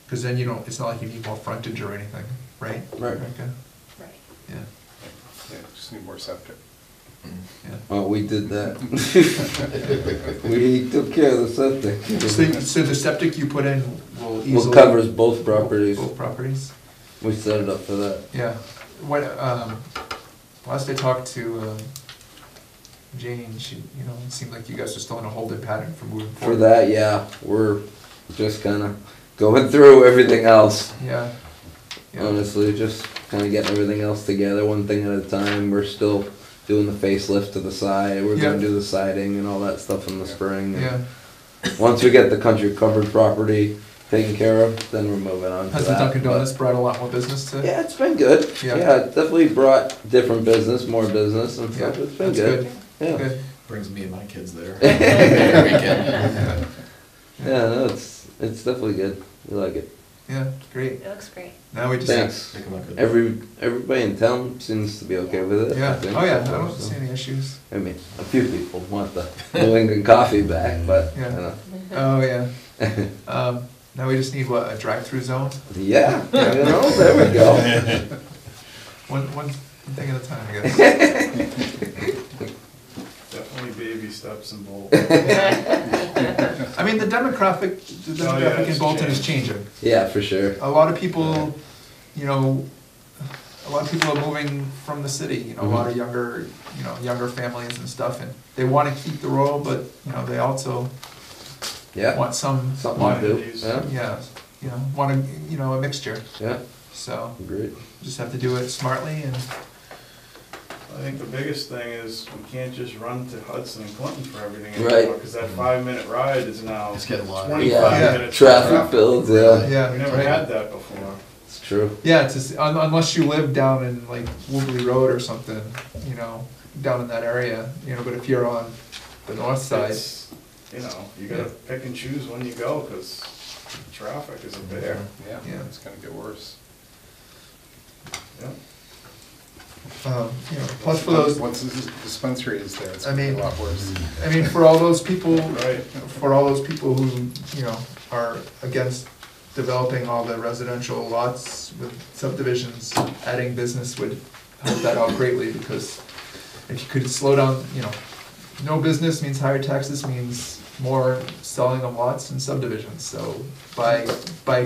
Because then you don't, it's not like you need more frontage or anything, right? Right. Rebecca? Right. Yeah, Yeah, just need more septic. yeah. Well, we did that. We took care of the septic. So the septic you put in will easily. Well, covers both properties. Both properties? We set it up for that. Yeah. What, last I talked to Jane, she, you know, it seemed like you guys are still in a holding pattern for moving For forward. that, yeah, we're just kinda going through everything else. Yeah. Yeah. Honestly, just kinda getting everything else together, one thing at a time. We're still doing the facelift to the side. We're gonna Yeah. do the siding and all that stuff in the spring. Yeah. Once we get the country covered property taken care of, then we're moving on to Has that. the Dunkin' but- Donuts brought a lot more business to? Yeah, it's been good. Yeah. Yeah, it definitely brought different business, more business and Yeah, stuff. It's been that's good. good. Yeah. Good. Brings me and my kids there every weekend. Yeah, no, it's definitely good. We like it. Yeah, great. It looks great. Now we just. Thanks. Everybody in town seems to be okay with it. Yeah, I think. oh yeah, I don't see any issues. I mean, a few people want the New England coffee back, but, Yeah. you know. Oh, yeah. Now we just need what, a drive-through zone? Yeah, you know, there we go. One thing at a time, I guess. Definitely baby steps and bold. I mean, the demographic in it's Bolton is changed. changing. Yeah, for sure. A lot of people, you know, a lot of people are moving from the city, you know, a lot of younger families and stuff, and they want to keep the rural, but, you know, they also want something to do. Yeah, you know, want to, you know, a mixture. Yeah. So. Agreed. Just have to do it smartly and. I think the biggest thing is we can't just run to Hudson and Clinton for everything Right. anymore, because that 5-minute ride is now It's getting a lot. 25 minutes. Traffic builds, yeah. Yeah. We never had that before. It's true. Yeah, it's just, unless you live down in like Woodley Road or something, you know, down in that area, you know, but if you're on the north side. It's, you know, you gotta pick and choose when you go, because traffic isn't there. Yeah, Yeah. it's gonna get worse. Yeah. You know, plus for those. Once the dispensary is there, it's I gonna be mean, a lot worse. I mean, for all those people, Right. for all those people who, you know, are against developing all the residential lots with subdivisions, adding business would help that out greatly, because if you could slow down, you know, no business means higher taxes means more selling of lots and subdivisions. So by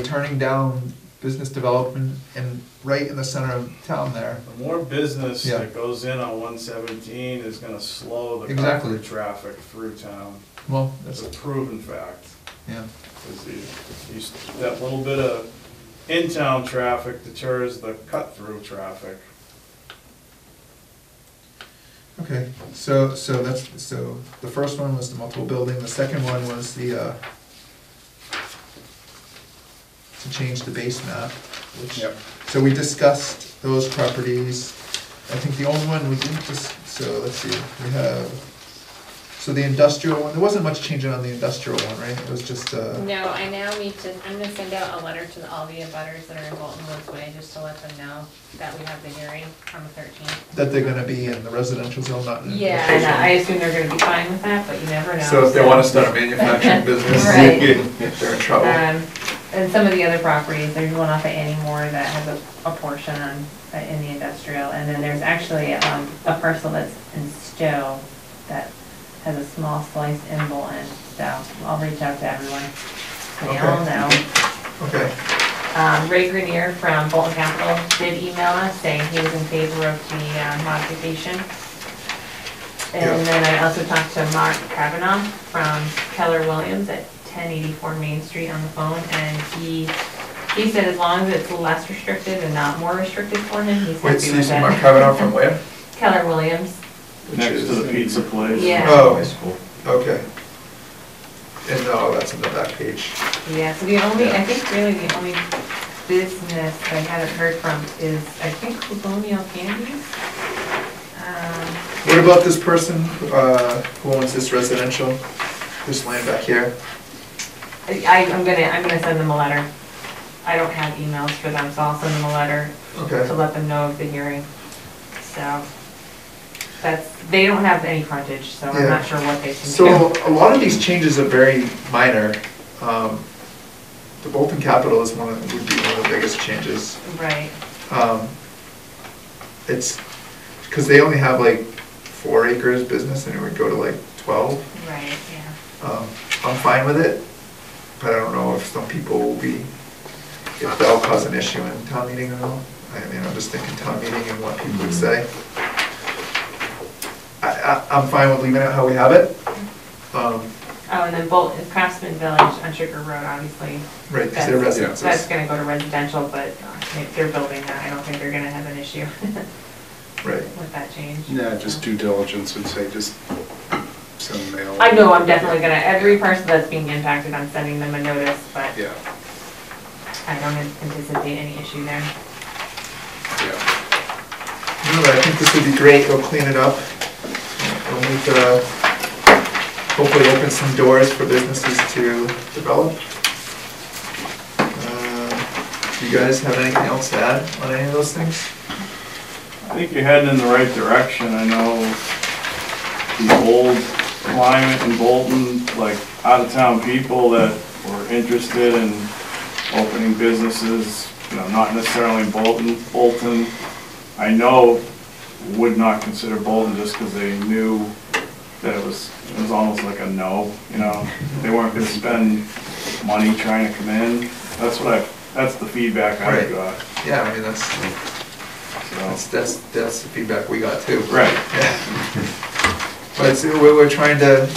turning down business development and right in the center of town there. The more business Yeah. that goes in on 117 is gonna slow the Exactly. car traffic through town. Well, It's that's, a proven fact. yeah. Because that little bit of in-town traffic deters the cut-through traffic. Okay, so the first one was the multiple building, the second one was the, to change the base map, which, Yep. so we discussed those properties. I think the only one we didn't so let's see, we have, so the industrial one, there wasn't much changing on the industrial one, right? It was just, No, I now need to, I'm gonna send out a letter to all the abutters that are in Bolton Woods Way, just to let them know that we have the hearing on the 13th. that they're gonna be in the residential zone, not in the Yeah, industrial and zone. I assume they're gonna be fine with that, but you never know. So if they wanna start a manufacturing business, Right. they're in trouble. And some of the other properties, there's one off of Annie Moore that has a portion on, in the industrial, and then there's actually, a parcel that's in Stowe that has a small slice in Bolton, so I'll reach out to everyone. They all know. Okay. Ray Grenier from Bolton Capital did email us saying he was in favor of the modification. And then I also talked to Mark Kavanaugh from Keller Williams at 1084 Main Street on the phone, and he said as long as it's less restricted and not more restricted for him, he's Wait, happy so you with said Mark it. Kavanaugh from where? Keller Williams. Next to the pizza place. Yeah. Oh, okay. And no, that's on the back page. Yeah, so the only, I think really the only business I haven't heard from is, I think, Colonial Candies. What about this person who owns this residential, this land back here? I'm gonna send them a letter. I don't have emails for them, so I'll send them a letter Okay. to let them know of the hearing. So, they don't have any frontage, so I'm Yeah. not sure what they can do. So a lot of these changes are very minor. The Bolton Capital is would be one of the biggest changes. Right. It's, because they only have like 4 acres business and it would go to like 12. Right, yeah. I'm fine with it, but I don't know if some people will be, if that'll cause an issue in town meeting or not. I mean, I'm just thinking town meeting and what people would say. I'm fine with leaving it how we have it. Oh, and then Bolton, Craftsman Village on Sugar Road, obviously. Right, because they're residences. That's gonna go to residential, but if they're building that, I don't think they're gonna have an issue Right. with that change. Yeah, just due diligence would say just send mail. I know, I'm definitely gonna, every person that's being impacted, I'm sending them a notice, but Yeah, I don't anticipate any issue there. yeah. No, but I think this would be great, it'll clean it up. It'll we'll need to hopefully open some doors for businesses to develop. Do you guys have anything else to add on any of those things? I think you're heading in the right direction. I know the old climate in Bolton, like out-of-town people that were interested in opening businesses, you know, not necessarily in Bolton, I know would not consider Bolton just because they knew that it was almost like a no, you know. They weren't gonna spend money trying to come in. That's the feedback I Right. got. Yeah, I mean, that's the feedback we got too. Right. Yeah. But we're trying to,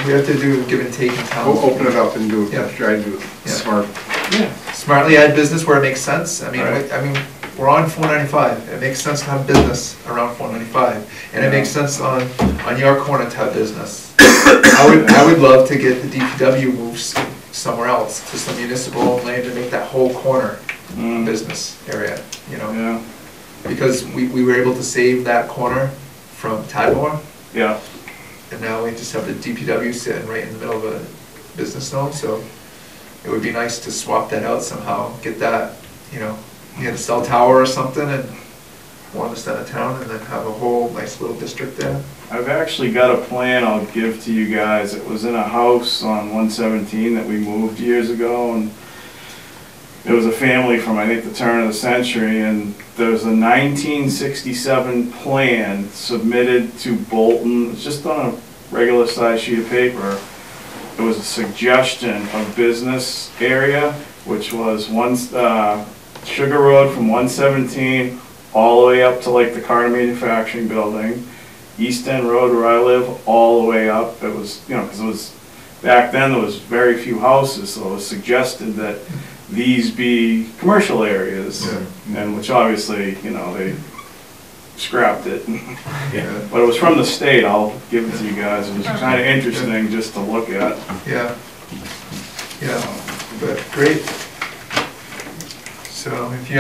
we have to do give and take in town. We'll open it up and try to do it smart. Yeah. Smartly add business where it makes sense. I mean, Right. we're on 495. It makes sense to have business around 495, and it makes sense on your corner to have business. I would love to get the DPW moves somewhere else to some municipal land to make that whole corner business area. Yeah. Because we were able to save that corner from Tadmore. Yeah. And now we just have the DPW sitting right in the middle of a business zone, so it would be nice to swap that out somehow, get that, get a cell tower or something and one in the center of town and then have a whole nice little district there. I've actually got a plan I'll give to you guys. It was in a house on 117 that we moved years ago, and it was a family from, I think, the turn of the century, and there's a 1967 plan submitted to Bolton. It's just on a regular size sheet of paper. It was a suggestion of business area, which was Sugar Road from 117 all the way up to like the car manufacturing building. East End Road where I live, all the way up. It was, because it was, back then there was very few houses, so it was suggested that these be commercial areas, and which obviously, they scrapped it. Yeah. But it was from the state, I'll give it to you guys. It was kind of interesting just to look at. Yeah. Yeah, but great. So if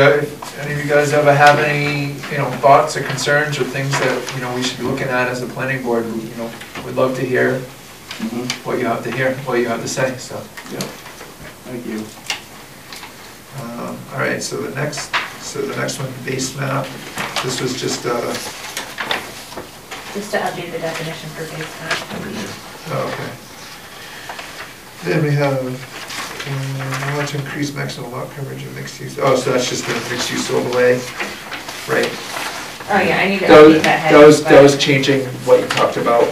any of you guys ever have any, thoughts or concerns or things that, we should be looking at as a planning board, we'd love to hear what you have to say, so. Yeah. Thank you. All right, so the next one, base map, this was just Just to update the definition for base map. oh, okay. Then we have, want to increase maximum lot coverage of mixed use, oh, so that's just the mixed use overlay, right? Oh, yeah, I need to update that heading. That was changing what you talked about.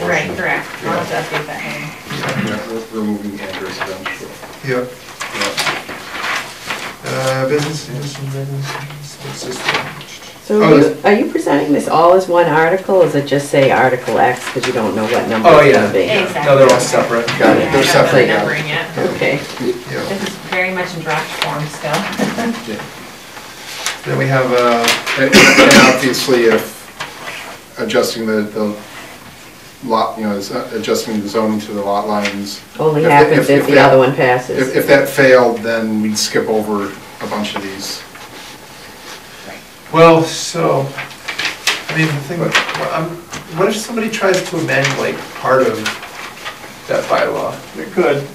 Right, correct. I'll have to update that heading. Removing ag residential. Yep. Business. So are you presenting this all as one article, or does it just say Article X, because you don't know what number Oh, it's yeah. gonna be? Exactly. No, they're all separate. Got it. Yeah, They're I don't separate. have the numbering yet. Okay. Yeah. This is very much in draft form still. Then we have, And obviously, if adjusting the lot, adjusting the zoning to the lot lines. Only happens if the other one passes. If that failed, then we'd skip over a bunch of these. well, so, I mean, the thing, what if somebody tries to amend like part of that bylaw? It could.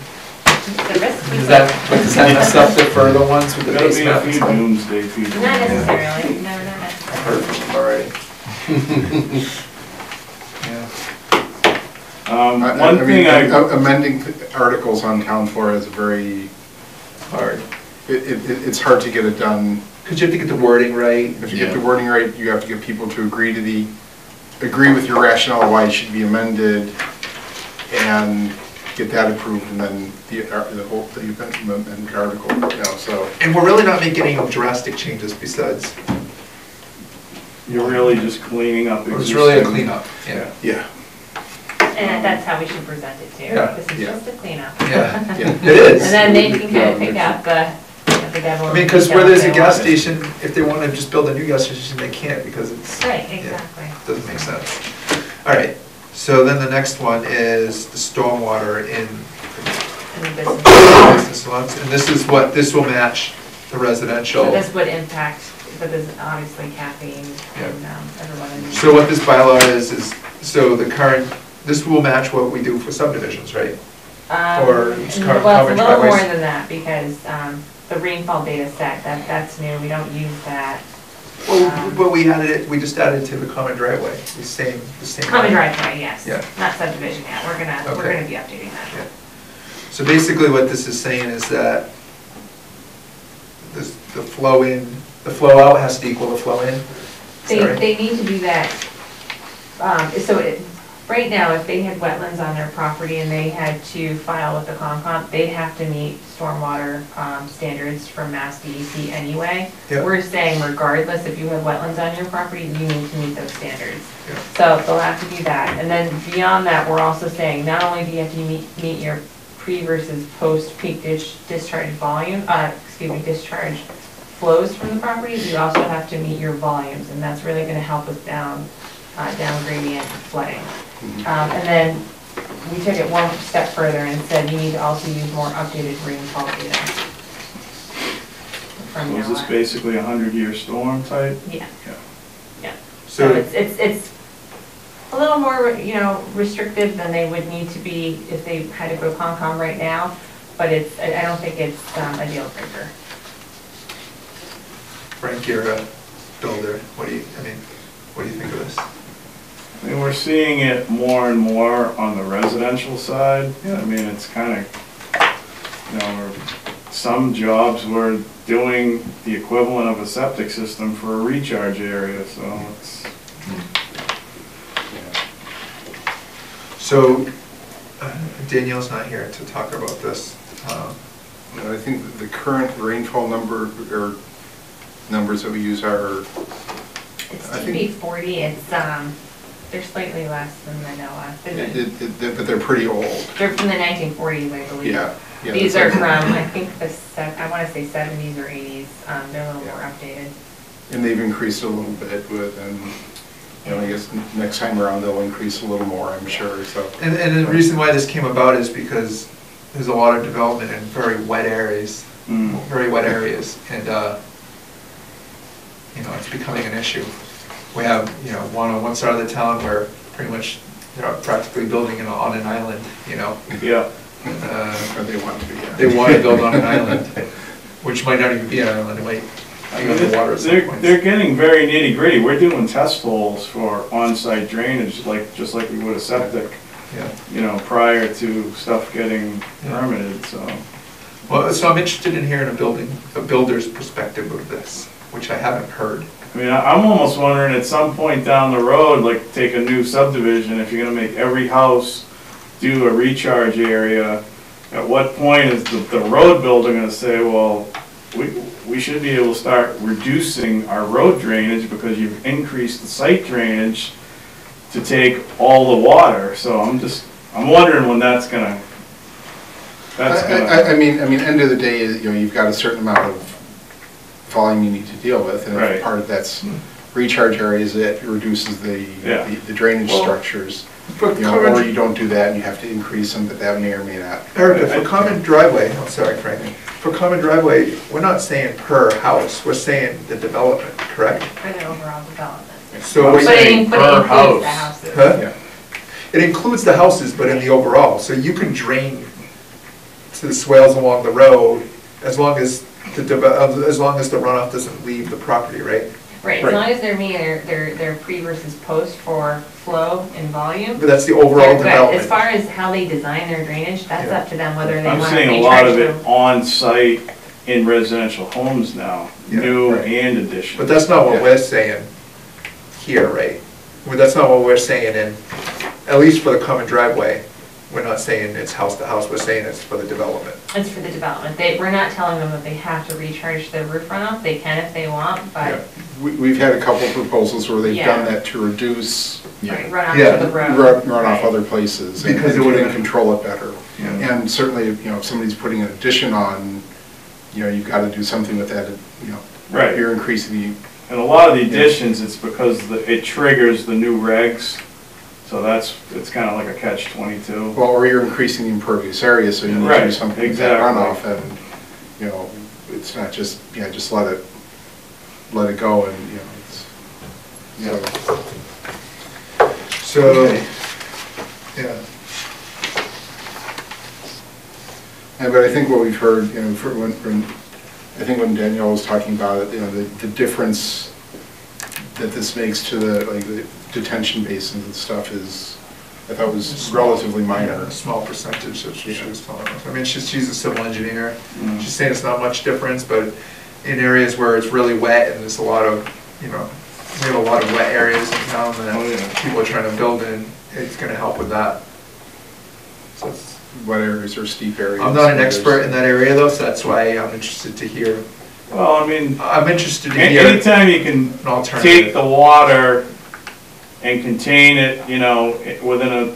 Does that mess up the further ones with the Gotta base be a map? few doomsday features. Not necessarily, no, not I've necessarily. heard from them already. Yeah. One thing amending articles on town floor is very hard. It's hard to get it done. Because you have to get the wording right. If you get the wording right, you have to get people to agree with your rationale why it should be amended, and get that approved, and then the amended article, so. And we're really not making any drastic changes besides. You're really just cleaning up. It's really a cleanup, yeah. Yeah. And that's how we should present it too. Yeah. This is just a cleanup. Yeah, it is. And then they can kind of pick up the devil. I mean, because where there's a gas station, if they want to just build a new gas station, they can't because it's. Right, exactly. Doesn't make sense. All right, so then the next one is the stormwater in business lots. And this is what, this will match the residential. So this would impact but there's obviously caffeine and everyone in. So what this bylaw is, so the current, this will match what we do for subdivisions, right? Or just Well, common it's a little more driveways? than that, because the rainfall data set, that's new, we don't use that. Well, but we added it, we just added to the common driveway, the same. Common driveway, yes. Yeah. Not subdivision yet, we're Okay. gonna be updating that. Yeah. So basically what this is saying is that the flow in, the flow out has to equal the flow in? They need to do that, right now, if they had wetlands on their property and they had to file with the Concom, they'd have to meet stormwater standards from Mass DEP anyway. Yeah. We're saying regardless, if you have wetlands on your property, you need to meet those standards. Yeah. So they'll have to do that. And then beyond that, we're also saying, not only do you have to meet your pre versus post peak discharge volume, discharge flows from the property, you also have to meet your volumes, and that's really gonna help with down gradient flooding. And then we took it one step further and said you need to also use more updated rainfall data. So is this basically a 100-year storm type? Yeah. Yeah. Yeah. So it's a little more, restrictive than they would need to be if they had to go Concom right now, but I don't think it's a deal breaker. Frank, you're a builder, what do you think of this? I mean, we're seeing it more and more on the residential side. I mean, it's kind of, some jobs we're doing the equivalent of a septic system for a recharge area, so it's. So, Danielle's not here to talk about this. I think the current rainfall number, or numbers that we use are. It's TB 40, they're slightly less than the NOAA. But they're pretty old. They're from the 1940s, I believe. Yeah. These are from, I think, I want to say 70s or 80s. They're a little more updated. And they've increased a little bit I guess next time around they'll increase a little more, I'm sure, so. And the reason why this came about is because there's a lot of development in very wet areas, and it's becoming an issue. We have, one on one side of the town where pretty much they're practically building on an island, Yeah. Or they want to be. Yeah. They want to build on an island, which might not even be an island, it might be on the water at some point. They're getting very nitty gritty. We're doing test holes for on-site drainage, just like we would a septic, prior to stuff getting permitted, so. Well, so I'm interested in hearing a builder's perspective of this, which I haven't heard. I mean, I'm almost wondering at some point down the road, like take a new subdivision, if you're gonna make every house do a recharge area, at what point is the road builder gonna say, well, we should be able to start reducing our road drainage because you've increased the site drainage to take all the water, so I'm wondering when that's gonna. I mean, end of the day, you've got a certain amount of volume you need to deal with, and if part of that's recharge areas, that reduces the drainage structures. Or you don't do that and you have to increase them, but that may or may not. Erica, for common driveway, I'm sorry, Frank, for common driveway, we're not saying per house, we're saying the development, correct? For the overall development. So but it includes the houses. Huh? Yeah. It includes the houses, but in the overall, so you can drain to the swales along the road as long as the runoff doesn't leave the property, right? Right, as long as they're meeting their pre versus post for flow and volume. But that's the overall development. As far as how they design their drainage, that's up to them whether they want to recharge them. I'm seeing a lot of it on-site in residential homes now, new and addition. But that's not what we're saying here, right? Well, that's not what we're saying in, at least for the common driveway. We're not saying it's house to house, we're saying it's for the development. It's for the development. We're not telling them that they have to recharge the roof runoff. They can if they want, but. We've had a couple of proposals where they've done that to reduce runoff to the road. Runoff other places. Because it would control it better. And certainly, if somebody's putting an addition on, you've got to do something with that, Right. You're increasing the. And a lot of the additions, it's because it triggers the new regs. So it's kind of like a catch-22. Well, or you're increasing the impervious area, so you need to do something with that runoff, and, it's not just, just let it let it go and, you know, it's, So, okay. yeah. And, but I think what we've heard, you know, I think when Danielle was talking about it, you know, the difference that this makes to the detention basins and stuff is, I thought was relatively minor. Yeah, a small percentage that she was telling us. I mean, she's a civil engineer. She's saying it's not much difference, but in areas where it's really wet and there's a lot of, you know, we have a lot of wet areas in town that people are trying to build in, it's gonna help with that. So it's, wet areas or steep areas. I'm not an expert in that area though, so that's why I'm interested to hear. Well, I mean, I'm interested to hear anytime you can an alternative. take the water and contain it, you know, within a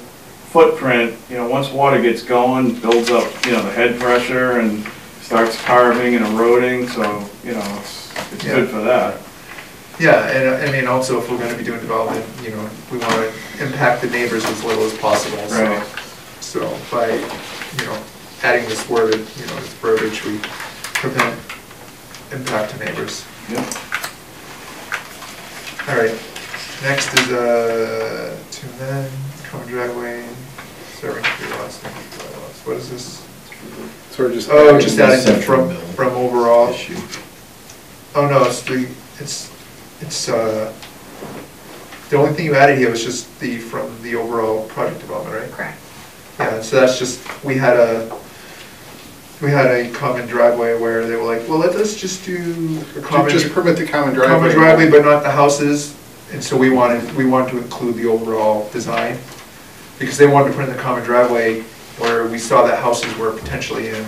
footprint, you know, once water gets going, builds up, you know, the head pressure and starts carving and eroding, so, you know, it's good for that. Yeah, and I mean, also if we're gonna be doing development, you know, we wanna impact the neighbors as little as possible, so. Right. So by, you know, adding this word, you know, this verbiage, we prevent impact to neighbors. Yeah. All right, next is, to amend common driveway, serving 3 lots, what is this? Sort of just. Oh, just adding from overall. Oh, no, the only thing you added here was just from the overall project development, right? Correct. Yeah, so that's just, we had a common driveway where they were like, well, let's just do a common. Just permit the common driveway. Common driveway, but not the houses, and so we wanted to include the overall design, because they wanted to put in the common driveway where we saw that houses were potentially in,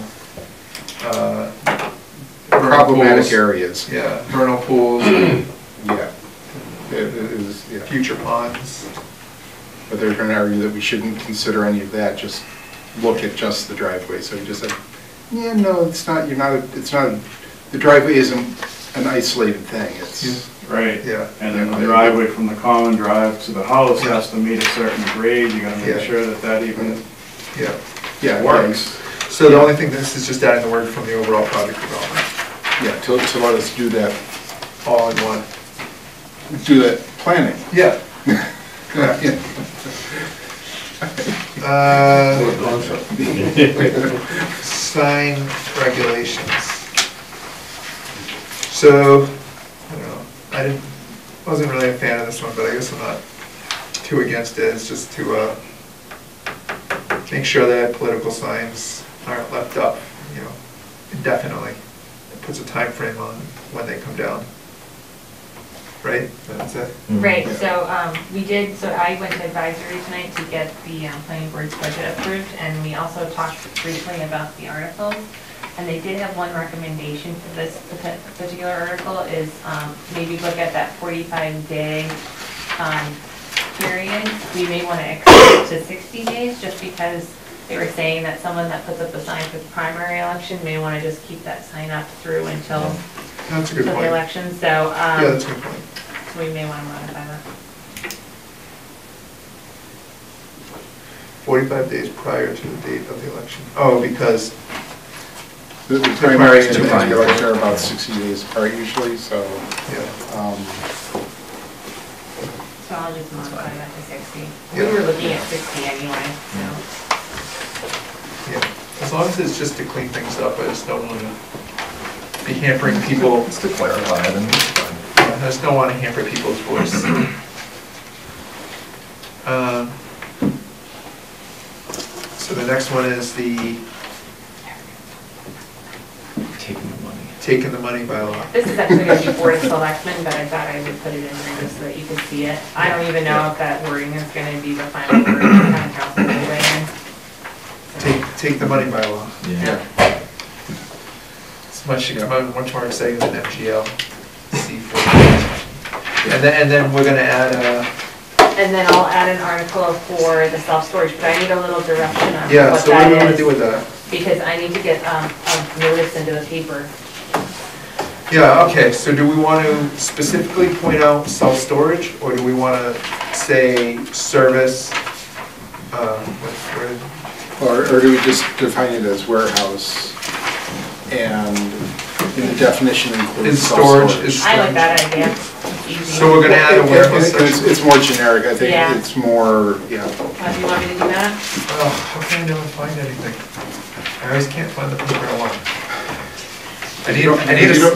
problematic areas. Yeah, vernal pools, Yeah. It is, yeah. future ponds. But they're going to argue that we shouldn't consider any of that, just look at just the driveway. So we just said, yeah, no, it's not, the driveway isn't an isolated thing, it's. Right. Yeah. And then the driveway from the common drive to the house has to meet a certain grade, you gotta make sure that even works. So the only thing, this is just adding the word from the overall project development. Yeah, to let us do that. All in one. Do that planning. Yeah. Yeah. Sign regulations. So, I don't know, wasn't really a fan of this one, but I guess I'm not too against it. It's just to make sure that political signs aren't left up, you know, indefinitely. It puts a time frame on when they come down. Right? That's it? Right, so so I went to advisory tonight to get the planning board's budget approved, and we also talked briefly about the articles. And they did have one recommendation for this particular article is maybe look at that 45-day period. We may want to extend it to 60 days just because they were saying that someone that puts up a sign for the primary election may want to just keep that sign up through until That's a good point. the election. So yeah, that's a good point. So we may want to modify that. 45 days prior to the date of the election. Oh, because the primary and the election are about 60 days apart usually, so. Yeah. So I'll just modify that to 60. We were looking at 60 anyway, so. Yeah, as long as it's just to clean things up, I just don't want to be hampering people. Just to clarify it, and it's fine. I just don't want to hamper people's voice. So the next one is the taking the money bylaw. This is actually going to be Board of Selectmen, but I thought I would put it in there just so that you could see it. I don't even know if that wording is going to be the final word that council will weigh in. Take the money bylaw. Yeah. It's much more exciting than MGL. And then we're gonna add and then I'll add an article for the self-storage, but I need a little direction on yeah, what so what that do we want to is, do with that? because I need to get a notice into the paper. Yeah, okay, so do we want to specifically point out self-storage, or do we want to say service, or do we just define it as warehouse and And the definition includes Is storage, self-storage. is I like storage. that idea. It's easy. So we're gonna add a warehouse It's section? more generic, I think Yeah. it's more, yeah. Do you want me to do that? Oh, how can I never find anything? I always can't find the paper I want. I need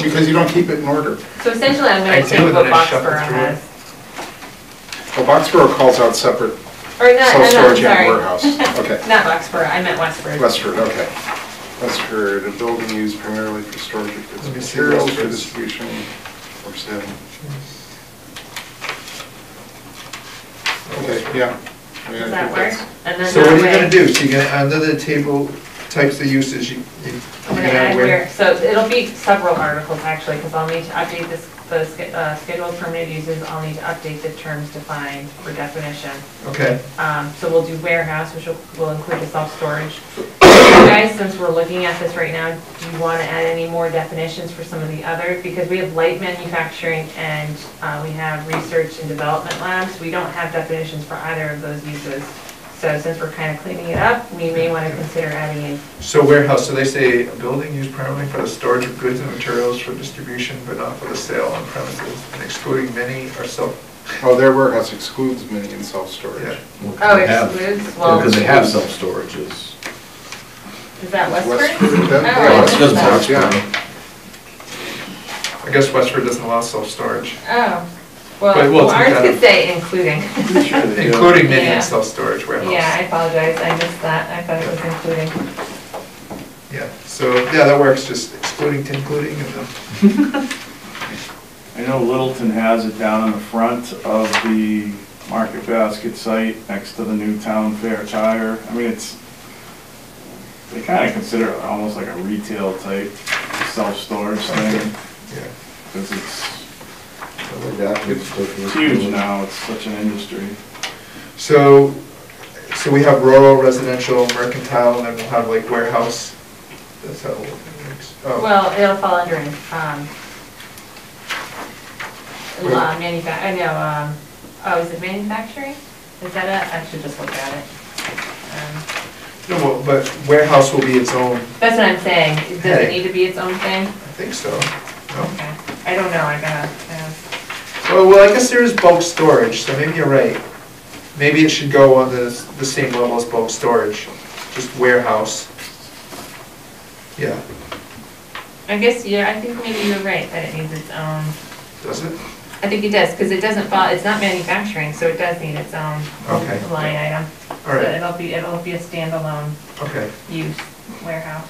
Because you don't keep it in order. So essentially, I'm I gonna do, take and what then I shuffle Boxborough through has. Well, Boxborough calls out separate Or not, self-storage and sorry. warehouse. Okay. Not Boxborough, I meant Westford. Westford, okay. Westford, a building used primarily for storage of goods Let and me see materials for Westford. distribution or sale. Okay, yeah. I mean, I Does that think work? that's- And then So what are you that way- gonna do? So you're gonna, under the table types of uses, you're I'm gonna gonna add where? where, so it'll be several articles actually, because I'll need to update this, the scheduled permitted uses, I'll need to update the terms defined for definition. Okay, So we'll do warehouse, which will include the self-storage. You guys, since we're looking at this right now, do you want to add any more definitions for some of the others? Because we have light manufacturing and we have research and development labs. We don't have definitions for either of those uses. So since we're kind of cleaning it up, we may want to consider adding in. so warehouse, so they say a building used primarily for the storage of goods and materials for distribution, but not for the sale on premises, and excluding many or self. Oh, their warehouse excludes mini and self-storage. Yeah. Oh, excludes, well, Because they have self-storages. is that Westford? Westford, that- Oh, yeah, I It's missed just that. Boxborough. I guess Westford doesn't allow self-storage, Oh, But well, we'll take ours that could up. say including. including mini Yeah. and self-storage warehouse. Yeah, I apologize, I missed that, I thought it was including. Yeah, so, yeah, that works, just excluding to including, and then, I know Littleton has it down in the front of the Market Basket site, next to the new Town Fair Tire. I mean, they kind of consider it almost like a retail type self-storage thing, yeah. because it's huge now, it's such an industry. So we have rural, residential, mercantile, and then we'll have like warehouse. That's how it works. Oh, Well, it'll fall under, Wait. I know, oh, is it manufacturing? Is that it? I should just look at it. no, well, but warehouse will be its own, That's what I'm saying, does it Heading. need to be its own thing? I think so. No? Okay, I don't know, I gotta, Well, I guess there is bulk storage, so maybe you're right. Maybe it should go on the same level as bulk storage, just warehouse. Yeah, I guess, yeah, I think maybe you're right, that it needs its own, does it? I think it does, because it doesn't fall, it's not manufacturing, so it does need its own Okay. line item. All right. So it'll be a standalone Okay, use warehouse.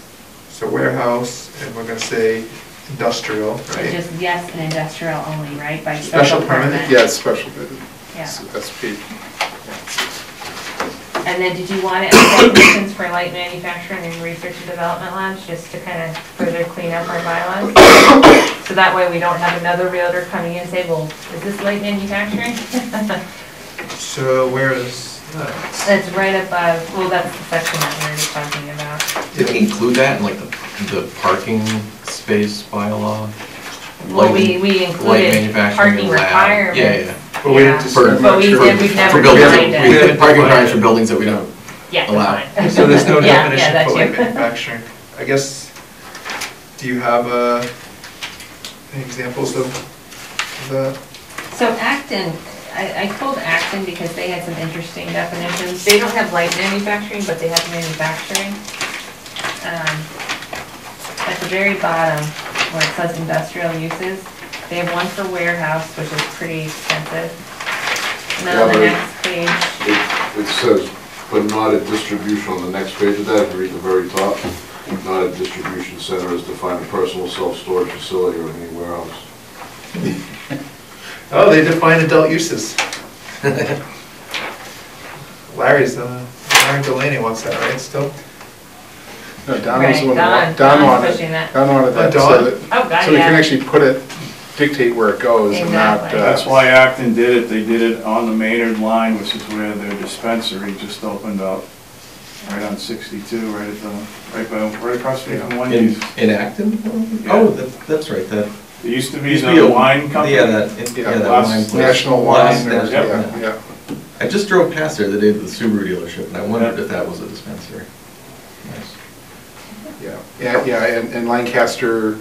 so warehouse, and we're gonna say industrial, So right? just yes and industrial only, right, by Special special permit? permit? Yeah, it's special bid. Yeah. SP. And then did you want to add definitions for light manufacturing and research and development labs, just to kind of further clean up our bylaws? So that way we don't have another realtor coming in and say, well, is this light manufacturing? So where is that? That's right above, well, that's the section that we were just talking about. Did we include that in like the parking space bylaw? Well, we Light included manufacturing parking lab. requirements. Yeah. But we didn't For- But we've for- never for defined buildings- it. We had parking requirements for buildings that we don't Yeah, allow. that's So there's no fine. Yeah, definition that for light too. manufacturing. I guess, do you have any examples of that? So Acton, I told Acton because they had some interesting definitions. They don't have light manufacturing, but they have manufacturing. At the very bottom, where it says industrial uses, they have one for warehouse, which is pretty expensive. And then on the Yeah, next page, It says, but not a distribution, on the next page of that, if you read the very top, not a distribution center is defined a personal self-storage facility or any warehouse. Oh, they define adult uses. Larry Delaney wants that, right, still? No, Don was the one, Right, Don Don's wanted, pushing that. Don wanted that, Don? so that, Oh, God, so we can yeah. actually put it, dictate where it goes and not. Exactly. That's why Acton did it, they did it on the Maynard line, which is where their dispensary just opened up, right on 62, right at the, right across the street from Wendy's. In Acton? Yeah. Oh, that's right, that. It used to be Used to the be a- wine company. Yeah, that Last- wine place. National Last Wine, or- National, yeah. I just drove past there the day of the Subaru dealership, and I wondered if that was a dispensary. Nice. Yeah, and Lancaster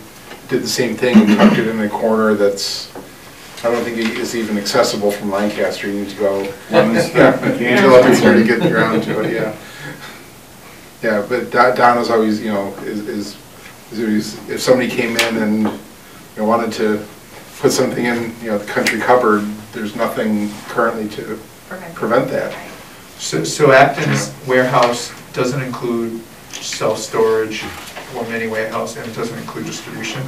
did the same thing and tucked it in a corner that's, I don't think is even accessible from Lancaster. You need to go until up there to get around to it, yeah. Yeah, but Donna's always, you know, is if somebody came in and, you know, wanted to put something in, you know, the country cupboard, there's nothing currently to prevent that. So Acton's warehouse doesn't include self-storage or mini warehouse, and it doesn't include distribution?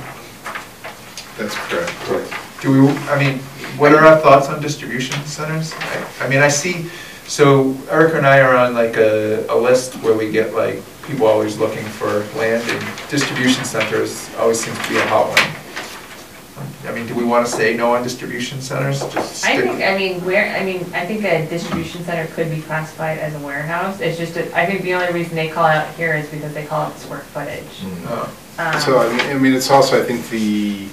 That's correct. Right. Do we, I mean, what are our thoughts on distribution centers? I mean, I see, so Erica and I are on like a list where we get like, people always looking for land, and distribution centers always seems to be a hot one. I mean, do we want to say no on distribution centers? Just I think, I think a distribution center could be classified as a warehouse. It's just, I think the only reason they call it out here is because they call it square footage. So, I mean, it's also, I think, the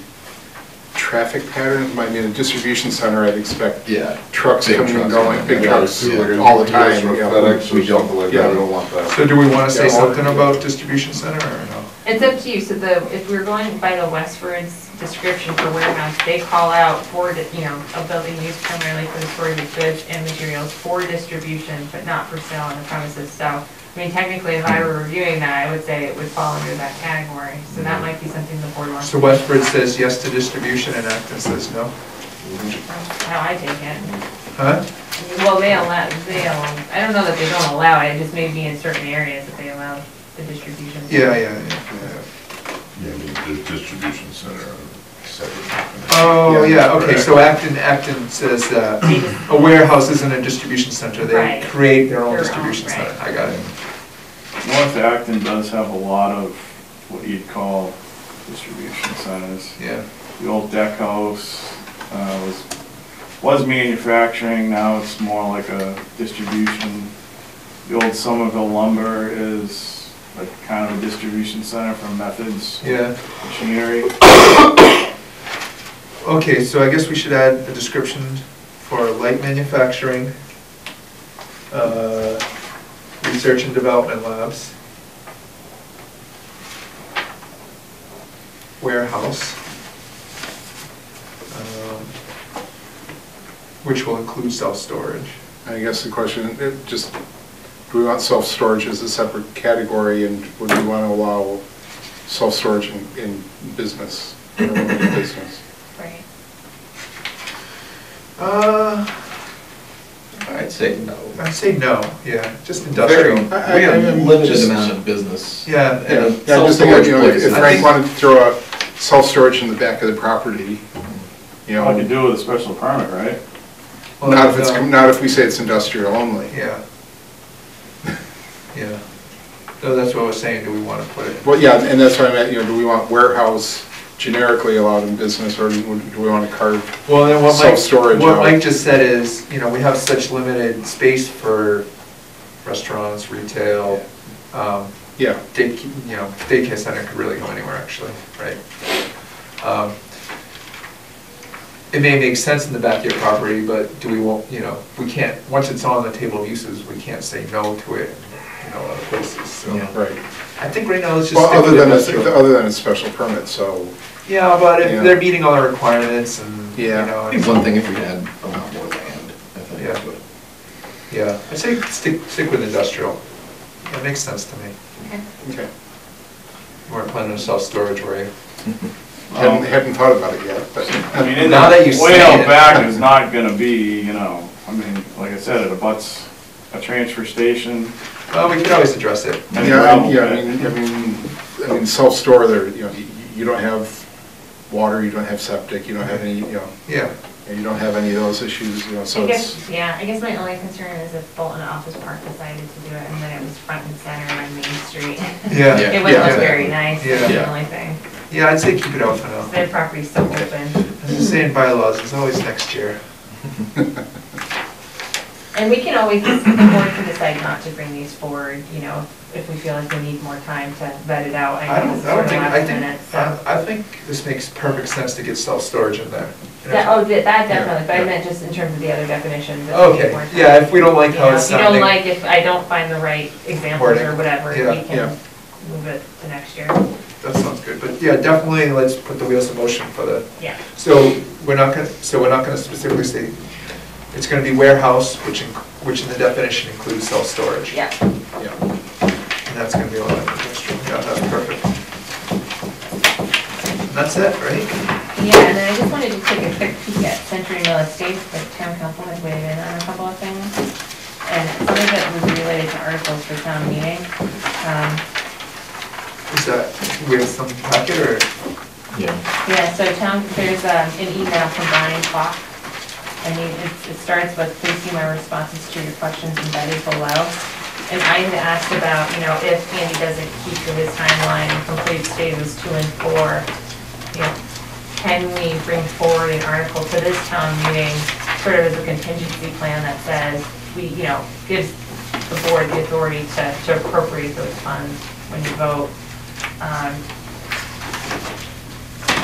traffic patterns. I mean, a distribution center, I'd expect trucks coming and going, big trucks all the time. FedEx or something like that, we don't want that. So do we want to say something about distribution center or no? It's up to you. So if we're going by the Westford's description for warehouse, they call out for, you know, a building used primarily for the storage of goods and materials for distribution, but not for sale on the premises. So, I mean, technically, if I were reviewing that, I would say it would fall under that category. So that might be something the board wants. So Westford says yes to distribution and Acton says no? That's how I take it. Huh? Well, they allow, I don't know that they don't allow it, it just may be in certain areas that they allow the distribution. Yeah, Yeah, the distribution center. Oh, yeah, okay, so Acton says a warehouse isn't a distribution center, they create their own distribution center. I got it. North Acton does have a lot of what you'd call distribution centers. Yeah. The old deck house was manufacturing, now it's more like a distribution. The old Somerville lumber is like kind of a distribution center for Methods machinery. Okay, so I guess we should add a description for light manufacturing, research and development labs, warehouse, which will include self-storage. I guess the question, just, do we want self-storage as a separate category, and would we want to allow self-storage in business, or in business? Right. I'd say no. I'd say no, yeah, just industrial. We have a limited amount of business. Yeah, I'm just thinking, you know, if Frank wanted to throw a self-storage in the back of the property, you know. I could do it with a special permit, right? Well, not if it's, not if we say it's industrial only. Yeah. Yeah. No, that's what I was saying, do we want to put it? Well, yeah, and that's what I meant, you know, do we want warehouse generically allowed in business, or do we want to carve self-storage out? What Mike just said is, you know, we have such limited space for restaurants, retail. Daycare center could really go anywhere, actually, right? It may make sense in the back of your property, but do we want, you know, we can't, once it's on the table of uses, we can't say no to it, you know, other places, so. Right. I think right now let's just Well, stick with other than a special permit, so. Yeah, but if they're meeting all the requirements and, you know. I think one thing if we had a lot more land, I think. Yeah, I'd say stick with industrial. That makes sense to me. Okay. You weren't planning on self-storage, were you? Hadn't thought about it yet, but. I mean, now that you say way out it. back is not gonna be, you know, I mean, like I said, it abuts a transfer station. Well, we could always address it. I mean, self-store there, you know, you don't have water, you don't have septic, you don't have any, you know. Yeah. You don't have any of those issues, you know, so it's. I guess my only concern is if Bolton Office Park decided to do it and then it was front and center on Main Street. Yeah. It wouldn't look very nice, Yeah. that's the only thing. Yeah, I'd say keep it out for now. Their property's so open. As I say in bylaws, it's always next year. And we can always, the board can decide not to bring these forward, you know, if we feel like we need more time to vet it out. I think this makes perfect sense to get self-storage in there. That definitely, but I meant just in terms of the other definitions. Okay, yeah, if we don't like how it's sounding. sounding. If you don't like, if I don't find the right examples or whatever, we can move it to next year. that sounds good, but yeah, definitely let's put the wheels in motion for the, Yeah. so we're not gonna specifically say, it's gonna be warehouse, which in the definition includes self-storage. Yeah. Yeah. And that's gonna be a lot of industrial, yeah, that's perfect. And that's it, right? Yeah, and then I just wanted to take a quick peek at Century Mill Estates, the town council had weighed in on a couple of things. And some of it was related to articles for town meeting. Is that, we have some packet or? Yeah. Yeah, so there's an email from Brian Clark. I mean, it starts with, please see my responses to your questions embedded below. And I had asked about, you know, if Andy doesn't keep to his timeline and complete stages 2 and 4, you know, can we bring forward an article to this town meeting, sort of as a contingency plan that says, we, you know, gives the board the authority to appropriate those funds when you vote.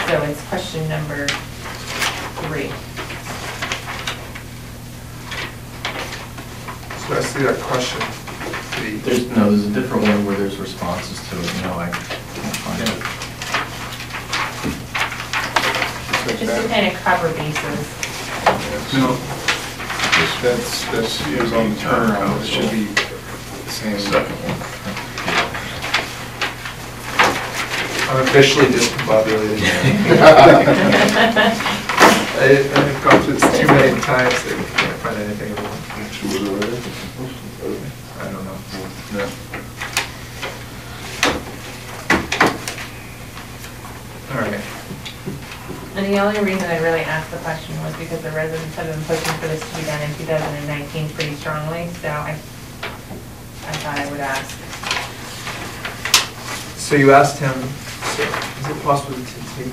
So it's question number 3. So I see that question. There's a different one where there's responses to it, I can't find it. Just to kind of cover bases. No, that's, it was on the turnaround, it should be the same. Second one. I'm officially discombobulated. I've gone through this too many times that I can't find anything anymore. I don't know. Yeah. All right. And the only reason I really asked the question was because the residents have been pushing for this to be done in 2019 pretty strongly, so I thought I would ask. So you asked him, so is it possible to take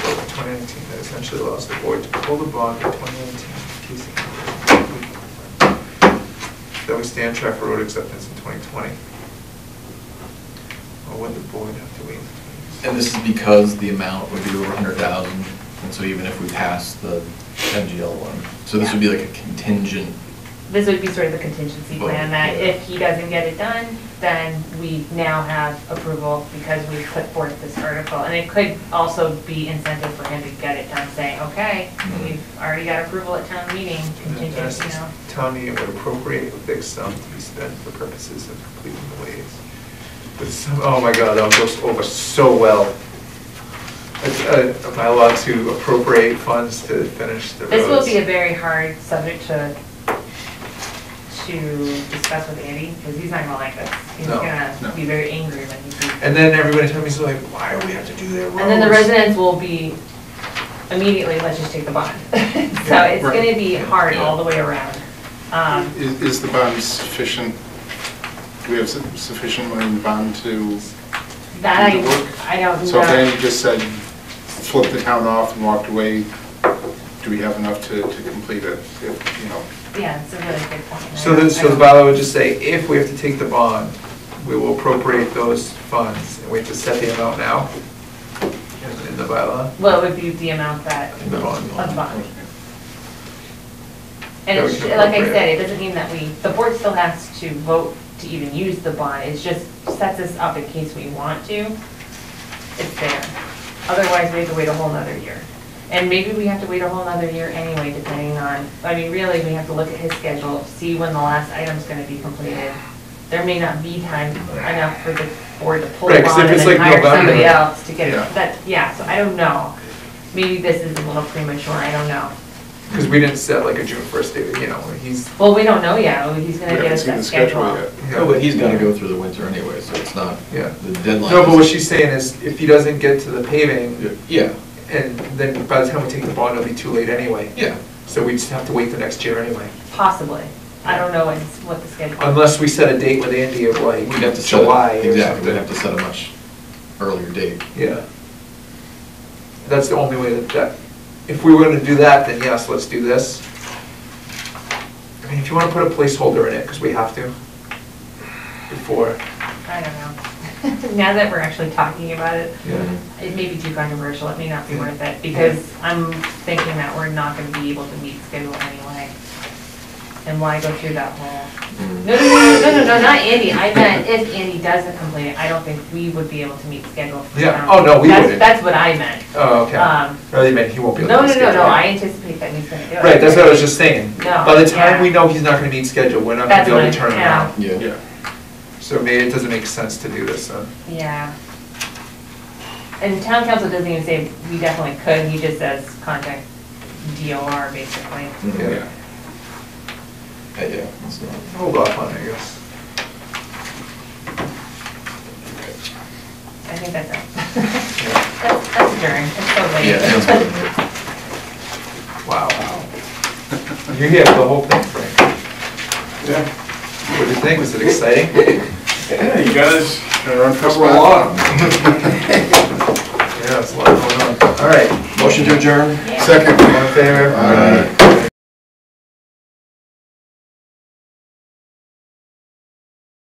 vote in 2019 that essentially allows the board to pull the bond for 2019 that we stand track for road acceptance in 2020? Or would the board have to wait? And this is because the amount would be over 100,000, and so even if we pass the MGL one, so this would be like a contingent. This would be sort of the contingency plan, that if he doesn't get it done, then we now have approval because we put forth this article. And it could also be incentive for him to get it done, saying, okay, we've already got approval at town meeting, contingent, you know. Town meeting would appropriate a big sum to be spent for purposes of completing the ways. But oh my God, that goes over so well. Am I allowed to appropriate funds to finish the roads? This will be a very hard subject to discuss with Andy, because he's not gonna like this. He's gonna be very angry when he sees. And then everybody tells me, so like, why do we have to do their roads? And then the residents will be immediately, let's just take the bond. So it's gonna be hard all the way around. Is the bond sufficient? Do we have sufficient money in the bond to That do the work? I don't know. So if Andy just said, flip the town off and walked away, do we have enough to complete it, if, you know? Yeah, it's a really good point. So the bylaw would just say, if we have to take the bond, we will appropriate those funds, and we have to set the amount now in the bylaw? Well, it would be the amount that, In the bond. of the bond. And it's, like I said, it doesn't mean that the board still has to vote to even use the bond, it just sets us up in case we want to. It's there. Otherwise, we have to wait a whole nother year. And maybe we have to wait a whole nother year anyway, depending on, I mean, really, we have to look at his schedule, see when the last item's gonna be completed. There may not be time enough for the board to pull the Right, 'cause bond if and it's then like hire November, somebody else to get yeah. it. That, yeah, so I don't know. Maybe this is a little premature, I don't know. Because we didn't set like a June 1st date, you know, he's. Well, we don't know yet, he's gonna We get haven't us seen that the schedule schedule. yet. No, but he's gonna go through the winter anyway, so it's not, Yeah. the deadline. No, but what she's saying is, if he doesn't get to the paving, Yeah, and then by the time we take the bond, it'll be too late anyway. yeah. So we just have to wait the next year anyway. Possibly. I don't know what the schedule. Unless we set a date with Andy of like We'd have to set July or exactly, something. we'd have to set a much earlier date. Yeah. That's the only way that, if we were gonna do that, then yes, let's do this. I mean, if you wanna put a placeholder in it, because we have to, before. I don't know. Now that we're actually talking about it, Yeah. it may be too controversial, it may not be worth it, because I'm thinking that we're not gonna be able to meet schedule anyway. and why go through that whole? No, not Andy, I meant if Andy doesn't complete it, I don't think we would be able to meet schedule. for Yeah. town. Oh, no, we That's- wouldn't. That's what I meant. Oh, okay. Really meant he won't be able to No, meet schedule. I anticipate that he's gonna do it. Right, that's what I was just saying. No, By the time yeah. we know he's not gonna meet schedule, we're not gonna That's be able what to I- turn him yeah. around. Yeah. So maybe it doesn't make sense to do this then. Yeah. And town council doesn't even say we definitely could, he just says contact DOR basically. Yeah. Yeah, let's go. Hold off on it, I guess. I think that's it. That's adjourned, it's so late. Yeah, sounds good. Wow. You're here for the whole thing, Frank. Yeah. What do you think? Was it exciting? Yeah, you guys Cover a lot. Yeah, it's a lot going on. All right. Motion to adjourn? Second. All in favor? Aye.